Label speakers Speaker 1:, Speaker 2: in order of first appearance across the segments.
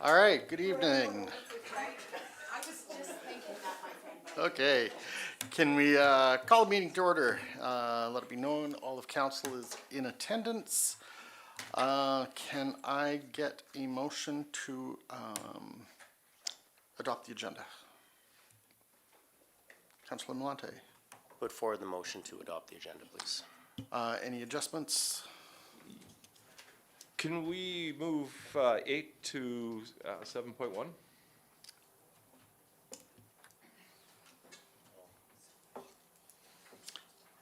Speaker 1: All right, good evening. Okay, can we call the meeting to order? Let it be known all of council is in attendance. Can I get a motion to adopt the agenda? Councilor Malante,
Speaker 2: Put forward the motion to adopt the agenda, please.
Speaker 1: any adjustments?
Speaker 3: Can we move 8 to 7.1?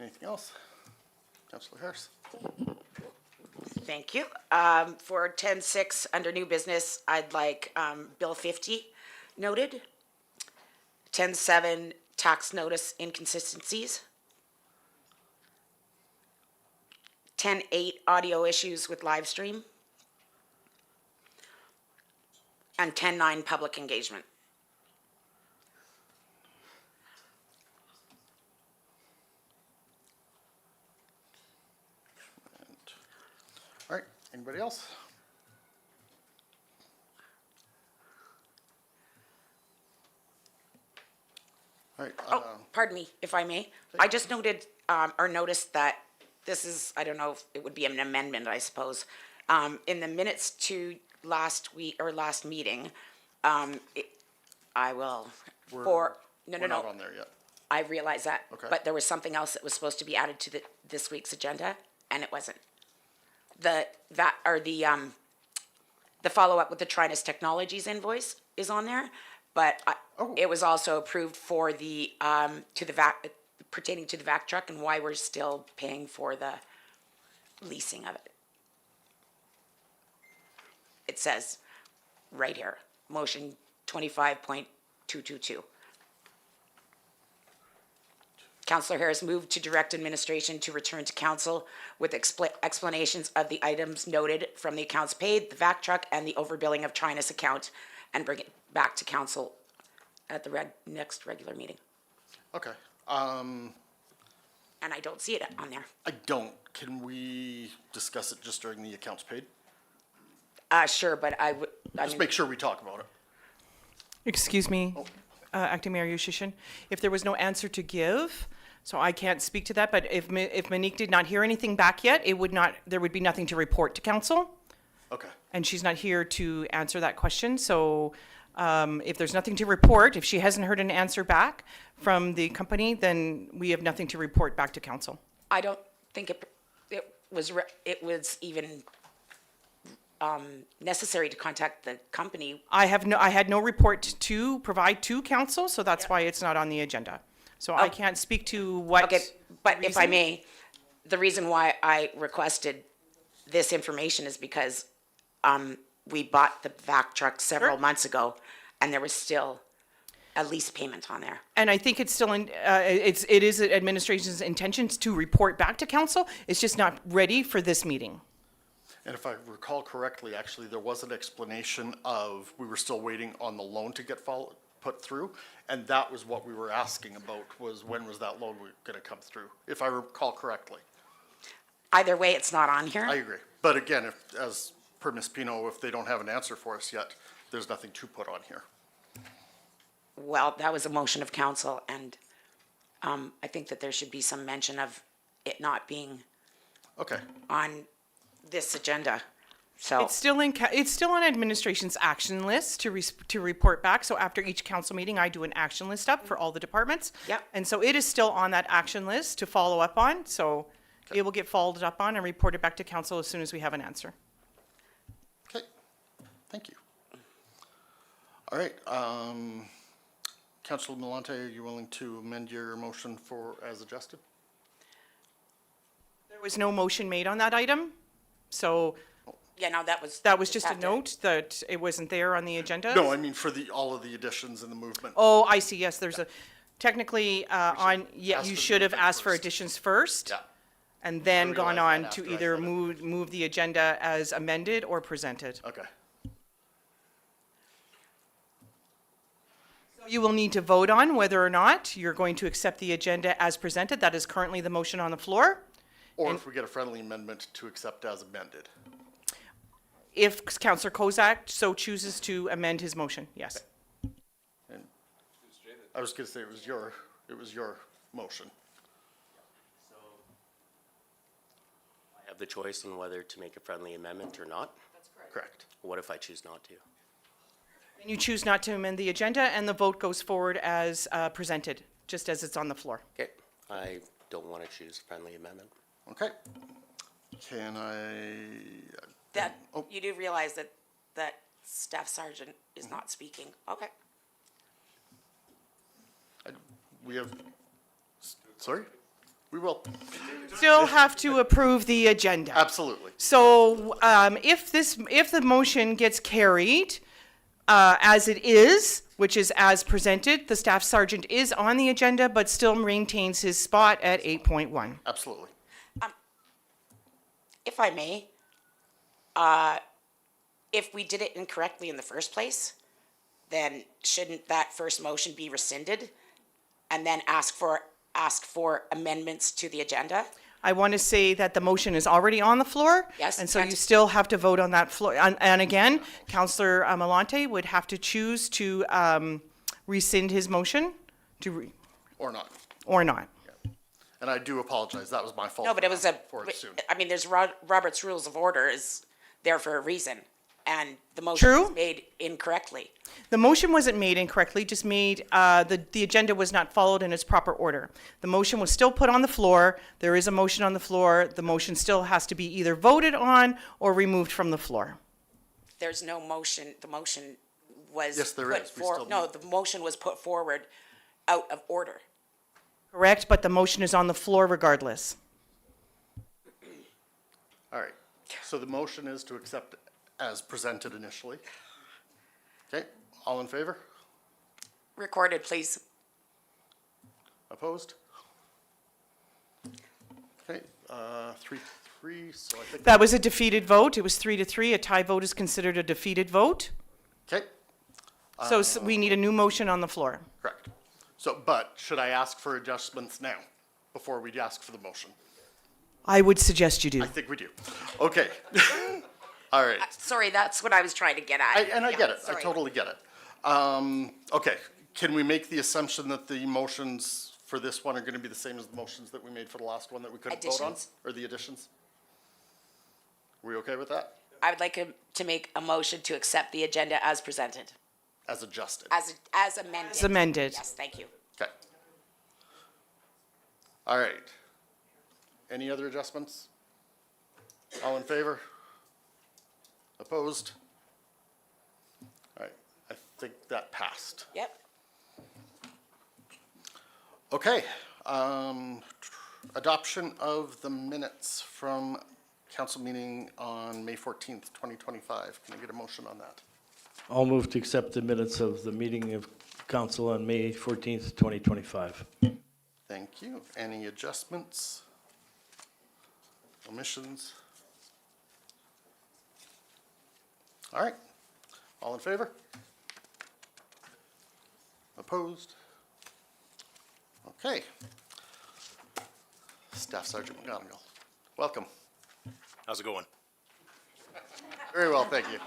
Speaker 1: Anything else? Councilor Harris?
Speaker 4: Thank you. For 10.6, under new business, I'd like Bill 50 noted. 10.7, tax notice inconsistencies. 10.8, audio issues with live stream. And 10.9, public engagement.
Speaker 1: All right, anybody else? All right.
Speaker 4: Oh, pardon me, if I may. I just noted, or noticed that this is, I don't know if it would be an amendment, I suppose. In the minutes to last week, or last meeting, I will,
Speaker 1: We're
Speaker 4: no,
Speaker 1: not on
Speaker 4: no.
Speaker 1: there yet.
Speaker 4: I realize that.
Speaker 1: Okay.
Speaker 4: But there was something else that was supposed to be added to this week's agenda, and it wasn't. The follow-up with the Trinus Technologies invoice is on there, but
Speaker 1: Oh.
Speaker 4: it was also approved for the, pertaining to the vac truck and why we're still paying for the leasing of it. It says right here, motion 25.222. Councillor Harris moved to direct administration to return to council with explanations of the items noted from the accounts paid, the vac truck, and the overbilling of Trinus account, and bring it back to council at the next regular meeting.
Speaker 1: Okay.
Speaker 4: And I don't see it on there.
Speaker 1: I don't. Can we discuss it just during the accounts paid?
Speaker 4: Sure, but I
Speaker 1: Just
Speaker 4: mean,
Speaker 1: make sure we talk about it.
Speaker 5: Excuse me, Acting Mayor Yushishin. If there was no answer to give, so I can't speak to that, but if Monique did not hear anything back yet, there would be nothing to report to council,
Speaker 1: Okay.
Speaker 5: and she's not here to answer that question. So if there's nothing to report, if she hasn't heard an answer back from the company, then we have nothing to report back to council.
Speaker 4: I don't think it was even necessary to contact the company.
Speaker 5: I had no report to provide to council, so that's why it's not on the agenda. So I can't speak to what.
Speaker 4: Okay, but if I
Speaker 5: reason.
Speaker 4: may, the reason why I requested this information is because we bought the vac truck several
Speaker 5: Sure.
Speaker 4: months ago, and there was still a lease payment on there.
Speaker 5: And I think it's still it is administration's intentions to report back to council. It's just not ready for this meeting.
Speaker 1: And if I recall correctly, actually, there was an explanation of, we were still waiting on the loan to get put through. And that was what we were asking about, was when was that loan gonna come through, if I recall correctly.
Speaker 4: Either way, it's not on here.
Speaker 1: I agree. But again, as per Ms. Pino, if they don't have an answer for us yet, there's nothing to put on here.
Speaker 4: Well, that was a motion of council, and I think that there should be some mention of it not being
Speaker 1: Okay,
Speaker 4: on this agenda. So,
Speaker 5: It's still on administration's action list to report back. So after each council meeting, I do an action list up for all the departments.
Speaker 4: Yep.
Speaker 5: And so it is still on that action list to follow up on. So it will get followed up on and reported back to council as soon as we have an answer.
Speaker 1: okay, thank you. All right, Councilor Malante, are you willing to amend your motion as adjusted?
Speaker 5: There was no motion made on that item. So
Speaker 4: yeah, no, that was.
Speaker 5: that was just a
Speaker 4: had to-
Speaker 5: note that it wasn't there on the agenda.
Speaker 1: No, I mean for all of the additions in the movement.
Speaker 5: Oh, I see. Yes, there's technically
Speaker 1: ask
Speaker 5: you
Speaker 1: for
Speaker 5: should have
Speaker 1: movement
Speaker 5: asked for
Speaker 1: first.
Speaker 5: additions first.
Speaker 1: Yeah,
Speaker 5: And then
Speaker 1: I
Speaker 5: gone
Speaker 1: realized
Speaker 5: on
Speaker 1: that
Speaker 5: to
Speaker 1: after I
Speaker 5: either
Speaker 1: said it.
Speaker 5: move the agenda as amended or presented.
Speaker 1: okay.
Speaker 5: You will need to vote on whether or not you're going to accept the agenda as presented. That is currently the motion on the floor.
Speaker 1: Or if we get a friendly amendment to accept as amended.
Speaker 5: if Councillor Kozak so chooses to amend his motion, yes.
Speaker 1: I was gonna say it was your motion.
Speaker 2: I have the choice on whether to make a friendly amendment or not.
Speaker 1: Correct.
Speaker 2: What if I choose not to?
Speaker 5: And you choose not to amend the agenda, and the vote goes forward as presented, just as it's on the floor.
Speaker 2: Okay, I don't want to choose a friendly amendment.
Speaker 1: Okay. Can I,
Speaker 4: That,
Speaker 1: Oh.
Speaker 4: you do realize that Staff Sergeant is not speaking? Okay.
Speaker 1: we have, sorry? We will,
Speaker 5: Still have to approve the agenda.
Speaker 1: absolutely.
Speaker 5: So if the motion gets carried as it is, which is as presented, the staff sergeant is on the agenda, but still maintains his spot at 8.1.
Speaker 1: Absolutely.
Speaker 4: If I may, if we did it incorrectly in the first place, then shouldn't that first motion be rescinded and then ask for amendments to the agenda?
Speaker 5: I want to say that the motion is already on the floor.
Speaker 4: Yes,
Speaker 5: And so you
Speaker 4: and-
Speaker 5: still have to vote on that floor. And again, Councillor Malante would have to choose to rescind his motion
Speaker 1: Or not.
Speaker 5: or not.
Speaker 1: And I do apologize. That was my fault.
Speaker 4: No, but it was
Speaker 1: For it soon.
Speaker 4: I mean, there's Robert's Rules of Order is there for a reason, and the motion
Speaker 5: True.
Speaker 4: was made incorrectly.
Speaker 5: The motion wasn't made incorrectly, just made, the agenda was not followed in its proper order. The motion was still put on the floor. There is a motion on the floor. The motion still has to be either voted on or removed from the floor.
Speaker 4: There's no motion, the motion was
Speaker 1: Yes, there
Speaker 4: put
Speaker 1: is. We
Speaker 4: for-
Speaker 1: still
Speaker 4: No,
Speaker 1: need-
Speaker 4: the motion was put forward out of order.
Speaker 5: Correct, but the motion is on the floor regardless.
Speaker 1: All right. So the motion is to accept as presented initially. Okay, all in favor?
Speaker 4: Recorded, please.
Speaker 1: Opposed? Okay, 3-3, so I think.
Speaker 5: That was a defeated vote. It was 3-3. A tie vote is considered a defeated vote.
Speaker 1: Okay,
Speaker 5: So we need a new motion on the floor.
Speaker 1: correct. So, but should I ask for adjustments now, before we ask for the motion?
Speaker 5: I would suggest you do.
Speaker 1: I think we do. Okay. All right.
Speaker 4: Sorry, that's what I was trying to get at.
Speaker 1: And I
Speaker 4: Yeah,
Speaker 1: get it, I
Speaker 4: sorry.
Speaker 1: totally get it. Okay, can we make the assumption that the motions for this one are gonna be the same as the motions that we made for the last one that we couldn't vote on?
Speaker 4: Additions.
Speaker 1: Or the additions? We okay with that?
Speaker 4: I would like to make a motion to accept the agenda as presented,
Speaker 1: As adjusted?
Speaker 4: as amended.
Speaker 5: As amended.
Speaker 4: Yes, thank you.
Speaker 1: Okay. All right. Any other adjustments? All in favor? Opposed? All right, I think that passed.
Speaker 4: Yep.
Speaker 1: Okay, adoption of the minutes from council meeting on May 14th, 2025. Can I get a motion on that?
Speaker 6: I'll move to accept the minutes of the meeting of council on May 14th, 2025.
Speaker 1: Thank you. Any adjustments? Omissions? All right, all in favor? Opposed? Okay. Staff Sergeant McGonigal, welcome.
Speaker 7: How's it going?
Speaker 1: Very well, thank you.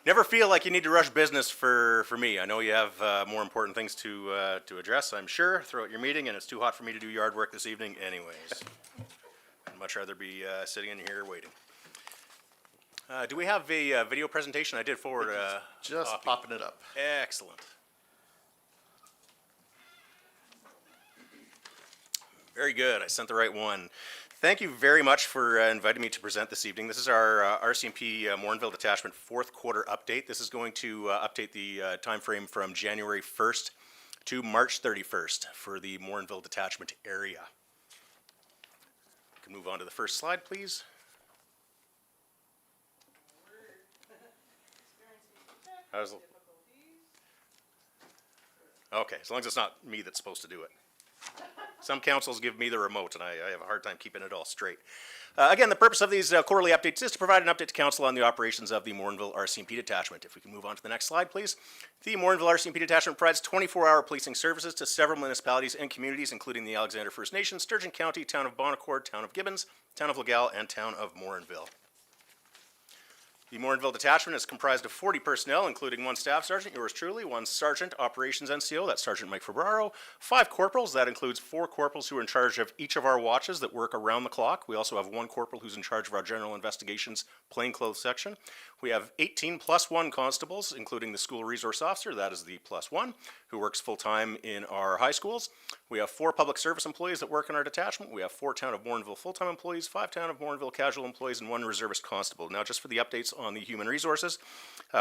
Speaker 7: Never feel like you need to rush business for me. I know you have more important things to address, I'm sure, throughout your meeting, and it's too hot for me to do yard work this evening anyways. I'd much rather be sitting in here waiting. Do we have a video presentation? I did forward a
Speaker 1: Just
Speaker 7: copy.
Speaker 1: popping it up.
Speaker 7: Excellent. Very good. I sent the right one. Thank you very much for inviting me to present this evening. This is our RCMP Morinville Detachment fourth quarter update. This is going to update the timeframe from January 1st to March 31st for the Morinville Detachment area. We can move on to the first slide, please. How's it? Okay, as long as it's not me that's supposed to do it. Some councils give me the remote, and I have a hard time keeping it all straight. Again, the purpose of these quarterly updates is to provide an update to council on the operations of the Morinville RCMP Detachment. If we can move on to the next slide, please. The Morinville RCMP Detachment provides 24-hour policing services to several municipalities and communities, including the Alexander First Nation, Sturgeon County, Town of Bonaccord, Town of Gibbons, Town of Legal, and Town of Morinville. The Morinville Detachment is comprised of 40 personnel, including 1 staff sergeant, yours truly, 1 sergeant, operations NCO, that's Sergeant Mike Ferraro, 5 corporals, that includes 4 corporals who are in charge of each of our watches that work around the clock. We also have 1 corporal who's in charge of our general investigations plainclothes section. We have 18 plus 1 constables, including the school resource officer, that is the +1, who works full-time in our high schools. We have 4 public service employees that work in our detachment. We have 4 Town of Morinville full-time employees, 5 Town of Morinville casual employees, and 1 reservist constable. Now, just for the updates on the human resources,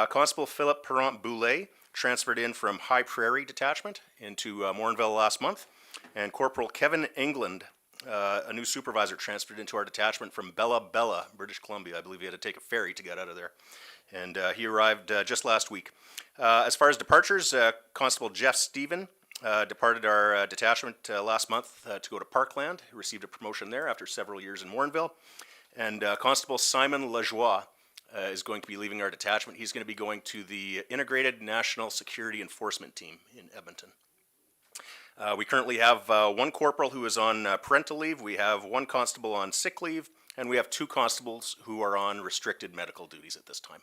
Speaker 7: Constable Philip Perrant-Boulet transferred in from High Prairie Detachment into Morinville last month, and Corporal Kevin England, a new supervisor, transferred into our detachment from Bella Bella, British Columbia. I believe he had to take a ferry to get out of there, and he arrived just last week. As far as departures, Constable Jeff Stephen departed our detachment last month to go to Parkland. He received a promotion there after several years in Morinville. And Constable Simon Lajoie is going to be leaving our detachment. He's going to be going to the Integrated National Security Enforcement Team in Edmonton. We currently have 1 corporal who is on parental leave. We have 1 constable on sick leave, and we have 2 constables who are on restricted medical duties at this time.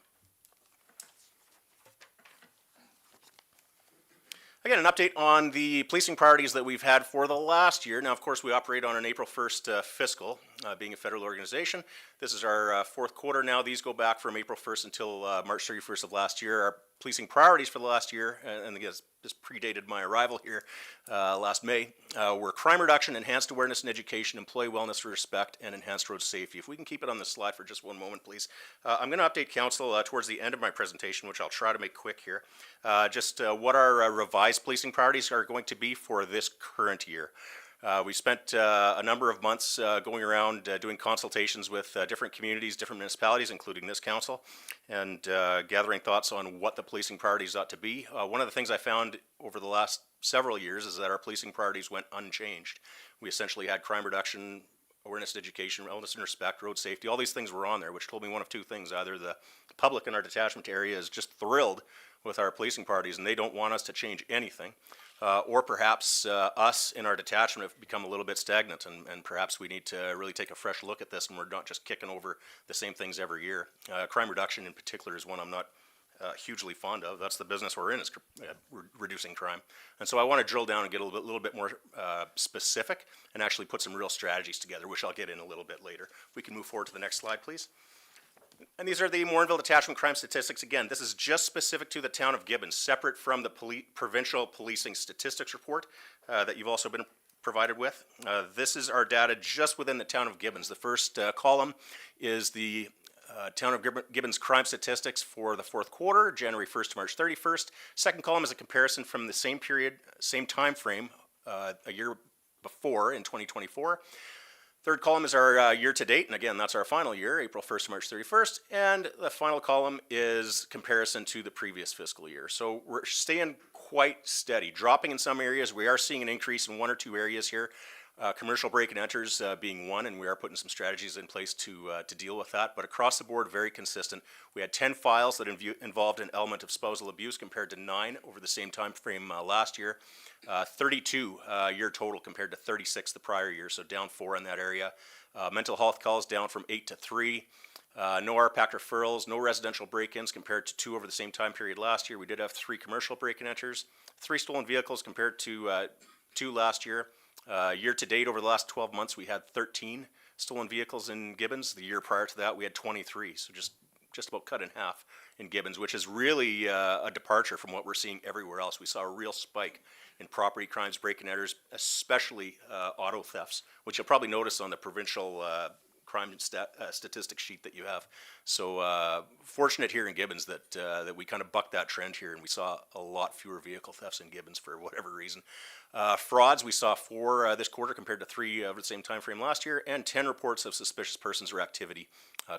Speaker 7: Again, an update on the policing priorities that we've had for the last year. Now, of course, we operate on an April 1st fiscal, being a federal organization. This is our 4th quarter now. These go back from April 1st until March 31st of last year. Our policing priorities for the last year, and again, this predated my arrival here last May, were crime reduction, enhanced awareness and education, employee wellness and respect, and enhanced road safety. If we can keep it on the slide for just one moment, please. I'm going to update council towards the end of my presentation, which I'll try to make quick here, just what our revised policing priorities are going to be for this current year. We spent a number of months going around doing consultations with different communities, different municipalities, including this council, and gathering thoughts on what the policing priorities ought to be. One of the things I found over the last several years is that our policing priorities went unchanged. We essentially had crime reduction, awareness, education, wellness and respect, road safety, all these things were on there, which told me one of 2 things. Either the public in our detachment area is just thrilled with our policing priorities and they don't want us to change anything, or perhaps us in our detachment have become a little bit stagnant, and perhaps we need to really take a fresh look at this and we're not just kicking over the same things every year. Crime reduction in particular is one I'm not hugely fond of. That's the business we're in, is reducing crime. And so I want to drill down and get a little bit more specific and actually put some real strategies together, which I'll get in a little bit later. If we can move forward to the next slide, please. And these are the Morinville Detachment crime statistics. Again, this is just specific to the town of Gibbons, separate from the provincial policing statistics report that you've also been provided with. This is our data just within the town of Gibbons. The first column is the town of Gibbons crime statistics for the 4th quarter, January 1st to March 31st. Second column is a comparison from the same period, same time frame, a year before in 2024. Third column is our year-to-date, and again, that's our final year, April 1st to March 31st. And the final column is comparison to the previous fiscal year. So we're staying quite steady, dropping in some areas. We are seeing an increase in 1 or 2 areas here. Commercial break and enters being one, and we are putting some strategies in place to deal with that. But across the board, very consistent. We had 10 files that involved an element of spousal abuse compared to 9 over the same time frame last year. 32 year total compared to 36 the prior year, so down 4 in that area. Mental health calls down from 8 to 3. No RPAC referrals, no residential break-ins compared to 2 over the same time period last year. We did have 3 commercial break-and enters, 3 stolen vehicles compared to 2 last year. Year to date, over the last 12 months, we had 13 stolen vehicles in Gibbons. The year prior to that, we had 23, so just about cut in half in Gibbons, which is really a departure from what we're seeing everywhere else. We saw a real spike in property crimes, break-and enters, especially auto thefts, which you'll probably notice on the provincial crime statistics sheet that you have. So fortunate here in Gibbons that we kind of bucked that trend here, and we saw a lot fewer vehicle thefts in Gibbons for whatever reason. Frauds, we saw 4 this quarter compared to 3 over the same time frame last year, and 10 reports of suspicious persons or activity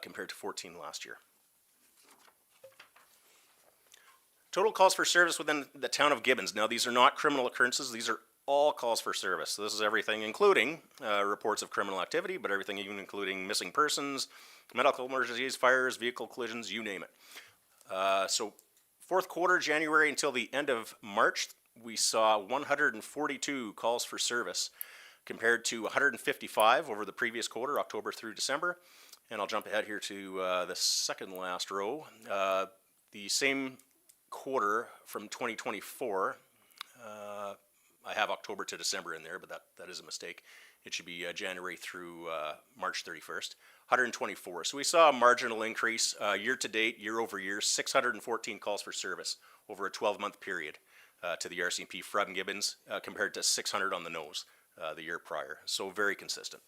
Speaker 7: compared to 14 last year. Total calls for service within the town of Gibbons. Now, these are not criminal occurrences. These are all calls for service. So this is everything, including reports of criminal activity, but everything even including missing persons, medical emergencies, fires, vehicle collisions, you name it. So 4th quarter, January until the end of March, we saw 142 calls for service. compared to 155 over the previous quarter, October through December. And I'll jump ahead here to the second last row. The same quarter from 2024, I have October to December in there, but that is a mistake. It should be January through March 31st, 124. So we saw a marginal increase year to date, year over year, 614 calls for service over a 12-month period to the RCMP from Gibbons compared to 600 on the nose the year prior. So very consistent.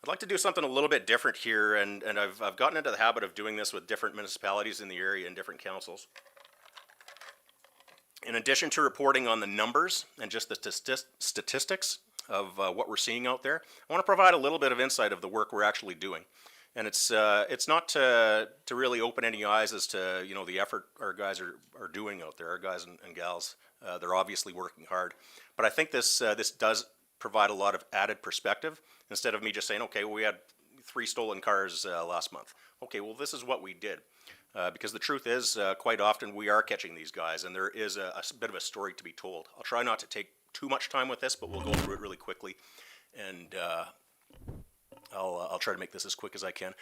Speaker 7: I'd like to do something a little bit different here, and I've gotten into the habit of doing this with different municipalities in the area and different councils. In addition to reporting on the numbers and just the statistics of what we're seeing out there, I want to provide a little bit of insight of the work we're actually doing. And it's not to really open any eyes as to the effort our guys are doing out there, our guys and gals. They're obviously working hard, but I think this does provide a lot of added perspective instead of me just saying, okay, well, we had 3 stolen cars last month. Okay, well, this is what we did. Because the truth is, quite often we are catching these guys, and there is a bit of a story to be told. I'll try not to take too much time with this, but we'll go through it really quickly, and I'll try to make this as quick as I can.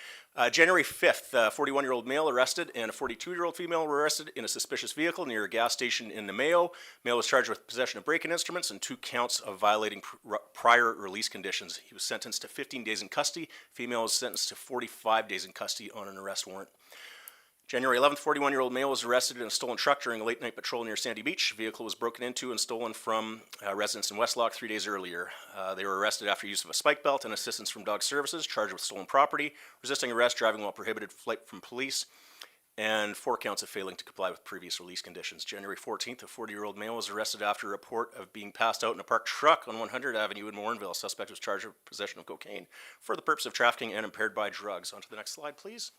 Speaker 7: January 5th, a 41-year-old male arrested and a 42-year-old female were arrested in a suspicious vehicle near a gas station in Namao. Male was charged with possession of break-in instruments and 2 counts of violating prior release conditions. He was sentenced to 15 days in custody. Female was sentenced to 45 days in custody on an arrest warrant. January 11th, 41-year-old male was arrested in a stolen truck during a late-night patrol near Sandy Beach. Vehicle was broken into and stolen from residents in Westlock 3 days earlier. They were arrested after use of a spike belt and assistance from Dog Services, charged with stolen property, resisting arrest, driving while prohibited, flight from police, and 4 counts of failing to comply with previous release conditions. January 14th, a 40-year-old male was arrested after a report of being passed out in a parked truck on 100 Avenue in Morinville. Suspect was charged with possession of cocaine for the purpose of trafficking and impaired by drugs. On to the next slide, please.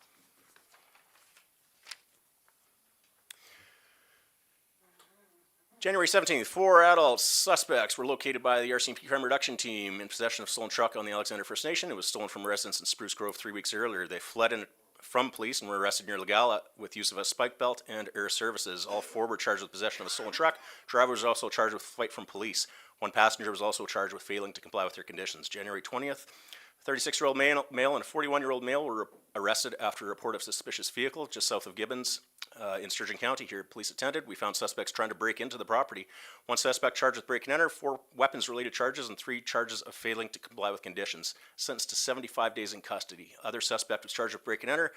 Speaker 7: January 17th, 4 adult suspects were located by the RCMP crime reduction team in possession of a stolen truck on the Alexander First Nation. It was stolen from residents in Spruce Grove 3 weeks earlier. They fled from police and were arrested near Legala with use of a spike belt and air services. All 4 were charged with possession of a stolen truck. Driver was also charged with flight from police. 1 passenger was also charged with failing to comply with their conditions. January 20th, 36-year-old male and a 41-year-old male were arrested after a report of suspicious vehicle just south of Gibbons in Sturgeon County. Here, police attended. We found suspects trying to break into the property. 1 suspect charged with break and enter, 4 weapons-related charges, and 3 charges of failing to comply with conditions. Sentenced to 75 days in custody. Other suspect was charged with break and enter,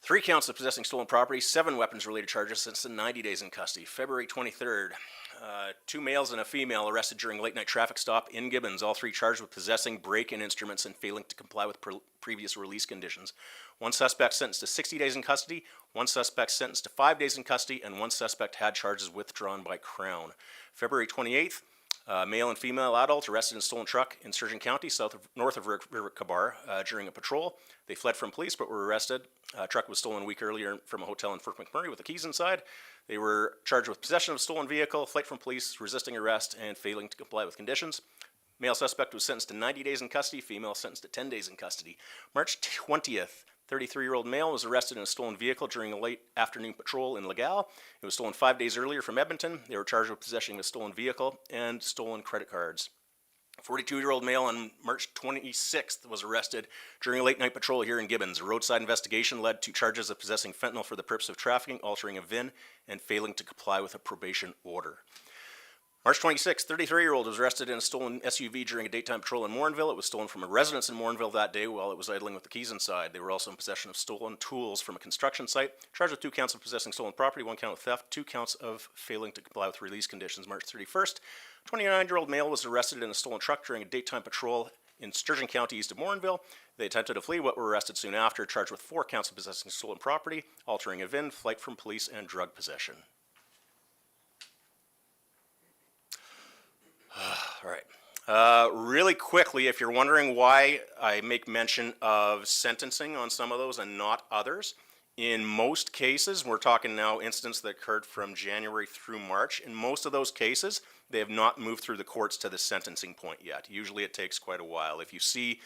Speaker 7: 3 counts of possessing stolen property, 7 weapons-related charges, sentenced to 90 days in custody. February 23rd, 2 males and a female arrested during a late-night traffic stop in Gibbons, all 3 charged with possessing break-in instruments and failing to comply with previous release conditions. 1 suspect sentenced to 60 days in custody, 1 suspect sentenced to 5 days in custody, and 1 suspect had charges withdrawn by Crown. February 28th, male and female adult arrested in a stolen truck in Sturgeon County, north of River Kabar, during a patrol. They fled from police but were arrested. A truck was stolen a week earlier from a hotel in Fort McMurray with the keys inside. They were charged with possession of a stolen vehicle, flight from police, resisting arrest, and failing to comply with conditions. Male suspect was sentenced to 90 days in custody. Female sentenced to 10 days in custody. March 20th, 33-year-old male was arrested in a stolen vehicle during a late afternoon patrol in Legal. It was stolen 5 days earlier from Edmonton. They were charged with possessing a stolen vehicle and stolen credit cards. 42-year-old male on March 26th was arrested during a late-night patrol here in Gibbons. A roadside investigation led to charges of possessing fentanyl for the purpose of trafficking, altering a VIN, and failing to comply with a probation order. March 26th, 33-year-old was arrested in a stolen SUV during a daytime patrol in Morinville. It was stolen from a residence in Morinville that day while it was idling with the keys inside. They were also in possession of stolen tools from a construction site. Charged with 2 counts of possessing stolen property, 1 count of theft, 2 counts of failing to comply with release conditions. March 31st, 29-year-old male was arrested in a stolen truck during a daytime patrol in Sturgeon County east of Morinville. They attempted to flee but were arrested soon after, charged with 4 counts of possessing stolen property, altering a VIN, flight from police, and drug possession. All right. Really quickly, if you're wondering why I make mention of sentencing on some of those and not others, in most cases, we're talking now incidents that occurred from January through March, in most of those cases, they have not moved through the courts to the sentencing point yet. Usually it takes quite a while. If you see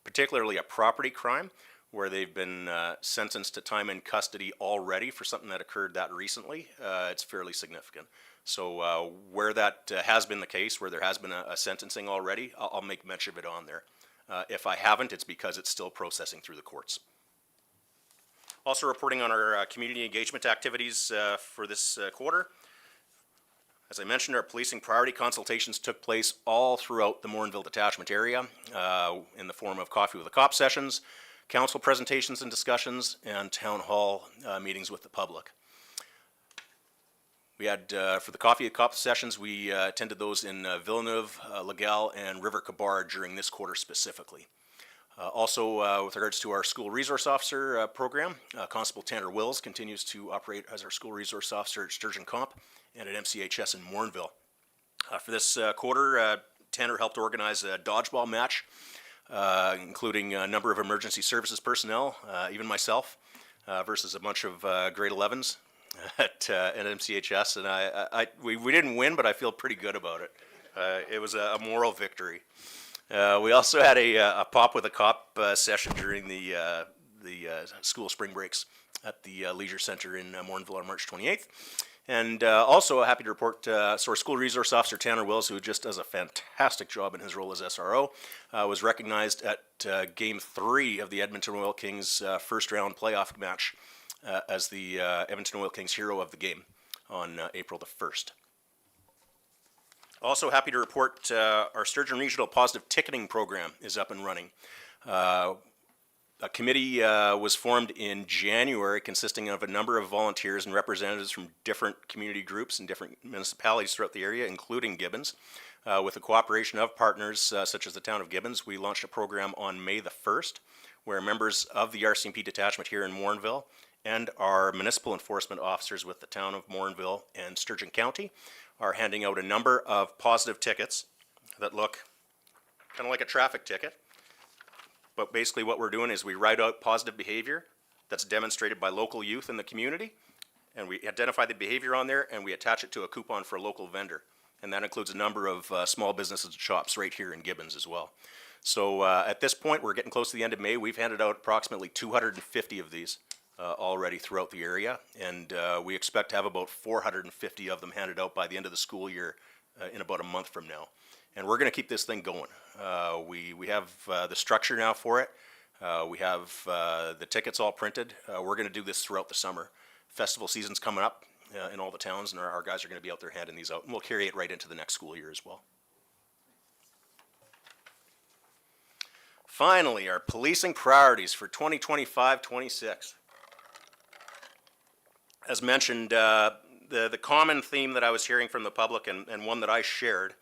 Speaker 7: particularly a property crime where they've been sentenced to time in custody already for something that occurred that recently, it's fairly significant. So where that has been the case, where there has been a sentencing already, I'll make mention of it on there. If I haven't, it's because it's still processing through the courts. Also reporting on our community engagement activities for this quarter. As I mentioned, our policing priority consultations took place all throughout the Morinville detachment area in the form of coffee with a cop sessions, council presentations and discussions, and town hall meetings with the public. We had, for the coffee with cop sessions, we attended those in Villeneuve, Legal, and River Kabar during this quarter specifically. Also, with regards to our school resource officer program, Constable Tanner Wills continues to operate as our school resource officer at Sturgeon Comp and at MCHS in Morinville. For this quarter, Tanner helped organize a dodgeball match, including a number of emergency services personnel, even myself, versus a bunch of grade 11s at MCHS, and we didn't win, but I feel pretty good about it. It was a moral victory. We also had a pop with a cop session during the school spring breaks at the Leisure Center in Morinville on March 28th. And also happy to report, so our school resource officer, Tanner Wills, who just does a fantastic job in his role as SRO, was recognized at Game 3 of the Edmonton Oil Kings first round playoff match as the Edmonton Oil Kings hero of the game on April the 1st. Also happy to report our Sturgeon Regional Positive Ticketing Program is up and running. A committee was formed in January consisting of a number of volunteers and representatives from different community groups and different municipalities throughout the area, including Gibbons. With the cooperation of partners such as the town of Gibbons, we launched a program on May the 1st where members of the RCMP detachment here in Morinville and our municipal enforcement officers with the town of Morinville and Sturgeon County are handing out a number of positive tickets that look kind of like a traffic ticket. But basically what we're doing is we write out positive behavior that's demonstrated by local youth in the community, and we identify the behavior on there, and we attach it to a coupon for a local vendor. And that includes a number of small businesses and shops right here in Gibbons as well. So at this point, we're getting close to the end of May. We've handed out approximately 250 of these already throughout the area, and we expect to have about 450 of them handed out by the end of the school year in about a month from now. And we're going to keep this thing going. We have the structure now for it. We have the tickets all printed. We're going to do this throughout the summer. Festival season's coming up in all the towns, and our guys are going to be out there handing these out, and we'll carry it right into the next school year as well. Finally, our policing priorities for 2025-26. As mentioned, the common theme that I was hearing from the public and one that I shared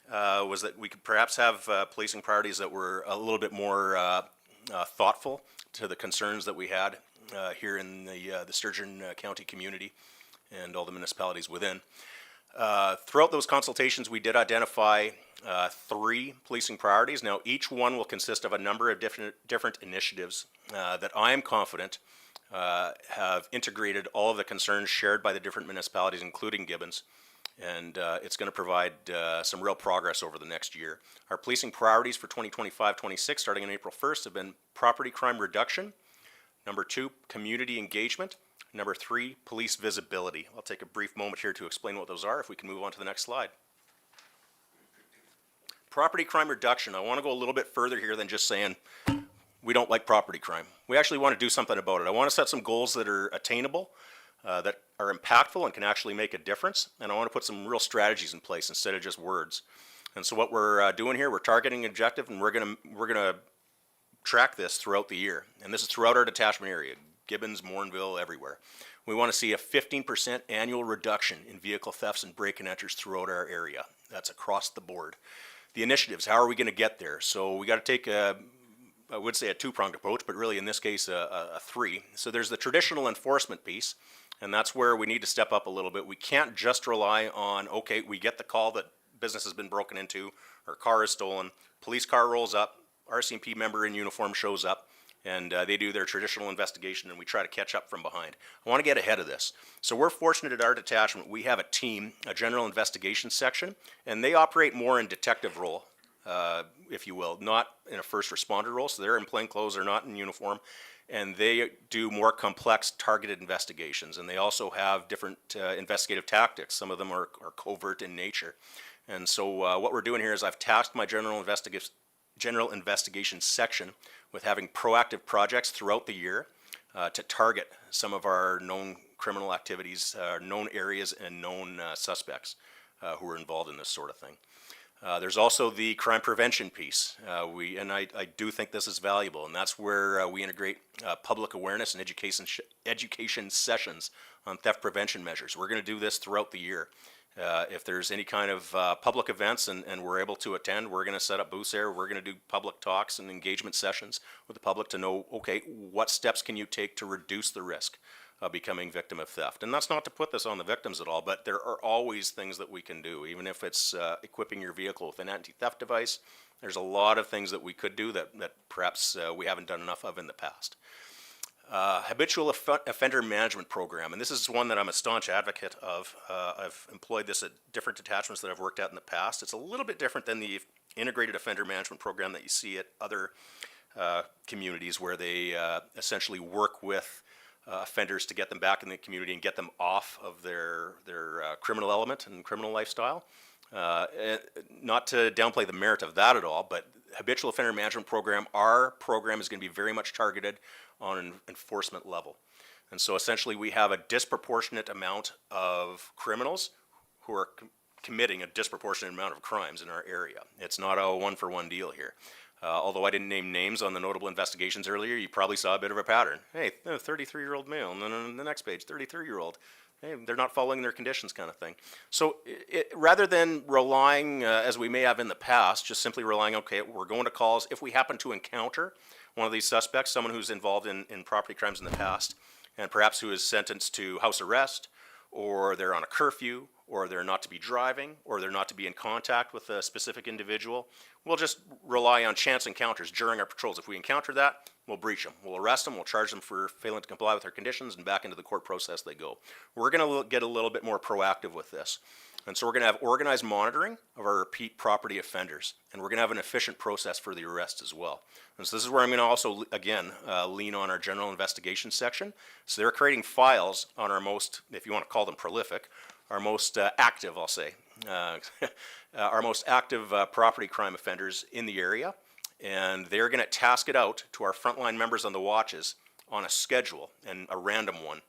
Speaker 7: was that we could perhaps have policing priorities that were a little bit more thoughtful to the concerns that we had here in the Sturgeon County community and all the municipalities within. Throughout those consultations, we did identify 3 policing priorities. Now, each one will consist of a number of different initiatives that I am confident have integrated all of the concerns shared by the different municipalities, including Gibbons, and it's going to provide some real progress over the next year. Our policing priorities for 2025-26, starting on April 1st, have been property crime reduction, number 2, community engagement, number 3, police visibility. I'll take a brief moment here to explain what those are, if we can move on to the next slide. Property crime reduction. I want to go a little bit further here than just saying we don't like property crime. We actually want to do something about it. I want to set some goals that are attainable, that are impactful and can actually make a difference, and I want to put some real strategies in place instead of just words. And so what we're doing here, we're targeting an objective, and we're gonna track this throughout the year. And this is throughout our detachment area, Gibbons, Morinville, everywhere. We want to see a 15% annual reduction in vehicle thefts and break and enters throughout our area. That's across the board. The initiatives, how are we going to get there? So we got to take I would say a 2-pronged approach, but really in this case a 3. So there's the traditional enforcement piece, and that's where we need to step up a little bit. We can't just rely on, okay, we get the call that business has been broken into, or car is stolen, police car rolls up, RCMP member in uniform shows up, and they do their traditional investigation, and we try to catch up from behind. I want to get ahead of this. So we're fortunate at our detachment, we have a team, a general investigation section, and they operate more in detective role, if you will, not in a first responder role. So they're in plain clothes, they're not in uniform, and they do more complex targeted investigations, and they also have different investigative tactics. Some of them are covert in nature. And so what we're doing here is I've tasked my general investigation section with having proactive projects throughout the year to target some of our known criminal activities, known areas, and known suspects who are involved in this sort of thing. There's also the crime prevention piece. I do think this is valuable, and that's where we integrate public awareness and education sessions on theft prevention measures. We're going to do this throughout the year. If there's any kind of public events and we're able to attend, we're going to set up booths there. We're going to do public talks and engagement sessions with the public to know, okay, what steps can you take to reduce the risk of becoming victim of theft? And that's not to put this on the victims at all, but there are always things that we can do, even if it's equipping your vehicle with an anti-theft device. There's a lot of things that we could do that perhaps we haven't done enough of in the past. Habitual offender management program, and this is one that I'm a staunch advocate of. I've employed this at different detachments that I've worked at in the past. It's a little bit different than the integrated offender management program that you see at other communities, where they essentially work with offenders to get them back in the community and get them off of their criminal element and criminal lifestyle. Not to downplay the merit of that at all, but habitual offender management program, our program is going to be very much targeted on an enforcement level. And so essentially we have a disproportionate amount of criminals who are committing a disproportionate amount of crimes in our area. It's not a one-for-one deal here. Although I didn't name names on the notable investigations earlier, you probably saw a bit of a pattern. Hey, a 33-year-old male, and then on the next page, 33-year-old. Hey, they're not following their conditions kind of thing. So rather than relying, as we may have in the past, just simply relying, okay, we're going to calls. If we happen to encounter one of these suspects, someone who's involved in property crimes in the past, and perhaps who is sentenced to house arrest, or they're on a curfew, or they're not to be driving, or they're not to be in contact with a specific individual, we'll just rely on chance encounters during our patrols. If we encounter that, we'll breach them. We'll arrest them, we'll charge them for failing to comply with our conditions, and back into the court process they go. We're going to get a little bit more proactive with this. And so we're going to have organized monitoring of our repeat property offenders, and we're going to have an efficient process for the arrest as well. And so this is where I'm going to also, again, lean on our general investigation section. So they're creating files on our most, if you want to call them prolific, our most active, I'll say, our most active property crime offenders in the area, and they're going to task it out to our frontline members on the watches on a schedule, and a random one,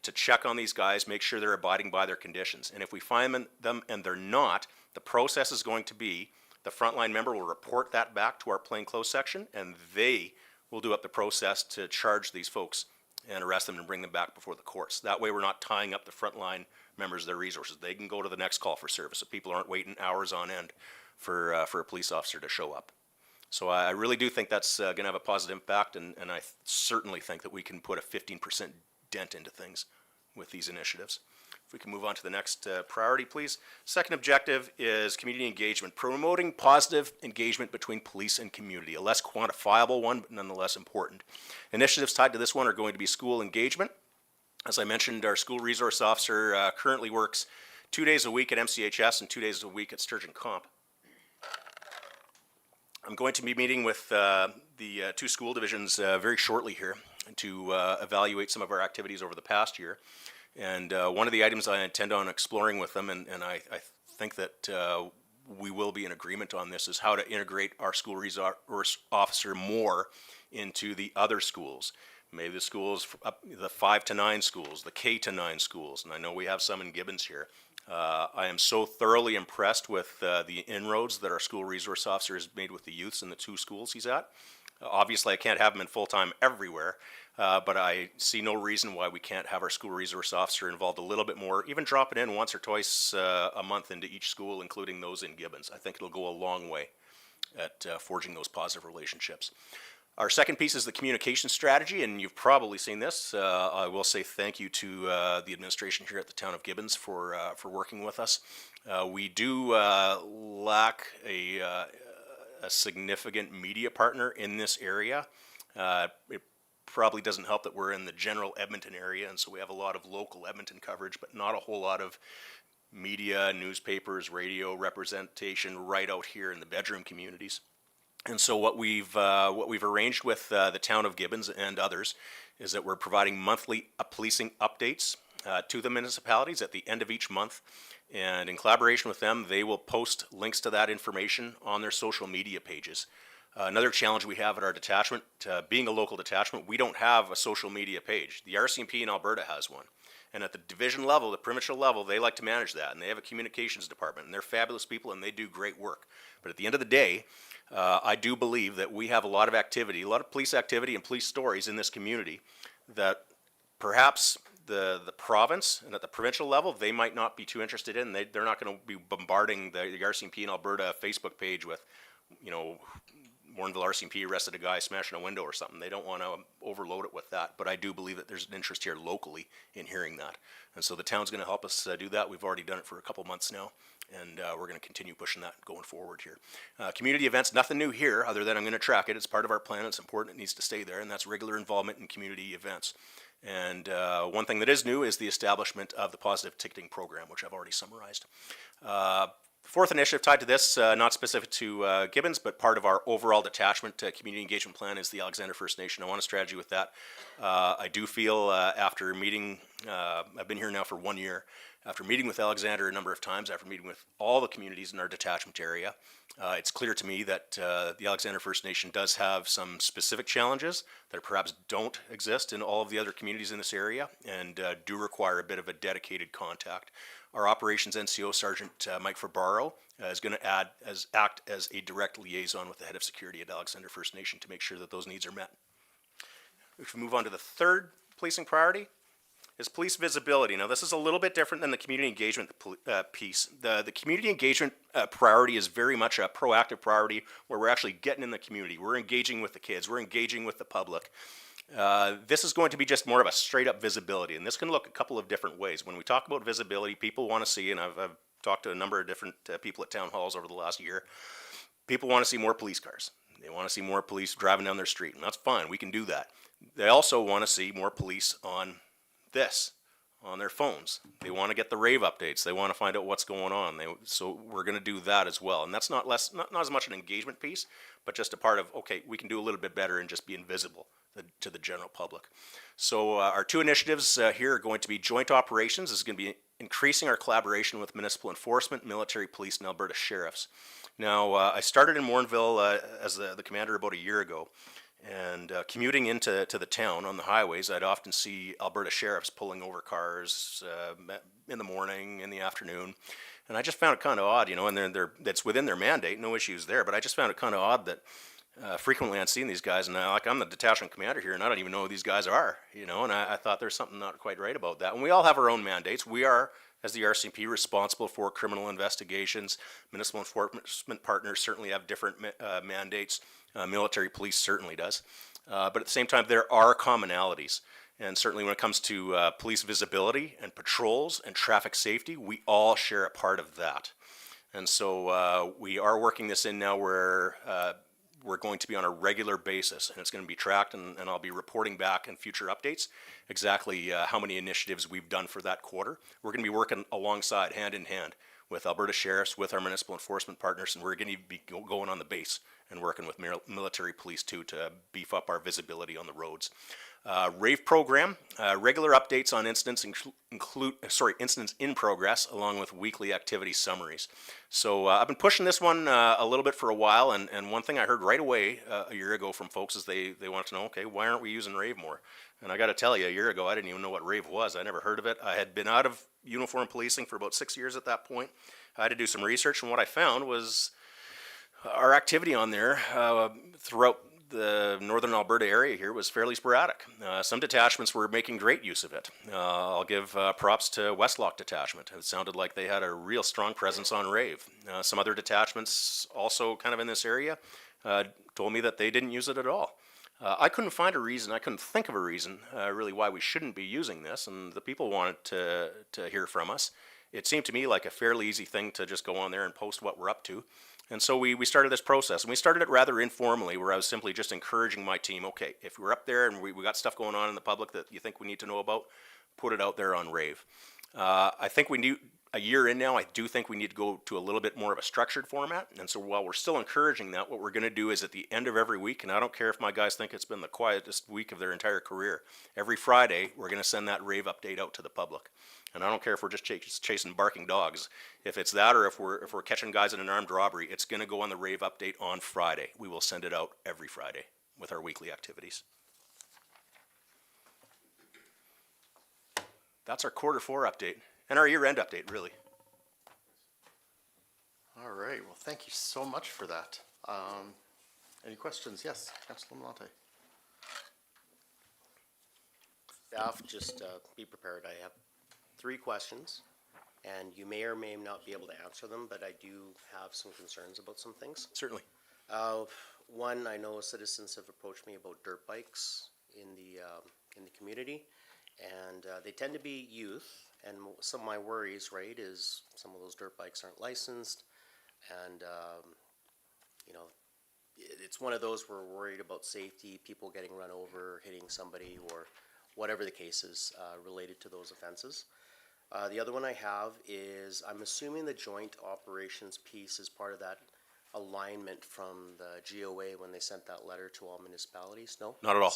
Speaker 7: to check on these guys, make sure they're abiding by their conditions. And if we find them and they're not, the process is going to be the frontline member will report that back to our plainclothes section, and they will do up the process to charge these folks and arrest them and bring them back before the courts. That way we're not tying up the frontline members of their resources. They can go to the next call for service, so people aren't waiting hours on end for a police officer to show up. So I really do think that's going to have a positive impact, and I certainly think that we can put a 15% dent into things with these initiatives. If we can move on to the next priority, please. Second objective is community engagement, promoting positive engagement between police and community, a less quantifiable one, but nonetheless important. Initiatives tied to this one are going to be school engagement. As I mentioned, our school resource officer currently works 2 days a week at MCHS and 2 days a week at Sturgeon Comp. I'm going to be meeting with the two school divisions very shortly here to evaluate some of our activities over the past year. And one of the items I intend on exploring with them, and I think that we will be in agreement on this, is how to integrate our school resource officer more into the other schools. Maybe the schools, the 5 to 9 schools, the K to 9 schools, and I know we have some in Gibbons here. I am so thoroughly impressed with the inroads that our school resource officer has made with the youths in the 2 schools he's at. Obviously, I can't have him in full-time everywhere, but I see no reason why we can't have our school resource officer involved a little bit more, even drop it in once or twice a month into each school, including those in Gibbons. I think it'll go a long way at forging those positive relationships. Our second piece is the communication strategy, and you've probably seen this. I will say thank you to the administration here at the town of Gibbons for working with us. We do lack a significant media partner in this area. It probably doesn't help that we're in the general Edmonton area, and so we have a lot of local Edmonton coverage, but not a whole lot of media, newspapers, radio representation right out here in the bedroom communities. And so what we've arranged with the town of Gibbons and others is that we're providing monthly policing updates to the municipalities at the end of each month. And in collaboration with them, they will post links to that information on their social media pages. Another challenge we have at our detachment, being a local detachment, we don't have a social media page. The RCMP in Alberta has one. And at the division level, the provincial level, they like to manage that. And they have a communications department. And they're fabulous people and they do great work. But at the end of the day, I do believe that we have a lot of activity, a lot of police activity and police stories in this community that perhaps the province and at the provincial level, they might not be too interested in. They're not going to be bombarding the RCMP in Alberta Facebook page with, you know, Morinville RCMP arrested a guy smashing a window or something. They don't want to overload it with that. But I do believe that there's an interest here locally in hearing that. And so the town's going to help us do that. We've already done it for a couple months now. And we're going to continue pushing that going forward here. Community events, nothing new here other than I'm going to track it. It's part of our plan. It's important. It needs to stay there. And that's regular involvement in community events. And one thing that is new is the establishment of the positive ticketing program, which I've already summarized. Fourth initiative tied to this, not specific to Gibbons, but part of our overall detachment community engagement plan is the Alexander First Nation. I want a strategy with that. I do feel after meeting, I've been here now for 1 year, after meeting with Alexander a number of times, after meeting with all the communities in our detachment area, it's clear to me that the Alexander First Nation does have some specific challenges that perhaps don't exist in all of the other communities in this area and do require a bit of a dedicated contact. Our operations NCO Sergeant Mike Fabaro is going to act as a direct liaison with the head of security at Alexander First Nation to make sure that those needs are met. If we move on to the third policing priority, is police visibility. Now this is a little bit different than the community engagement piece. The community engagement priority is very much a proactive priority where we're actually getting in the community. We're engaging with the kids. We're engaging with the public. This is going to be just more of a straight up visibility, and this can look a couple of different ways. When we talk about visibility, people want to see, and I've talked to a number of different people at town halls over the last year, people want to see more police cars. They want to see more police driving down their street, and that's fine, we can do that. They also want to see more police on their phones. They want to get the rave updates. They want to find out what's going on. So we're going to do that as well. And that's not as much an engagement piece, but just a part of, okay, we can do a little bit better and just be invisible to the general public. So our two initiatives here are going to be joint operations. This is going to be increasing our collaboration with municipal enforcement, military police, and Alberta sheriffs. Now, I started in Morinville as the commander about a year ago. And commuting into the town on the highways, I'd often see Alberta sheriffs pulling over cars in the morning, in the afternoon. And I just found it kind of odd, you know, and that's within their mandate, no issues there. But I just found it kind of odd that frequently I'd seen these guys, and I'm the detachment commander here, and I don't even know who these guys are, you know, and I thought there's something not quite right about that. And we all have our own mandates. We are, as the RCMP, responsible for criminal investigations. Municipal enforcement partners certainly have different mandates. Military police certainly does. But at the same time, there are commonalities. And certainly when it comes to police visibility and patrols and traffic safety, we all share a part of that. And so we are working this in now where we're going to be on a regular basis, and it's going to be tracked, and I'll be reporting back in future updates exactly how many initiatives we've done for that quarter. We're going to be working alongside, hand in hand, with Alberta sheriffs, with our municipal enforcement partners, and we're going to be going on the base and working with military police too to beef up our visibility on the roads. RAVE program, regular updates on incidents incidents in progress, along with weekly activity summaries. So I've been pushing this one a little bit for a while, and one thing I heard right away a year ago from folks is they wanted to know, okay, why aren't we using RAVE more? And I got to tell you, a year ago I didn't even know what RAVE was. I never heard of it. I had been out of uniform policing for about 6 years at that point. I had to do some research, and what I found was our activity on there throughout the northern Alberta area here was fairly sporadic. Some detachments were making great use of it. I'll give props to Westlock Detachment. It sounded like they had a real strong presence on RAVE. Some other detachments also kind of in this area told me that they didn't use it at all. I couldn't find a reason, I couldn't think of a reason really why we shouldn't be using this, and the people wanted to hear from us. It seemed to me like a fairly easy thing to just go on there and post what we're up to. And so we started this process, and we started it rather informally, where I was simply just encouraging my team, okay, if we're up there and we got stuff going on in the public that you think we need to know about, put it out there on RAVE. I think we need, a year in now, I do think we need to go to a little bit more of a structured format. And so while we're still encouraging that, what we're going to do is at the end of every week, and I don't care if my guys think it's been the quietest week of their entire career, every Friday, we're going to send that rave update out to the public. And I don't care if we're just chasing barking dogs. If it's that, or if we're catching guys in an armed robbery, it's going to go on the rave update on Friday. We will send it out every Friday with our weekly activities. That's our Q4 update and our year-end update, really.
Speaker 1: All right, well, thank you so much for that. Any questions? Yes, Councilor Malonte.
Speaker 2: Staff, just be prepared. I have 3 questions, and you may or may not be able to answer them, but I do have some concerns about some things.
Speaker 7: Certainly.
Speaker 2: One, I know citizens have approached me about dirt bikes in the community, and they tend to be youth. And some of my worries, right, is some of those dirt bikes aren't licensed, and you know, it's one of those where we're worried about safety, people getting run over, hitting somebody, or whatever the case is related to those offenses. The other one I have is, I'm assuming the joint operations piece is part of that alignment from the GOA when they sent that letter to all municipalities? No?
Speaker 7: Not at all.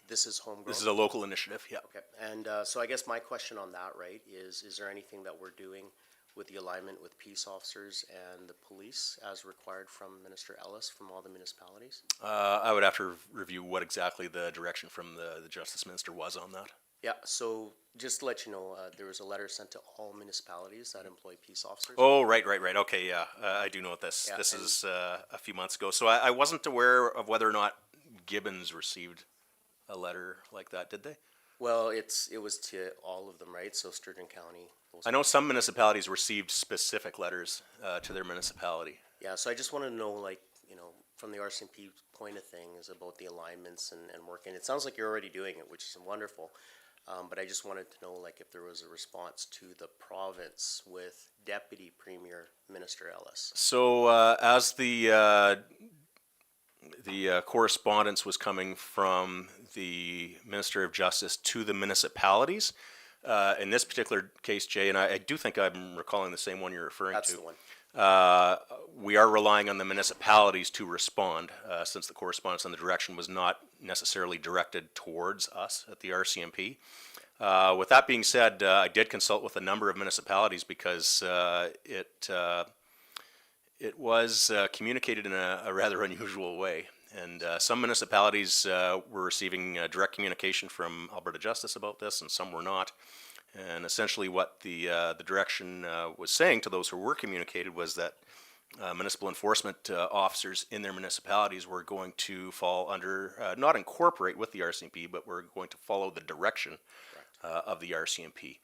Speaker 2: This is homegrown?
Speaker 7: This is a local initiative, yeah.
Speaker 2: Okay, and so I guess my question on that, right, is there anything that we're doing with the alignment with peace officers and the police as required from Minister Ellis from all the municipalities?
Speaker 7: I would have to review what exactly the direction from the Justice Minister was on that.
Speaker 2: Yeah, so just to let you know, there was a letter sent to all municipalities that employ peace officers.
Speaker 7: Oh, right. Okay, yeah, I do know what this.
Speaker 2: Yeah,
Speaker 7: This
Speaker 2: and-
Speaker 7: is a few months ago. So I wasn't aware of whether or not Gibbons received a letter like that, did they?
Speaker 2: Well, it was to all of them, right? So Sturgeon County.
Speaker 7: I know some municipalities received specific letters to their municipality.
Speaker 2: Yeah, so I just want to know, like, you know, from the RCMP point of things about the alignments and working. It sounds like you're already doing it, which is wonderful. But I just wanted to know, like, if there was a response to the province with Deputy Premier Minister Ellis.
Speaker 7: So as the correspondence was coming from the Minister of Justice to the municipalities, in this particular case, Jay, and I do think I'm recalling the same one you're referring
Speaker 2: That's
Speaker 7: to.
Speaker 2: the one.
Speaker 7: We are relying on the municipalities to respond, since the correspondence and the direction was not necessarily directed towards us at the RCMP. With that being said, I did consult with a number of municipalities because it was communicated in a rather unusual way. And some municipalities were receiving direct communication from Alberta Justice about this, and some were not. And essentially what the direction was saying to those who were communicated was that municipal enforcement officers in their municipalities were going to fall under, not incorporate with the RCMP, but were going to follow the direction of the RCMP.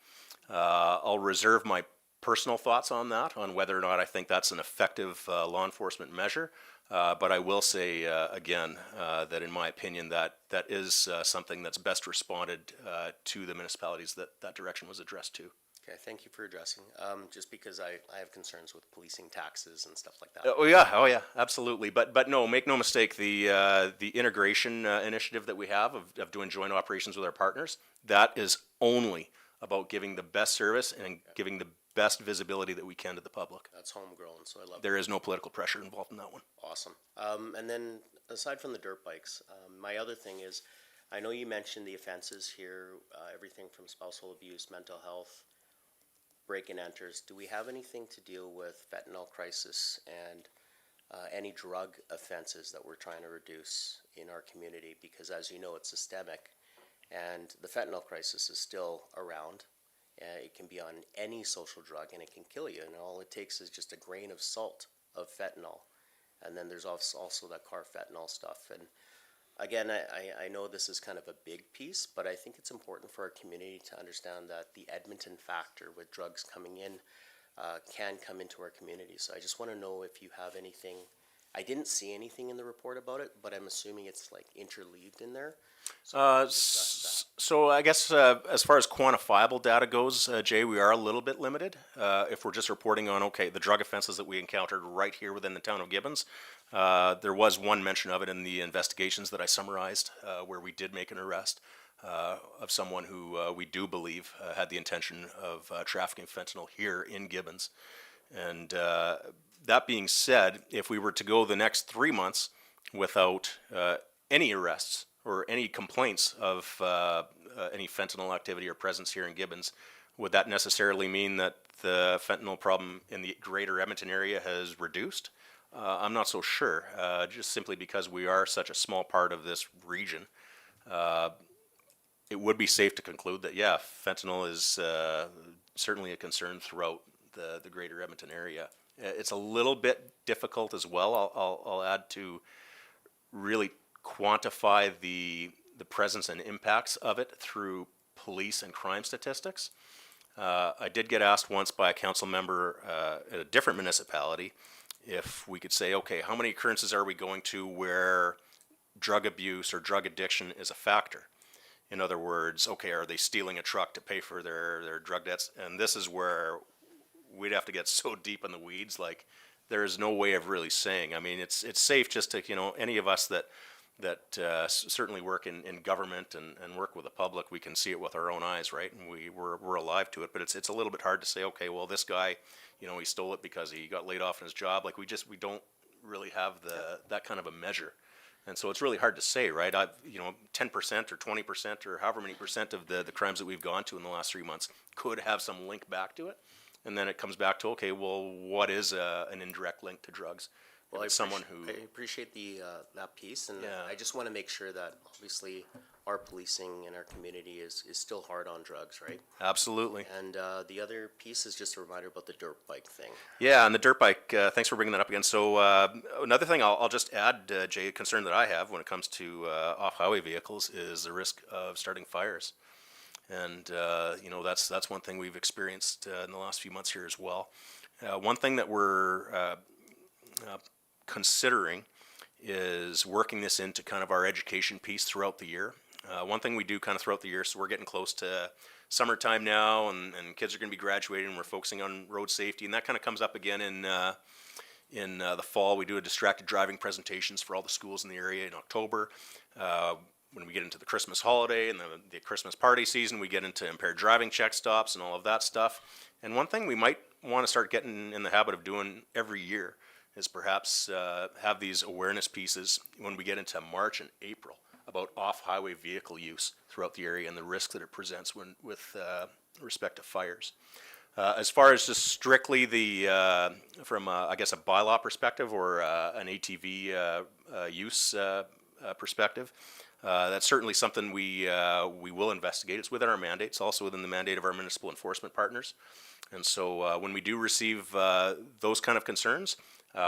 Speaker 7: I'll reserve my personal thoughts on that, on whether or not I think that's an effective law enforcement measure. But I will say again that in my opinion that is something that's best responded to the municipalities that direction was addressed to.
Speaker 2: Okay, thank you for addressing. Just because I have concerns with policing taxes and stuff like that.
Speaker 7: Oh yeah, absolutely. But no, make no mistake. The integration initiative that we have of doing joint operations with our partners, that is only about giving the best service and giving the best visibility that we can to the public.
Speaker 2: That's homegrown, so I love
Speaker 7: There is no political pressure involved in that one.
Speaker 2: Awesome. And then aside from the dirt bikes, my other thing is, I know you mentioned the offenses here, everything from spousal abuse, mental health, break-in enters. Do we have anything to deal with fentanyl crisis and any drug offenses that we're trying to reduce in our community? Because as you know, it's systemic, and the fentanyl crisis is still around. It can be on any social drug, and it can kill you. And all it takes is just a grain of salt of fentanyl. And then there's also that carfentanil stuff. And again, I know this is kind of a big piece, but I think it's important for our community to understand that the Edmonton factor with drugs coming in can come into our community. So I just want to know if you have anything. I didn't see anything in the report about it, but I'm assuming it's like interleaved in there. So discuss
Speaker 7: So I guess as far as quantifiable data goes, Jay, we are a little bit limited. If we're just reporting on, okay, the drug offenses that we encountered right here within the town of Gibbons, there was one mention of it in the investigations that I summarized where we did make an arrest. of someone who we do believe had the intention of trafficking fentanyl here in Gibbons. And that being said, if we were to go the next 3 months without any arrests or any complaints of any fentanyl activity or presence here in Gibbons, would that necessarily mean that the fentanyl problem in the greater Edmonton area has reduced? I'm not so sure, just simply because we are such a small part of this region. It would be safe to conclude that, yeah, fentanyl is certainly a concern throughout the greater Edmonton area. It's a little bit difficult as well, I'll add, to really quantify the presence and impacts of it through police and crime statistics. I did get asked once by a council member at a different municipality if we could say, okay, how many occurrences are we going to where drug abuse or drug addiction is a factor? In other words, okay, are they stealing a truck to pay for their drug debts? And this is where we'd have to get so deep in the weeds, like there is no way of really saying. I mean, it's safe just to, any of us that certainly work in government and work with the public, we can see it with our own eyes, right? And we're alive to it, but it's a little bit hard to say, okay, well, this guy, he stole it because he got laid off in his job. Like we don't really have that kind of a measure. And so it's really hard to say, right? 10% or 20% or however many percent of the crimes that we've gone to in the last 3 months could have some link back to it. And then it comes back to, okay, well, what is an indirect link to drugs?
Speaker 2: Well,
Speaker 7: It's someone who,
Speaker 2: I appreciate that piece, and
Speaker 7: Yeah.
Speaker 2: I just want to make sure that obviously our policing in our community is still hard on drugs, right?
Speaker 7: absolutely.
Speaker 2: And the other piece is just a reminder about the dirt bike thing.
Speaker 7: Yeah, and the dirt bike, thanks for bringing that up again. So another thing I'll just add, Jay, a concern that I have when it comes to off-highway vehicles is the risk of starting fires. And, that's one thing we've experienced in the last few months here as well. One thing that we're considering is working this into kind of our education piece throughout the year. One thing we do kind of throughout the year, so we're getting close to summertime now, and kids are going to be graduating, and we're focusing on road safety, and that kind of comes up again in the fall. We do a distracted driving presentations for all the schools in the area in October. When we get into the Christmas holiday and the Christmas party season, we get into impaired driving check stops and all of that stuff. And one thing we might want to start getting in the habit of doing every year is perhaps have these awareness pieces when we get into March and April about off-highway vehicle use throughout the area and the risk that it presents with respect to fires. As far as just strictly from I guess a bylaw perspective or an ATV use perspective, that's certainly something we will investigate. It's within our mandate. It's also within the mandate of our municipal enforcement partners. And so when we do receive those kind of concerns,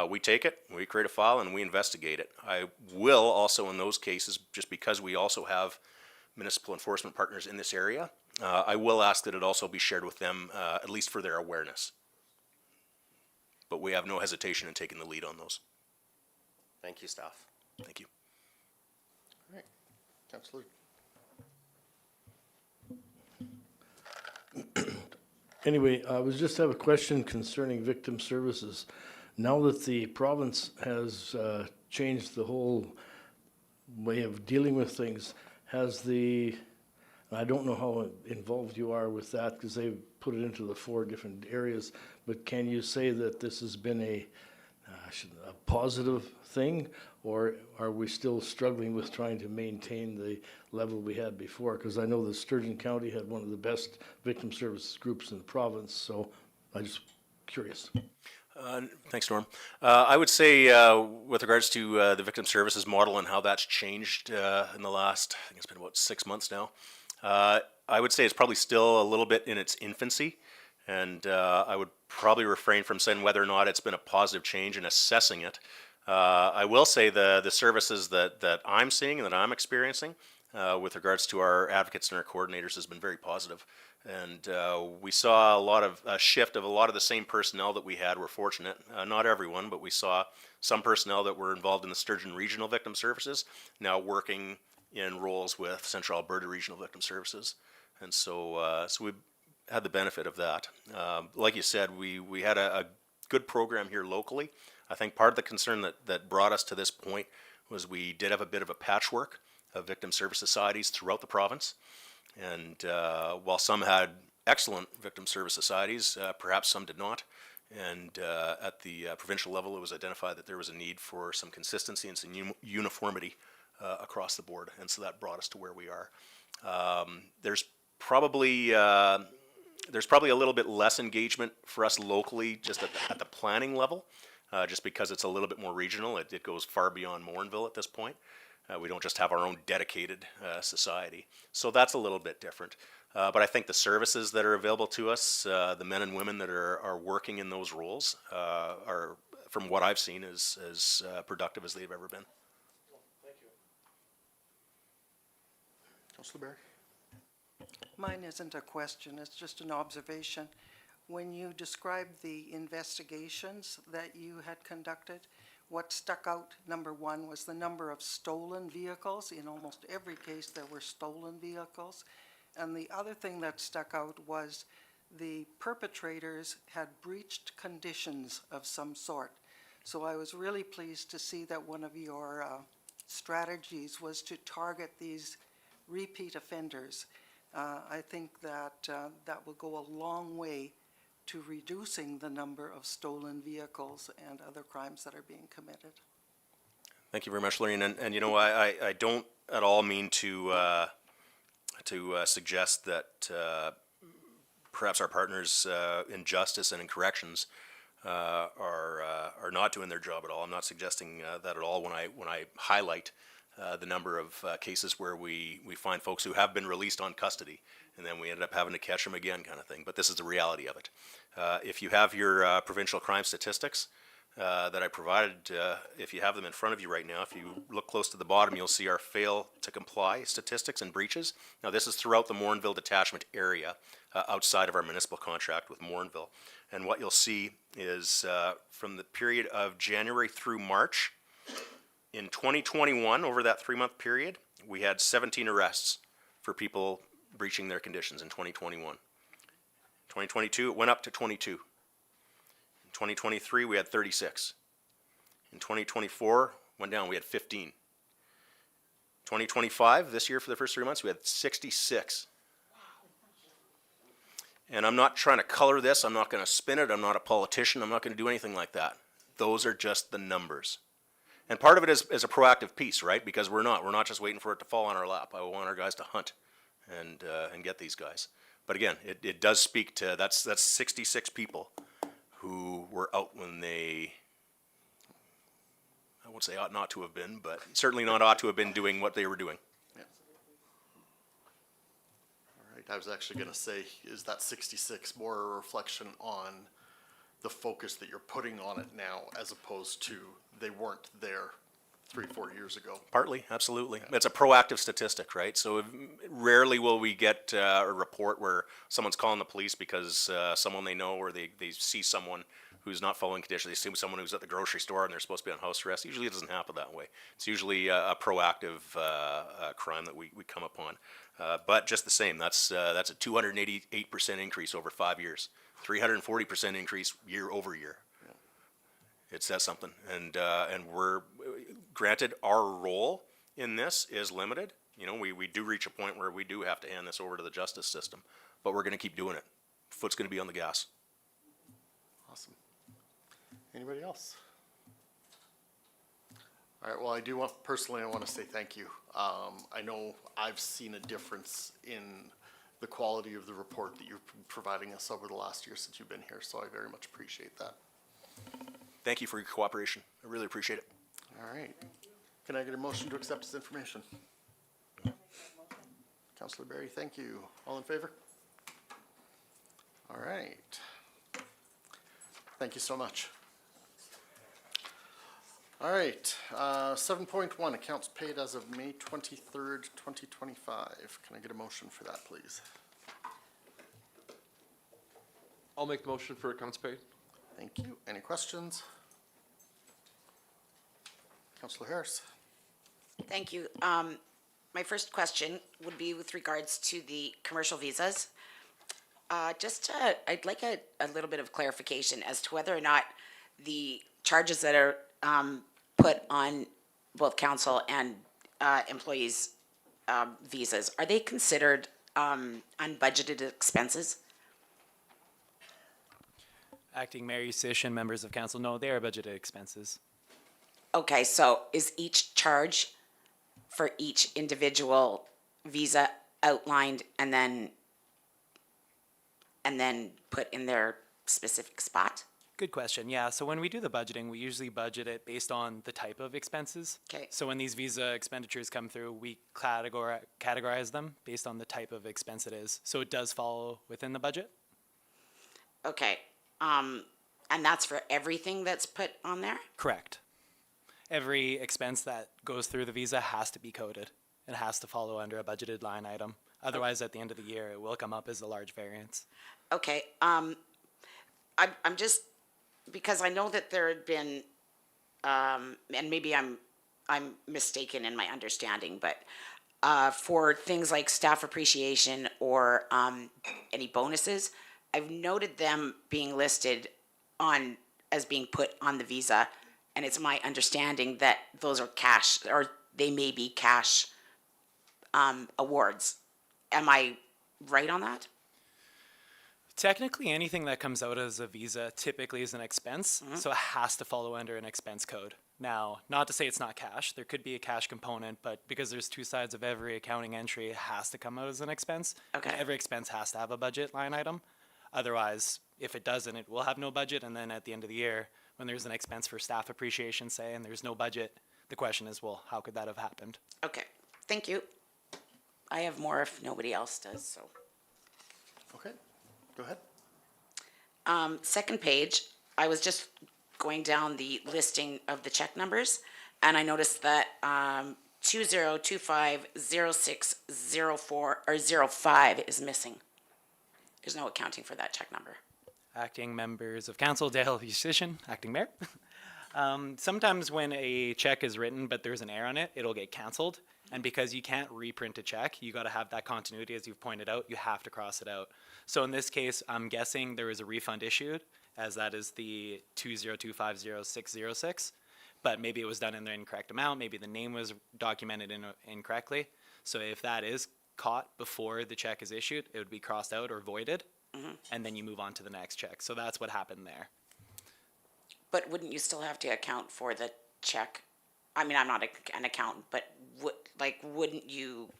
Speaker 7: we take it, we create a file, and we investigate it. I will also, in those cases, just because we also have municipal enforcement partners in this area, I will ask that it also be shared with them, at least for their awareness. But we have no hesitation in taking the lead on those.
Speaker 2: Thank you, staff.
Speaker 7: Thank you.
Speaker 1: All right, Councilor.
Speaker 6: Anyway, I was just have a question concerning victim services. Now that the province has changed the whole way of dealing with things, I don't know how involved you are with that because they've put it into the 4 different areas, but can you say that this has been a positive thing, or are we still struggling with trying to maintain the level we had before? Because I know that Sturgeon County had one of the best victim services groups in the province, so I'm just curious.
Speaker 7: Thanks, Norm. I would say with regards to the victim services model and how that's changed in the last, I think it's been about 6 months now, I would say it's probably still a little bit in its infancy, and I would probably refrain from saying whether or not it's been a positive change in assessing it. I will say the services that I'm seeing and that I'm experiencing with regards to our advocates and our coordinators has been very positive. And we saw a shift of a lot of the same personnel that we had. We're fortunate, not everyone, but we saw some personnel that were involved in the Sturgeon Regional Victim Services now working in roles with Central Alberta Regional Victim Services. And so we had the benefit of that. Like you said, we had a good program here locally. I think part of the concern that brought us to this point was we did have a bit of a patchwork of victim service societies throughout the province. And while some had excellent victim service societies, perhaps some did not. And at the provincial level, it was identified that there was a need for some consistency and some uniformity across the board. And so that brought us to where we are. There's probably a little bit less engagement for us locally, just at the planning level, just because it's a little bit more regional. It goes far beyond Morinville at this point. We don't just have our own dedicated society. So that's a little bit different. But I think the services that are available to us, the men and women that are working in those roles, are, from what I've seen, as productive as they've ever been.
Speaker 1: Councillor Barry?
Speaker 8: Mine isn't a question, it's just an observation. When you described the investigations that you had conducted, what stuck out, number one, was the number of stolen vehicles. In almost every case, there were stolen vehicles. And the other thing that stuck out was the perpetrators had breached conditions of some sort. So I was really pleased to see that one of your strategies was to target these repeat offenders. I think that that will go a long way to reducing the number of stolen vehicles and other crimes that are being committed.
Speaker 7: Thank you very much, Lorraine. And you know, I don't at all mean to suggest that perhaps our partners in justice and in corrections are not doing their job at all. I'm not suggesting that at all when I highlight the number of cases where we find folks who have been released on custody and then we ended up having to catch them again, kind of thing. But this is the reality of it. If you have your provincial crime statistics that I provided, if you have them in front of you right now, if you look close to the bottom, you'll see our fail to comply statistics and breaches. Now, this is throughout the Morinville detachment area outside of our municipal contract with Morinville. And what you'll see is from the period of January through March, in 2021, over that 3-month period, we had 17 arrests for people breaching their conditions in 2021. 2022, it went up to 22. In 2023, we had 36. In 2024, went down, we had 15. 2025, this year for the first 3 months, we had 66. And I'm not trying to color this, I'm not going to spin it, I'm not a politician, I'm not going to do anything like that. Those are just the numbers. And part of it is a proactive piece, right? Because we're not just waiting for it to fall on our lap. I want our guys to hunt and get these guys. But again, it does speak to, that's 66 people who were out when they, I won't say ought not to have been, but certainly not ought to have been doing what they were doing.
Speaker 1: Yeah. All right, I was actually gonna say, is that 66 more a reflection on the focus that you're putting on it now as opposed to they weren't there 3-4 years ago?
Speaker 7: Partly, absolutely. It's a proactive statistic, right? So rarely will we get a report where someone's calling the police because someone they know or they see someone who's not following conditions. They see someone who's at the grocery store and they're supposed to be on house arrest. Usually it doesn't happen that way. It's usually a proactive crime that we come upon. But just the same, that's a 288% increase over 5 years. 340% increase year over year. It says something, and we're granted our role in this is limited. You know, we do reach a point where we do have to hand this over to the justice system, but we're going to keep doing it. Foot's going to be on the gas.
Speaker 1: Awesome. Anybody else? All right, well, I do want, personally, I want to say thank you. I know I've seen a difference in the quality of the report that you're providing us over the last year since you've been here, so I very much appreciate that.
Speaker 7: Thank you for your cooperation. I really appreciate it.
Speaker 1: All right. Can I get a motion to accept this information? Councillor Barry, thank you. All in favor? All right. Thank you so much. All right, 7.1, accounts paid as of May 23rd, 2025. Can I get a motion for that, please?
Speaker 3: I'll make the motion for accounts paid.
Speaker 1: Thank you. Any questions? Councillor Harris?
Speaker 4: Thank you. My first question would be with regards to the commercial visas. I'd like a little bit of clarification as to whether or not the charges that are put on both council and employees visas, are they considered unbudgeted expenses?
Speaker 9: Acting Mayor Yusish and members of council, no, they are budgeted expenses.
Speaker 4: Okay, so is each charge for each individual visa outlined and then put in their specific spot?
Speaker 9: Good question. Yeah. So when we do the budgeting, we usually budget it based on the type of expenses.
Speaker 4: Okay.
Speaker 9: So when these visa expenditures come through, we categorize them based on the type of expense it is. So it does follow within the budget.
Speaker 4: Okay, and that's for everything that's put on there?
Speaker 9: Correct. Every expense that goes through the visa has to be coded. It has to follow under a budgeted line item. Otherwise, at the end of the year, it will come up as a large variance.
Speaker 4: Okay, I'm just, because I know that there had been, and maybe I'm mistaken in my understanding, but for things like staff appreciation or any bonuses, I've noted them being listed on, as being put on the visa, and it's my understanding that those are cash, or they may be cash awards. Am I right on that?
Speaker 9: Technically, anything that comes out as a visa typically is an expense, so it has to follow under an expense code. Now, not to say it's not cash, there could be a cash component, but because there's two sides of every accounting entry, it has to come out as an expense.
Speaker 4: Okay.
Speaker 9: And every expense has to have a budget line item. Otherwise, if it doesn't, it will have no budget, and then at the end of the year, when there's an expense for staff appreciation, say, and there's no budget, the question is, well, how could that have happened?
Speaker 4: Okay, thank you. I have more if nobody else does, so.
Speaker 1: Okay, go ahead.
Speaker 4: Second page, I was just going down the listing of the check numbers, and I noticed that 20250604 or 05 is missing. There's no accounting for that check number.
Speaker 9: Acting members of council, Dale Yusish, acting mayor. Sometimes when a check is written but there's an error on it, it'll get canceled. And because you can't reprint a check, you got to have that continuity, as you've pointed out. You have to cross it out. So in this case, I'm guessing there was a refund issued, as that is the 202500606. But maybe it was done in the incorrect amount. Maybe the name was documented incorrectly. So if that is caught before the check is issued, it would be crossed out or voided, and then you move on to the next check. So that's what happened there.
Speaker 4: But wouldn't you still have to account for the check? I mean, I'm not an accountant, but wouldn't you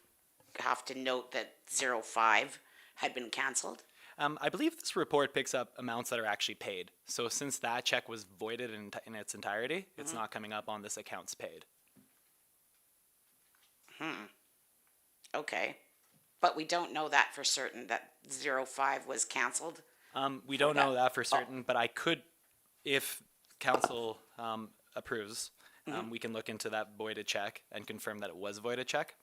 Speaker 4: have to note that 05 had been canceled?
Speaker 9: I believe this report picks up amounts that are actually paid. So since that check was voided in its entirety, it's not coming up on this accounts paid.
Speaker 4: Okay, but we don't know that for certain, that 05 was canceled?
Speaker 9: We don't know that for certain, but I could, if council approves, we can look into that voided check and confirm that it was a voided check.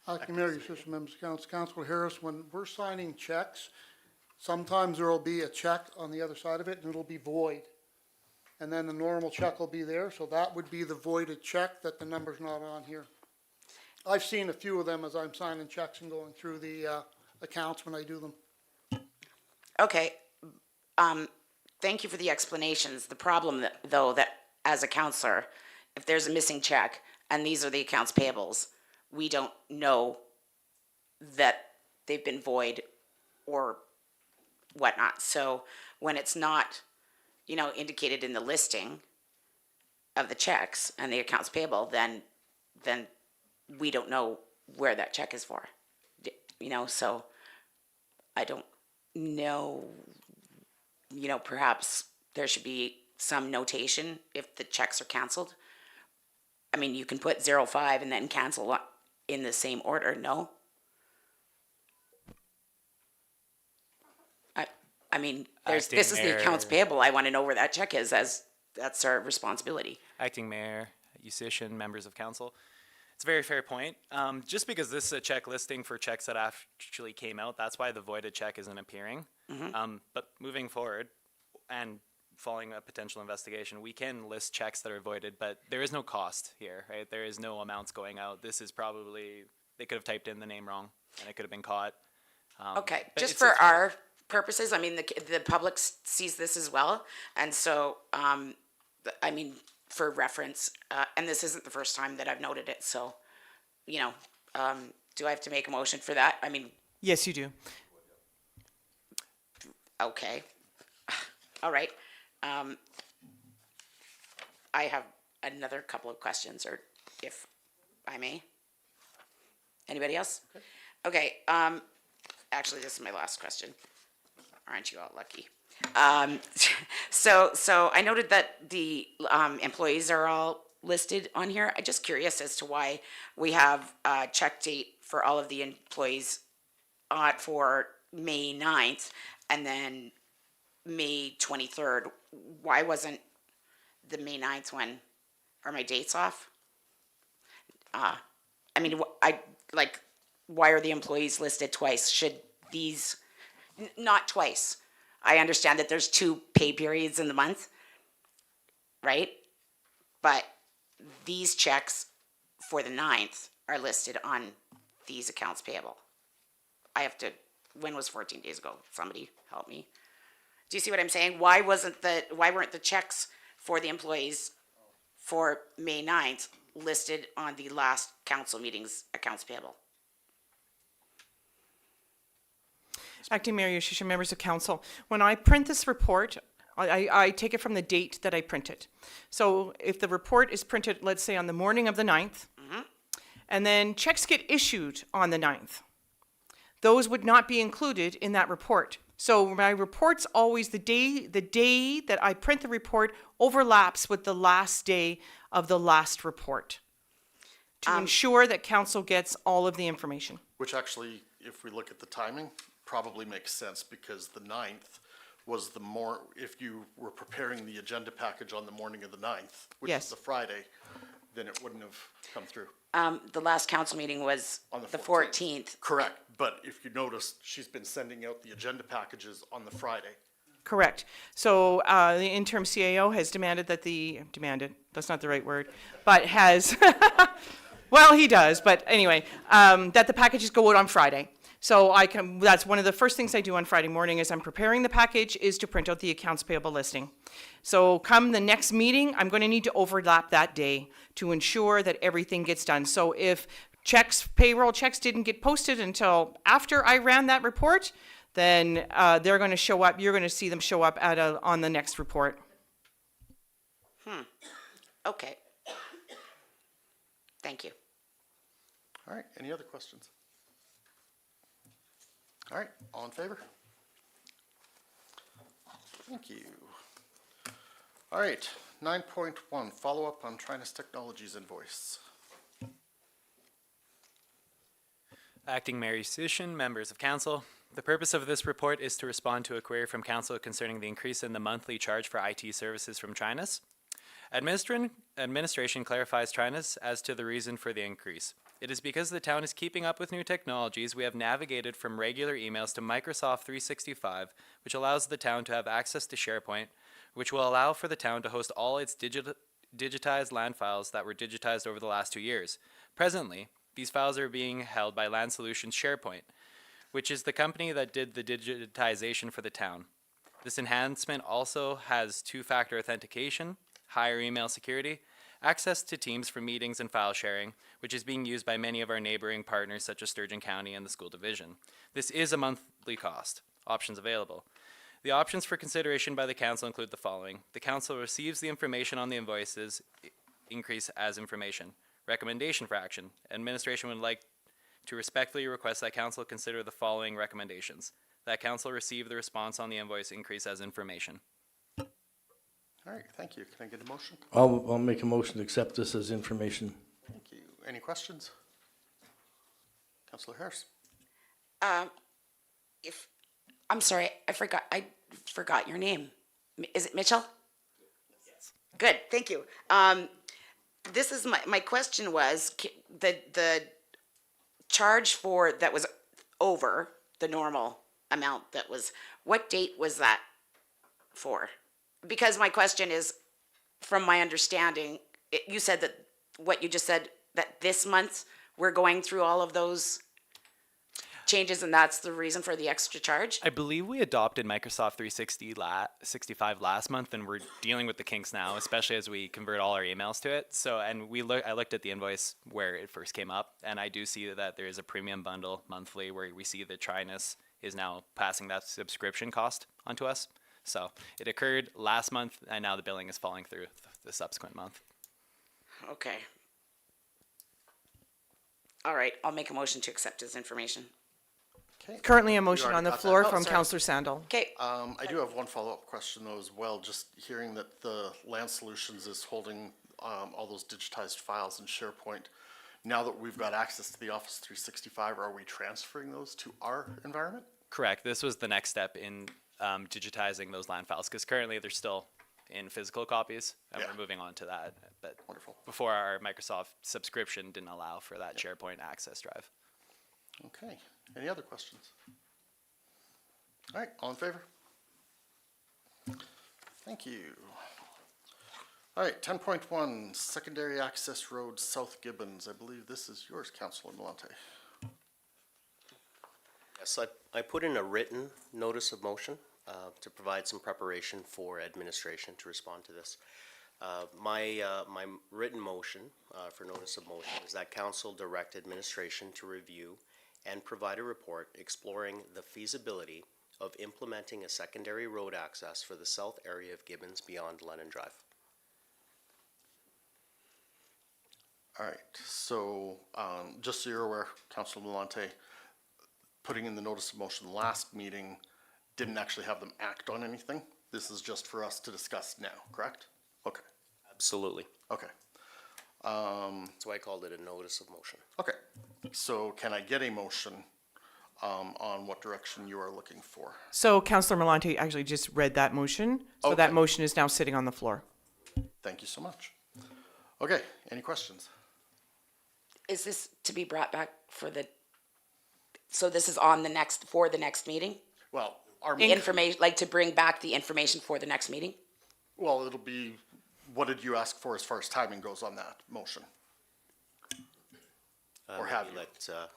Speaker 10: Acting Mayor, Yusish, members of council, Councilor Harris, when we're signing checks, sometimes there will be a check on the other side of it and it'll be void. And then the normal check will be there, so that would be the voided check that the number's not on here. I've seen a few of them as I'm signing checks and going through the accounts when I do them.
Speaker 4: Okay, thank you for the explanations. The problem though, that as a counselor, if there's a missing check and these are the accounts payables, we don't know that they've been void or whatnot. So when it's not, indicated in the listing of the checks and the accounts payable, then we don't know where that check is for. So I don't know, perhaps there should be some notation if the checks are canceled. I mean, you can put 05 and then cancel in the same order, no? I mean, this is the accounts payable. I want to know where that check is, as that's our responsibility.
Speaker 9: Acting Mayor Yusish and members of council. It's a very fair point. Just because this is a check listing for checks that actually came out, that's why the voided check isn't appearing. But moving forward and following a potential investigation, we can list checks that are voided, but there is no cost here, right? There is no amounts going out. This is probably, they could have typed in the name wrong and it could have been caught.
Speaker 4: Okay,
Speaker 9: but
Speaker 4: just
Speaker 9: it's-
Speaker 4: for
Speaker 9: it's-
Speaker 4: our purposes, I mean, the public sees this as well, and so, I mean, for reference, and this isn't the first time that I've noted it, so, Do I have to make a motion for that? I mean,
Speaker 5: Yes, you do.
Speaker 4: okay. All right. I have another couple of questions, or if I may. Anybody else? Okay, actually, this is my last question. Aren't you all lucky? So I noted that the, employees are all listed on here. I'm just curious as to why we have a check date for all of the employees, for May 9th, and then May 23rd. Why wasn't the May 9th one, are my dates off? I mean, why are the employees listed twice? Should these, not twice. I understand that there's 2 pay periods in the month, right? But these checks for the 9th are listed on these accounts payable. I have to, when was 14 days ago? Somebody help me. Do you see what I'm saying? Why weren't the checks for the employees for May 9th listed on the last council meeting's accounts payable?
Speaker 5: Acting Mayor Yoshisha, members of council, when I print this report, I take it from the date that I print it. So if the report is printed, let's say on the morning of the 9th, and then checks get issued on the 9th, those would not be included in that report. So my report's always the day that I print the report overlaps with the last day of the last report to ensure that council gets all of the information.
Speaker 1: Which actually, if we look at the timing, probably makes sense because the 9th was if you were preparing the agenda package on the morning of the 9th, which
Speaker 5: Yes.
Speaker 1: is the Friday, then it wouldn't have come through.
Speaker 4: The last council meeting was
Speaker 1: On the
Speaker 4: the
Speaker 1: 14th.
Speaker 4: 14th.
Speaker 1: Correct, but if you notice, she's been sending out the agenda packages on the Friday.
Speaker 5: Correct. So the interim CAO has demanded that's not the right word, but has, well, he does, but anyway, that the packages go out on Friday. So that's one of the first things I do on Friday morning as I'm preparing the package is to print out the accounts payable listing. So come the next meeting, I'm going to need to overlap that day to ensure that everything gets done. So if payroll checks didn't get posted until after I ran that report, then they're going to show up, you're going to see them show up on the next report.
Speaker 4: Okay. Thank you.
Speaker 1: All right, any other questions? All right, all in favor? Thank you. All right, 9.1, follow-up on Trinus Technologies invoice.
Speaker 9: Acting Mayor Yoshishan, members of council, the purpose of this report is to respond to a query from council concerning the increase in the monthly charge for IT services from Trinus. Administration clarifies Trinus as to the reason for the increase. It is because the town is keeping up with new technologies, we have navigated from regular emails to Microsoft 365, which allows the town to have access to SharePoint, which will allow for the town to host all its digitized LAN files that were digitized over the last 2 years. Presently, these files are being held by LAN Solutions SharePoint, which is the company that did the digitization for the town. This enhancement also has 2-factor authentication, higher email security, access to Teams for meetings and file sharing, which is being used by many of our neighboring partners such as Sturgeon County and the school division. This is a monthly cost. Options available. The options for consideration by the council include the following. The council receives the information on the invoices increase as information. Recommendation for action. Administration would like to respectfully request that council consider the following recommendations. That council receive the response on the invoice increase as information.
Speaker 1: All right, thank you. Can I get a motion?
Speaker 6: I'll make a motion to accept this as information.
Speaker 1: Thank you. Any questions? Councillor Harris?
Speaker 4: I'm sorry, I forgot your name. Is it Mitchell? Yes. Good, thank you. This is my question was, the charge that was over the normal amount what date was that for? Because my question is, from my understanding, you said that, what you just said, that this month we're going through all of those? changes and that's the reason for the extra charge?
Speaker 9: I believe we adopted Microsoft 365 last month, and we're dealing with the kinks now, especially as we convert all our emails to it. So, and I looked at the invoice where it first came up, and I do see that there is a premium bundle monthly where we see that Trinus is now passing that subscription cost onto us. So it occurred last month, and now the billing is falling through the subsequent month.
Speaker 4: Okay. All right, I'll make a motion to accept his information.
Speaker 1: Okay.
Speaker 5: Currently a motion
Speaker 1: already
Speaker 5: on the
Speaker 1: got that.
Speaker 5: floor
Speaker 4: Oh,
Speaker 5: from
Speaker 4: sorry.
Speaker 5: Councillor Sandal.
Speaker 4: Okay,
Speaker 1: I do have one follow-up question though as well, just hearing that the Land Solutions is holding all those digitized files in SharePoint. Now that we've got access to the Office 365, are we transferring those to our environment?
Speaker 9: Correct. This was the next step in digitizing those land files, because currently they're still in physical copies, and
Speaker 1: Yeah.
Speaker 9: we're moving on to that. But
Speaker 1: Wonderful.
Speaker 9: before, our Microsoft subscription didn't allow for that SharePoint access drive.
Speaker 1: Okay, any other questions? All right, all in favor? Thank you. All right, 10.1, Secondary Access Road, South Gibbons. I believe this is yours, Councilor Malante.
Speaker 2: Yes, I put in a written notice of motion to provide some preparation for administration to respond to this. My written motion for notice of motion is that council direct administration to review and provide a report exploring the feasibility of implementing a secondary road access for the south area of Gibbons beyond Lennon Drive.
Speaker 1: All right, so just so you're aware, Councilor Malante, putting in the notice of motion last meeting didn't actually have them act on anything. This is just for us to discuss now, correct? Okay,
Speaker 2: Absolutely.
Speaker 1: okay.
Speaker 2: That's why I called it a notice of motion.
Speaker 1: Okay, so can I get a motion on what direction you are looking for?
Speaker 5: So Councillor Malante actually just read that motion, so that
Speaker 1: Okay.
Speaker 5: motion is now sitting on the floor.
Speaker 1: Thank you so much. Okay, any questions?
Speaker 4: is this to be brought back for the, so this is on the next, for the next meeting?
Speaker 1: Well, our,
Speaker 4: The information, like to bring back the information for the next meeting?
Speaker 1: well, it'll be, what did you ask for as far as timing goes on that motion? Or have
Speaker 2: Maybe
Speaker 1: you?
Speaker 2: let,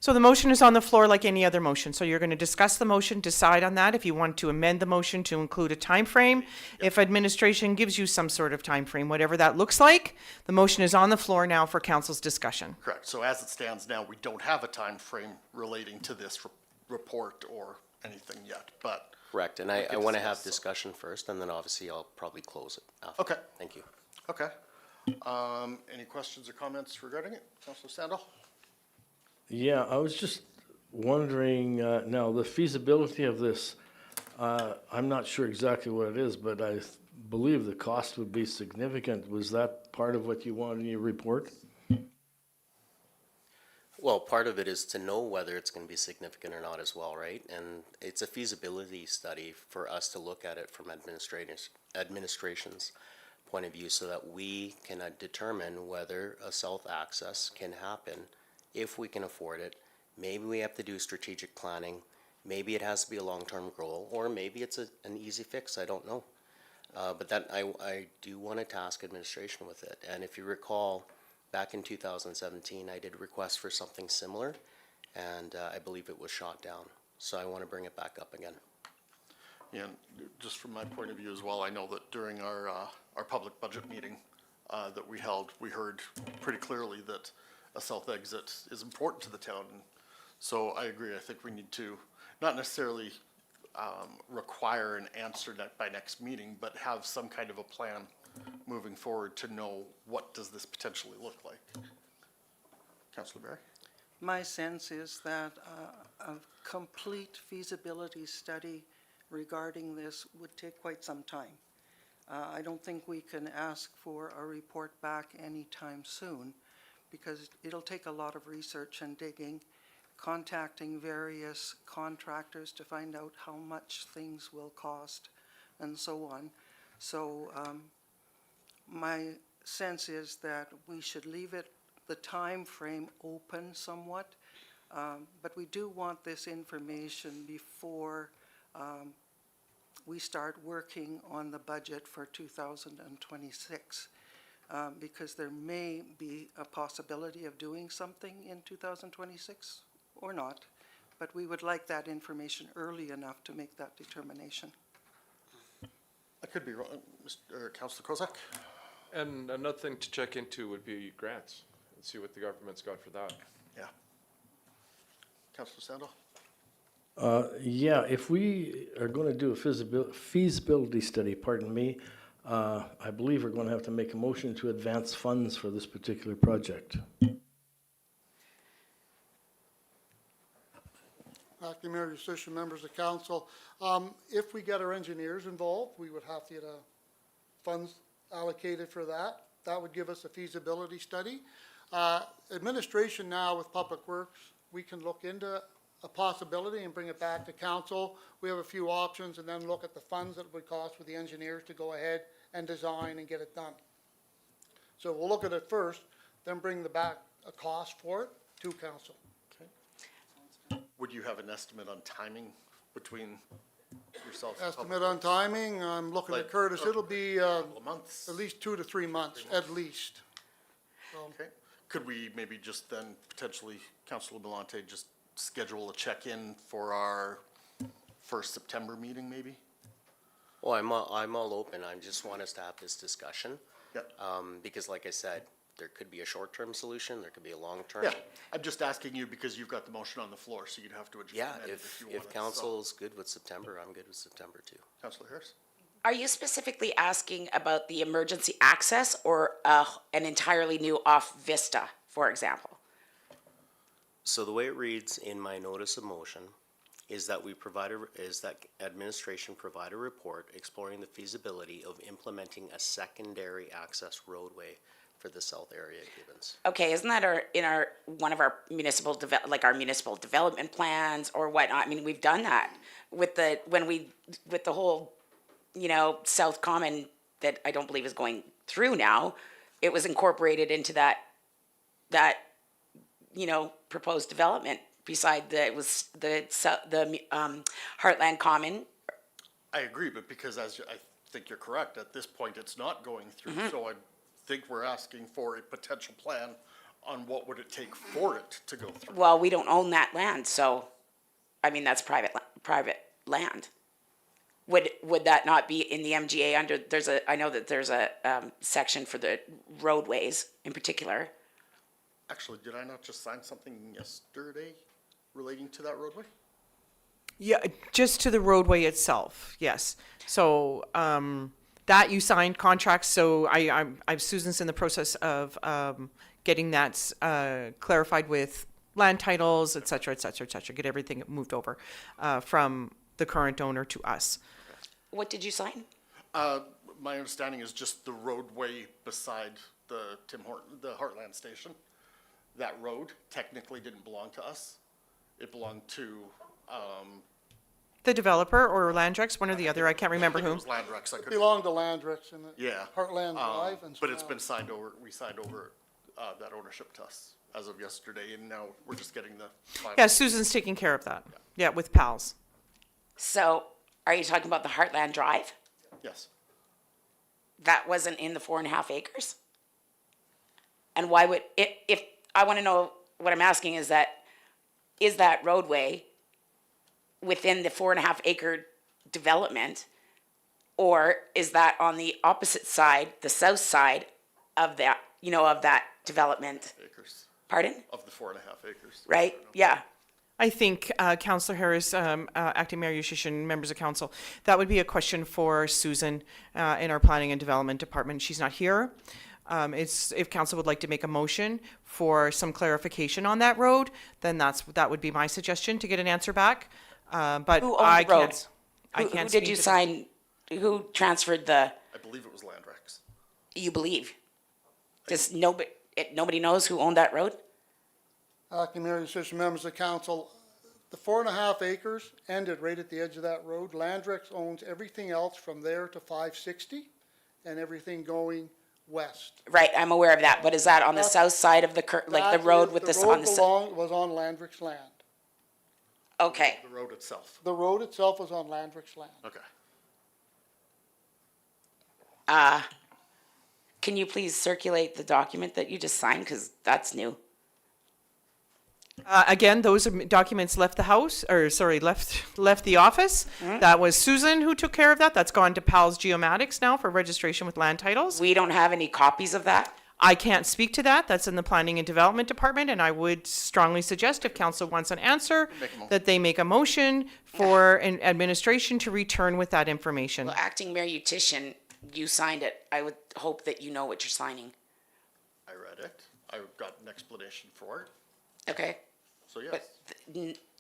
Speaker 5: So the motion is on the floor like any other motion. So you're going to discuss the motion, decide on that. If you want to amend the motion to include a time frame, if administration gives you some sort of time frame, whatever that looks like, the motion is on the floor now for council's discussion.
Speaker 1: Correct, so as it stands now, we don't have a time frame relating to this report or anything yet, but,
Speaker 2: correct, and
Speaker 1: We
Speaker 2: I
Speaker 1: could
Speaker 2: want to have
Speaker 1: discuss, so.
Speaker 2: discussion first, and then obviously I'll probably close it after.
Speaker 1: okay,
Speaker 2: Thank you.
Speaker 1: okay. Any questions or comments regarding it, Councilor Sandal?
Speaker 6: Yeah, I was just wondering, now, the feasibility of this, I'm not sure exactly what it is, but I believe the cost would be significant. Was that part of what you wanted in your report?
Speaker 2: Well, part of it is to know whether it's going to be significant or not as well, right? And it's a feasibility study for us to look at it from administration's point of view so that we can determine whether a south access can happen if we can afford it. Maybe we have to do strategic planning. Maybe it has to be a long-term goal, or maybe it's an easy fix. I don't know. But that I do want to task administration with it. And if you recall, back in 2017, I did request for something similar, and I believe it was shot down. So I want to bring it back up again.
Speaker 1: Yeah, and just from my point of view as well, I know that during our public budget meeting that we held, we heard pretty clearly that a south exit is important to the town. And so I agree, I think we need to not necessarily require an answer by next meeting, but have some kind of a plan moving forward to know what does this potentially look like. Councilor Barry?
Speaker 8: My sense is that a complete feasibility study regarding this would take quite some time. I don't think we can ask for a report back anytime soon because it'll take a lot of research and digging, contacting various contractors to find out how much things will cost and so on. So my sense is that we should leave the time frame open somewhat, but we do want this information before we start working on the budget for 2026, because there may be a possibility of doing something in 2026 or not. but we would like that information early enough to make that determination.
Speaker 1: I could be wrong, Councillor Kozak?
Speaker 3: And another thing to check into would be grants, and see what the government's got for that.
Speaker 1: Yeah. Councillor Sandal?
Speaker 6: Yeah, if we are going to do a feasibility study, pardon me, I believe we're going to have to make a motion to advance funds for this particular project.
Speaker 10: Acting Mayor Yusish, members of council, if we get our engineers involved, we would have to get funds allocated for that. That would give us a feasibility study. Administration now with Public Works, we can look into a possibility and bring it back to council. We have a few options and then look at the funds that it would cost for the engineers to go ahead and design and get it done. So we'll look at it first, then bring back a cost for it to council.
Speaker 1: Would you have an estimate on timing between yourselves? and
Speaker 10: Estimate
Speaker 1: Public
Speaker 10: on timing, I'm looking at
Speaker 1: Like,
Speaker 10: Curtis, it'll be
Speaker 1: Couple of months?
Speaker 10: at least 2 to 3 months, at least.
Speaker 1: Okay. Could we maybe just then potentially, Councilor Belmonte, just schedule a check-in for our first September meeting, maybe?
Speaker 2: Well, I'm all open. I just want us to have this discussion.
Speaker 1: Yep.
Speaker 2: Because like I said, there could be a short-term solution, there could be a long-term.
Speaker 1: Yeah, I'm just asking you because you've got the motion on the floor, so you'd have to adjourn
Speaker 2: Yeah,
Speaker 1: it
Speaker 2: if
Speaker 1: you want it.
Speaker 2: council's good with September, I'm good with September too.
Speaker 1: Councilor Harris?
Speaker 4: Are you specifically asking about the emergency access or an entirely new off Vista, for example?
Speaker 2: So the way it reads in my notice of motion is that administration provide a report exploring the feasibility of implementing a secondary access roadway for the south area of Gibbons.
Speaker 4: Okay, isn't that one of our municipal development plans or whatnot? I mean, we've done that with the whole, South Common that I don't believe is going through now. It was incorporated into that proposed development beside the Heartland Common.
Speaker 1: I agree, but because I think you're correct, at this point, it's not going through,
Speaker 4: Mm-hmm.
Speaker 1: so I think we're asking for a potential plan on what would it take for it to go through.
Speaker 4: Well, we don't own that land, so, I mean, that's private land. Would that not be in the MGA under, I know that there's a section for the roadways in particular.
Speaker 1: Actually, did I not just sign something yesterday relating to that roadway?
Speaker 5: Yeah, just to the roadway itself, yes. So, that you signed contracts, so Susan's in the process of, getting that, clarified with land titles, et cetera, get everything moved over, from the current owner to us.
Speaker 4: What did you sign?
Speaker 1: My understanding is just the roadway beside the the Heartland station. That road technically didn't belong to us. It belonged to,
Speaker 5: The developer or Landrex, one or the other, I can't remember
Speaker 1: I think it
Speaker 5: whom.
Speaker 1: was Landrex, I could.
Speaker 10: Belong to Landrex and
Speaker 1: Yeah.
Speaker 10: Heartland Drive and.
Speaker 1: But it's been signed over, we signed over, that ownership to us as of yesterday, and now we're just getting the final.
Speaker 5: Yeah, Susan's taking care of that. Yeah, with PALS.
Speaker 4: So, are you talking about the Heartland Drive?
Speaker 1: Yes.
Speaker 4: That wasn't in the 4.5 acres? And why would, if, I want to know, what I'm asking is that roadway within the 4.5 acre development? Or is that on the opposite side, the south side of that, of that development?
Speaker 1: Acres,
Speaker 4: Pardon?
Speaker 1: of the 4.5 acres.
Speaker 4: Right? Yeah.
Speaker 5: I think, Councillor Harris, Acting Mayor Yushish, and members of council, that would be a question for Susan in our Planning and Development Department. She's not here. If council would like to make a motion for some clarification on that road, then that would be my suggestion to get an answer back. But
Speaker 4: Who
Speaker 5: I
Speaker 4: owned the road?
Speaker 5: can't. I
Speaker 4: Who
Speaker 5: can't
Speaker 4: did
Speaker 5: speak
Speaker 4: you
Speaker 5: to
Speaker 4: sign, who transferred
Speaker 1: I believe it was Landrex.
Speaker 4: you believe? Does nobody knows who owned that road?
Speaker 10: Acting Mayor, Yusish, members of council, the 4.5 acres ended right at the edge of that road. Landrex owns everything else from there to 560 and everything going west.
Speaker 4: Right, I'm aware of that, but is that on the south side of the
Speaker 10: That
Speaker 4: road
Speaker 10: is-
Speaker 4: with
Speaker 10: the
Speaker 4: on
Speaker 10: road
Speaker 4: the south?
Speaker 10: was on Landrex land.
Speaker 4: Okay,
Speaker 1: The road itself.
Speaker 10: The road itself was on Landrex land.
Speaker 1: Okay.
Speaker 4: can you please circulate the document that you just signed, because that's new?
Speaker 5: Again, those documents left the house, or sorry, left the office. That was Susan who took care of that. That's gone to PALS Geomatics now for registration with land titles.
Speaker 4: We don't have any copies of that?
Speaker 5: I can't speak to that. That's in the Planning and Development Department, and I would strongly suggest if council wants an answer, that they make a motion for an administration to return with that information.
Speaker 4: Well, Acting Mayor Utition, you signed it. I would hope that you know what you're signing.
Speaker 1: I read it. I got an explanation for it.
Speaker 4: Okay?
Speaker 1: So yes.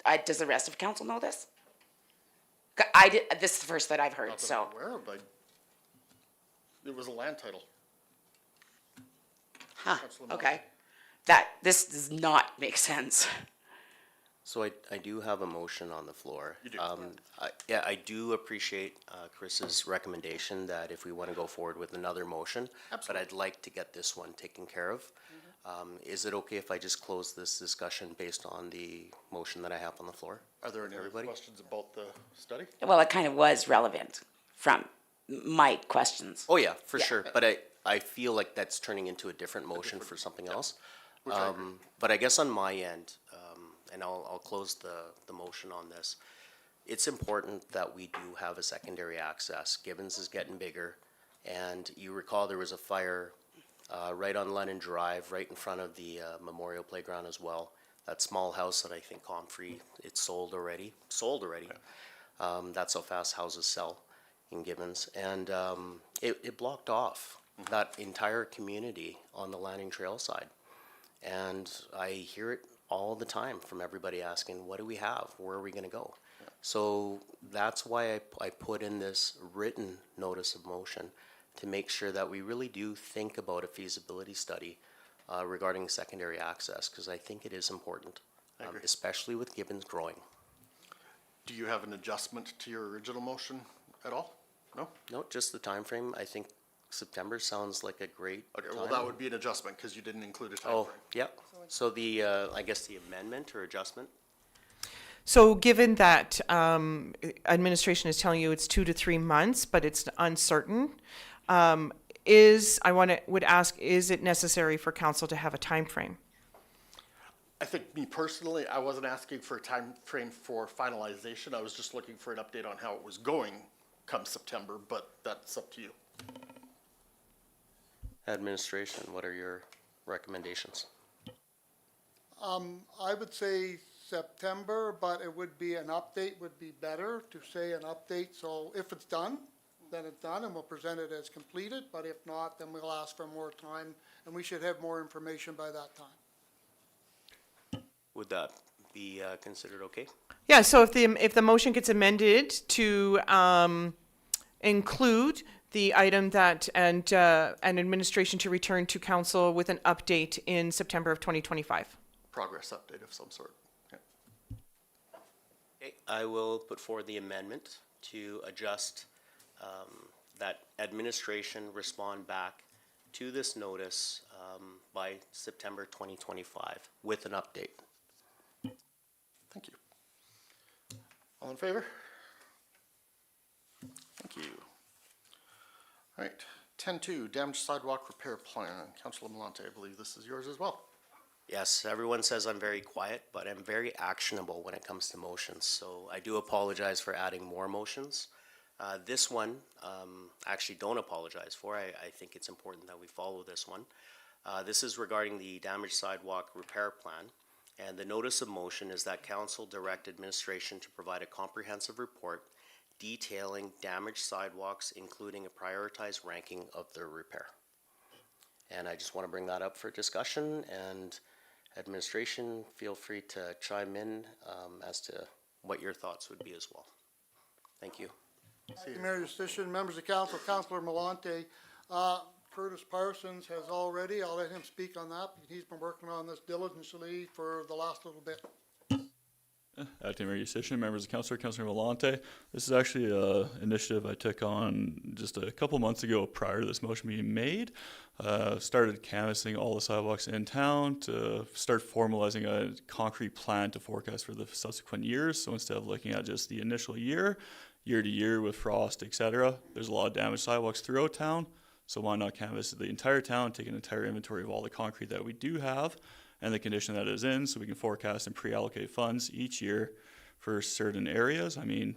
Speaker 4: But does the rest of council know this? This is the first that I've heard,
Speaker 1: Not that
Speaker 4: so.
Speaker 1: I'm aware of, but it was a land title.
Speaker 4: Huh,
Speaker 1: Councilor
Speaker 4: okay. This does not make sense.
Speaker 2: So I do have a motion on the floor.
Speaker 1: You do.
Speaker 2: Yeah, I do appreciate Chris's recommendation that if we want to go forward with another motion, but I'd like to get this one taken care of. Is it okay if I just close this discussion based on the motion that I have on the floor?
Speaker 1: Are there any other
Speaker 2: Everybody?
Speaker 1: questions about the study?
Speaker 4: Well, it kind of was relevant from my questions.
Speaker 2: Oh, yeah, for
Speaker 4: Yeah.
Speaker 2: sure, but I feel like that's turning into a different motion for something else.
Speaker 1: Which I agree.
Speaker 2: But I guess on my end, and I'll close the motion on this, it's important that we do have a secondary access. Gibbons is getting bigger, and you recall there was a fire right on Lennon Drive, right in front of the Memorial Playground as well. That small house that I think Comfrey, it's sold already. That's how fast houses sell in Gibbons. And it blocked off that entire community on the Landing Trail side. And I hear it all the time from everybody asking, what do we have? Where are we going to go? So that's why I put in this written notice of motion to make sure that we really do think about a feasibility study regarding secondary access, because I think it is important, especially with Gibbons growing.
Speaker 1: Do you have an adjustment to your original motion at all? No?
Speaker 2: No, just the time frame. I think September sounds like a great
Speaker 1: Okay,
Speaker 2: time.
Speaker 1: well, that would be an adjustment because you didn't include a
Speaker 2: Oh,
Speaker 1: timeframe.
Speaker 2: yeah. So the, I guess the amendment or adjustment?
Speaker 5: So given that administration is telling you it's 2 to 3 months, but it's uncertain, would ask, is it necessary for council to have a time frame?
Speaker 1: I think me personally, I wasn't asking for a time frame for finalization. I was just looking for an update on how it was going come September, but that's up to you.
Speaker 2: Administration, what are your recommendations?
Speaker 10: I would say September, but it would be, an update would be better to say an update. So if it's done, then it's done and we'll present it as completed. But if not, then we'll ask for more time and we should have more information by that time.
Speaker 2: Would that be considered okay?
Speaker 5: Yeah, so if the motion gets amended to include the item that, and an administration to return to council with an update in September of 2025.
Speaker 1: Progress update of some sort. Yeah.
Speaker 2: Okay, I will put forward the amendment to adjust that administration respond back to this notice by September 2025 with an update.
Speaker 1: Thank you. All in favor? Thank you. All right, 10-2, damaged sidewalk repair plan. Councilor Malante, I believe this is yours as well.
Speaker 2: Yes, everyone says I'm very quiet, but I'm very actionable when it comes to motions. So I do apologize for adding more motions. This one, actually don't apologize for. I think it's important that we follow this one. This is regarding the damaged sidewalk repair plan. And the notice of motion is that council direct administration to provide a comprehensive report detailing damaged sidewalks, including a prioritized ranking of their repair. And I just want to bring that up for discussion, and administration, feel free to chime in as to what your thoughts would be as well. Thank you.
Speaker 10: Thank you, Mayor Justitian, members of council, Councilor Malante. Curtis Parsons has already, I'll let him speak on that, because he's been working on this diligently for the last little bit.
Speaker 11: Acting Mayor Justitian, members of council, Councilor Malante. This is actually an initiative I took on just a couple months ago prior to this motion being made. Started canvassing all the sidewalks in town to start formalizing a concrete plan to forecast for the subsequent years. So instead of looking at just the initial year to year with frost, etc., there's a lot of damaged sidewalks throughout town. So why not canvass the entire town, take an entire inventory of all the concrete that we do have, and the condition that it is in, so we can forecast and pre-allocate funds each year for certain areas. I mean,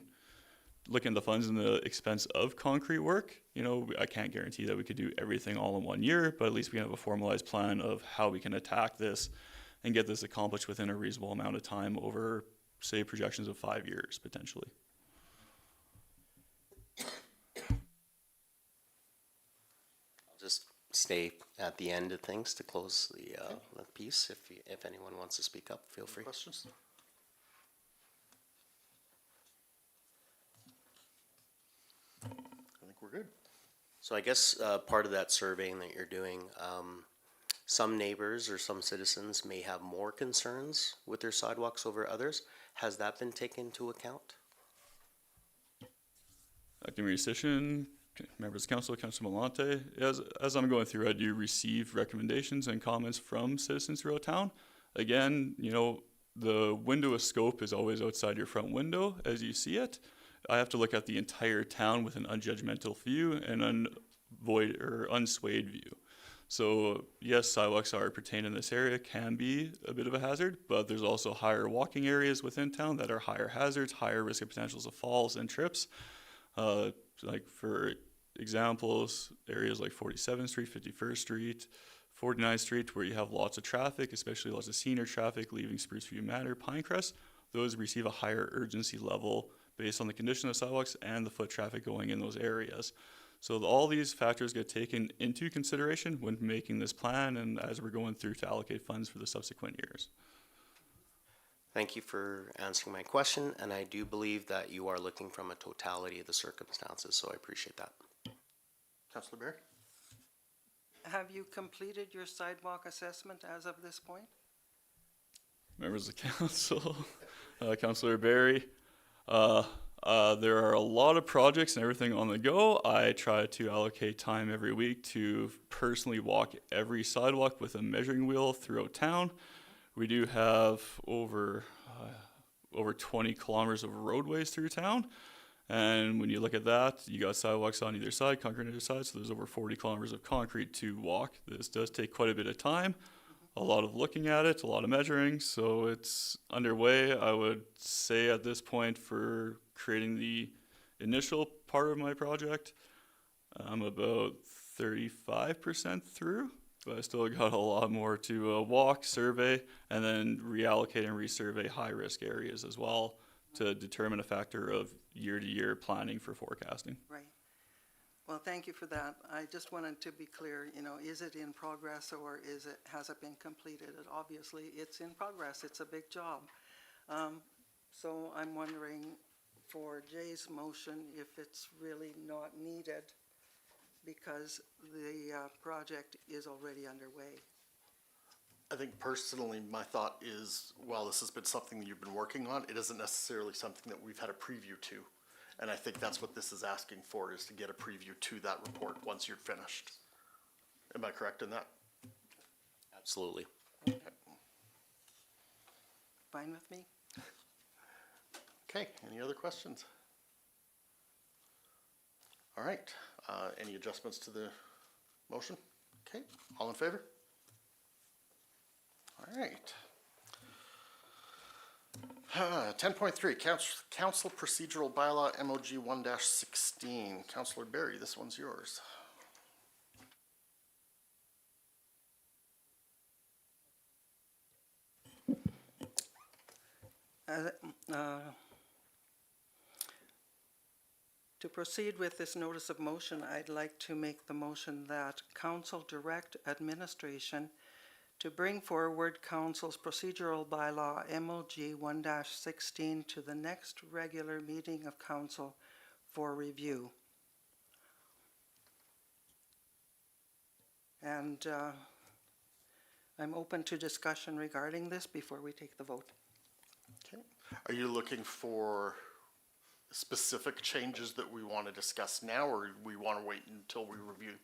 Speaker 11: looking at the funds and the expense of concrete work, you know, I can't guarantee that we could do everything all in 1 year, but at least we have a formalized plan of how we can attack this and get this accomplished within a reasonable amount of time over, say, projections of 5 years, potentially.
Speaker 2: I'll just stay at the end of things to close the piece. If anyone wants to speak up, feel free.
Speaker 1: Questions? I think we're good.
Speaker 2: So I guess part of that surveying that you're doing, some neighbors or some citizens may have more concerns with their sidewalks over others. Has that been taken into account?
Speaker 11: Acting Mayor Sisson, members of council, Councilor Malante, as I'm going through, I do receive recommendations and comments from citizens throughout town. Again, you know, the window of scope is always outside your front window as you see it. I have to look at the entire town with an unjudgmental view and unswayed view. So yes, sidewalks are pertained in this area, can be a bit of a hazard, but there's also higher walking areas within town that are higher hazards, higher risk of potentials of falls and trips. Like for examples, areas like 47th Street, 51st Street, 49th Street, where you have lots of traffic, especially lots of senior traffic leaving Spruce View Manor, Pinecrest, those receive a higher urgency level based on the condition of sidewalks and the foot traffic going in those areas. So all these factors get taken into consideration when making this plan and as we're going through to allocate funds for the subsequent years.
Speaker 2: Thank you for answering my question, and I do believe that you are looking from a totality of the circumstances, so I appreciate that.
Speaker 1: Councillor Barry?
Speaker 8: Have you completed your sidewalk assessment as of this point?
Speaker 11: Members of council, Councillor Barry, there are a lot of projects and everything on the go. I try to allocate time every week to personally walk every sidewalk with a measuring wheel throughout town. We do have over 20 kilometers of roadways through town. And when you look at that, you got sidewalks on either side, concrete on either side, so there's over 40 kilometers of concrete to walk. This does take quite a bit of time, a lot of looking at it, a lot of measuring, so it's underway. I would say at this point for creating the initial part of my project, I'm about 35% through. But I still got a lot more to walk, survey, and then reallocate and resurvey high-risk areas as well to determine a factor of year-to-year planning for forecasting.
Speaker 8: Right. Well, thank you for that. I just wanted to be clear, you know, is it in progress or has it been completed? And obviously, it's in progress. It's a big job. So I'm wondering for Jay's motion if it's really not needed because the project is already underway.
Speaker 1: I think personally, my thought is, while this has been something that you've been working on, it isn't necessarily something that we've had a preview to. And I think that's what this is asking for, is to get a preview to that report once you're finished. Am I correct in that?
Speaker 2: Absolutely.
Speaker 8: Fine with me?
Speaker 1: Okay, any other questions? All right, any adjustments to the motion? Okay, all in favor? All right. 10.3, Council Procedural Bylaw MOG 1-16. Councillor Barry, this one's yours.
Speaker 8: To proceed with this notice of motion, I'd like to make the motion that council direct administration to bring forward council's procedural bylaw MOG 1-16 to the next regular meeting of council for review. And I'm open to discussion regarding this before we take the vote.
Speaker 1: Okay, are you looking for specific changes that we want to discuss now, or we want to wait until we review?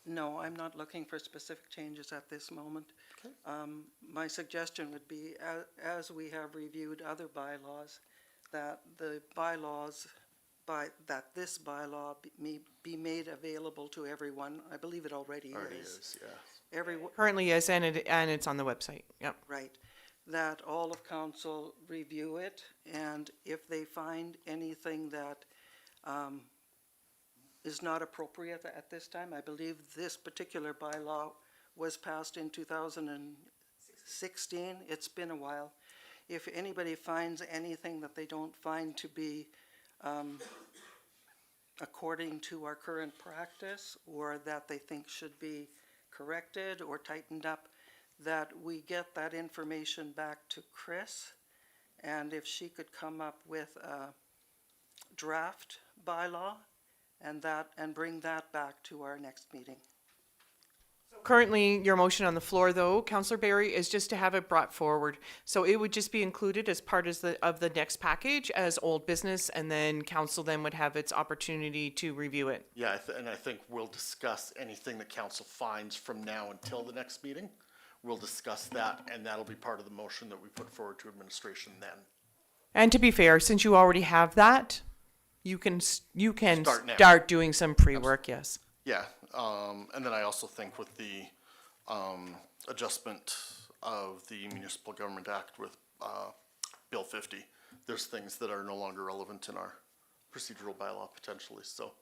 Speaker 8: No, I'm not looking for specific changes at this moment.
Speaker 1: Okay.
Speaker 8: My suggestion would be, as we have reviewed other bylaws, that the bylaws, that this bylaw be made available to everyone. I believe it already is.
Speaker 1: Yeah.
Speaker 5: Currently is, and it's on the website, yep.
Speaker 8: right, that all of council review it, and if they find anything that is not appropriate at this time, I believe this particular bylaw was passed in 2016. It's been a while. If anybody finds anything that they don't find to be according to our current practice, or that they think should be corrected or tightened up, that we get that information back to Chris, and if she could come up with a draft bylaw and bring that back to our next meeting.
Speaker 5: Currently, your motion on the floor, though, Councillor Barry, is just to have it brought forward. So it would just be included as part of the next package as old business, and then council then would have its opportunity to review it.
Speaker 1: Yeah, and I think we'll discuss anything that council finds from now until the next meeting. We'll discuss that, and that'll be part of the motion that we put forward to administration then.
Speaker 5: And to be fair, since you already have that, you can
Speaker 1: Start now.
Speaker 5: start doing some pre-work, yes.
Speaker 1: Yeah, and then I also think with the adjustment of the Municipal Government Act with Bill 50, there's things that are no longer relevant in our procedural bylaw potentially, so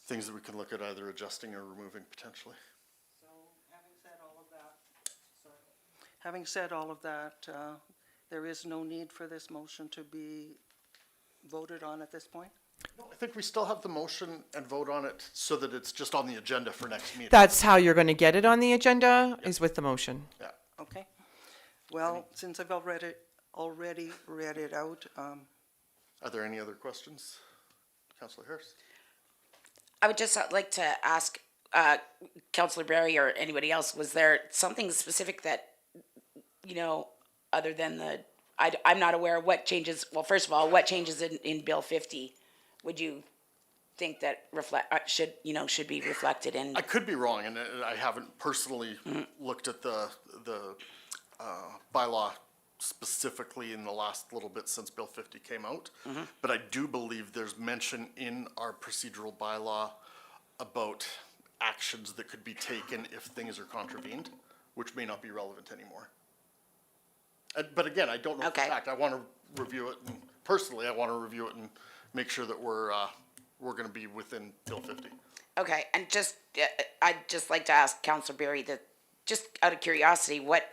Speaker 1: things that we can look at either adjusting or removing potentially.
Speaker 8: So, having said all of that, there is no need for this motion to be voted on at this point?
Speaker 1: I think we still have the motion and vote on it so that it's just on the agenda for next meeting.
Speaker 5: That's how you're going to get it on the agenda, is with the motion.
Speaker 1: Yeah.
Speaker 8: Okay. Well, since I've already read it out,
Speaker 1: Are there any other questions? Councillor Harris?
Speaker 4: I would just like to ask Councillor Barry or anybody else, was there something specific that, other than I'm not aware of what changes, well, first of all, what changes in Bill 50 would you think that should be reflected in?
Speaker 1: I could be wrong, and I haven't personally looked at the bylaw specifically in the last little bit since Bill 50 came out. But I do believe there's mention in our procedural bylaw about actions that could be taken if things are contravened, which may not be relevant anymore. But again, I don't know for a
Speaker 4: Okay.
Speaker 1: fact. I want to review it, and personally, I want to review it and make sure that we're going to be within Bill 50.
Speaker 4: Okay, and I'd just like to ask Councillor Barry that, just out of curiosity, what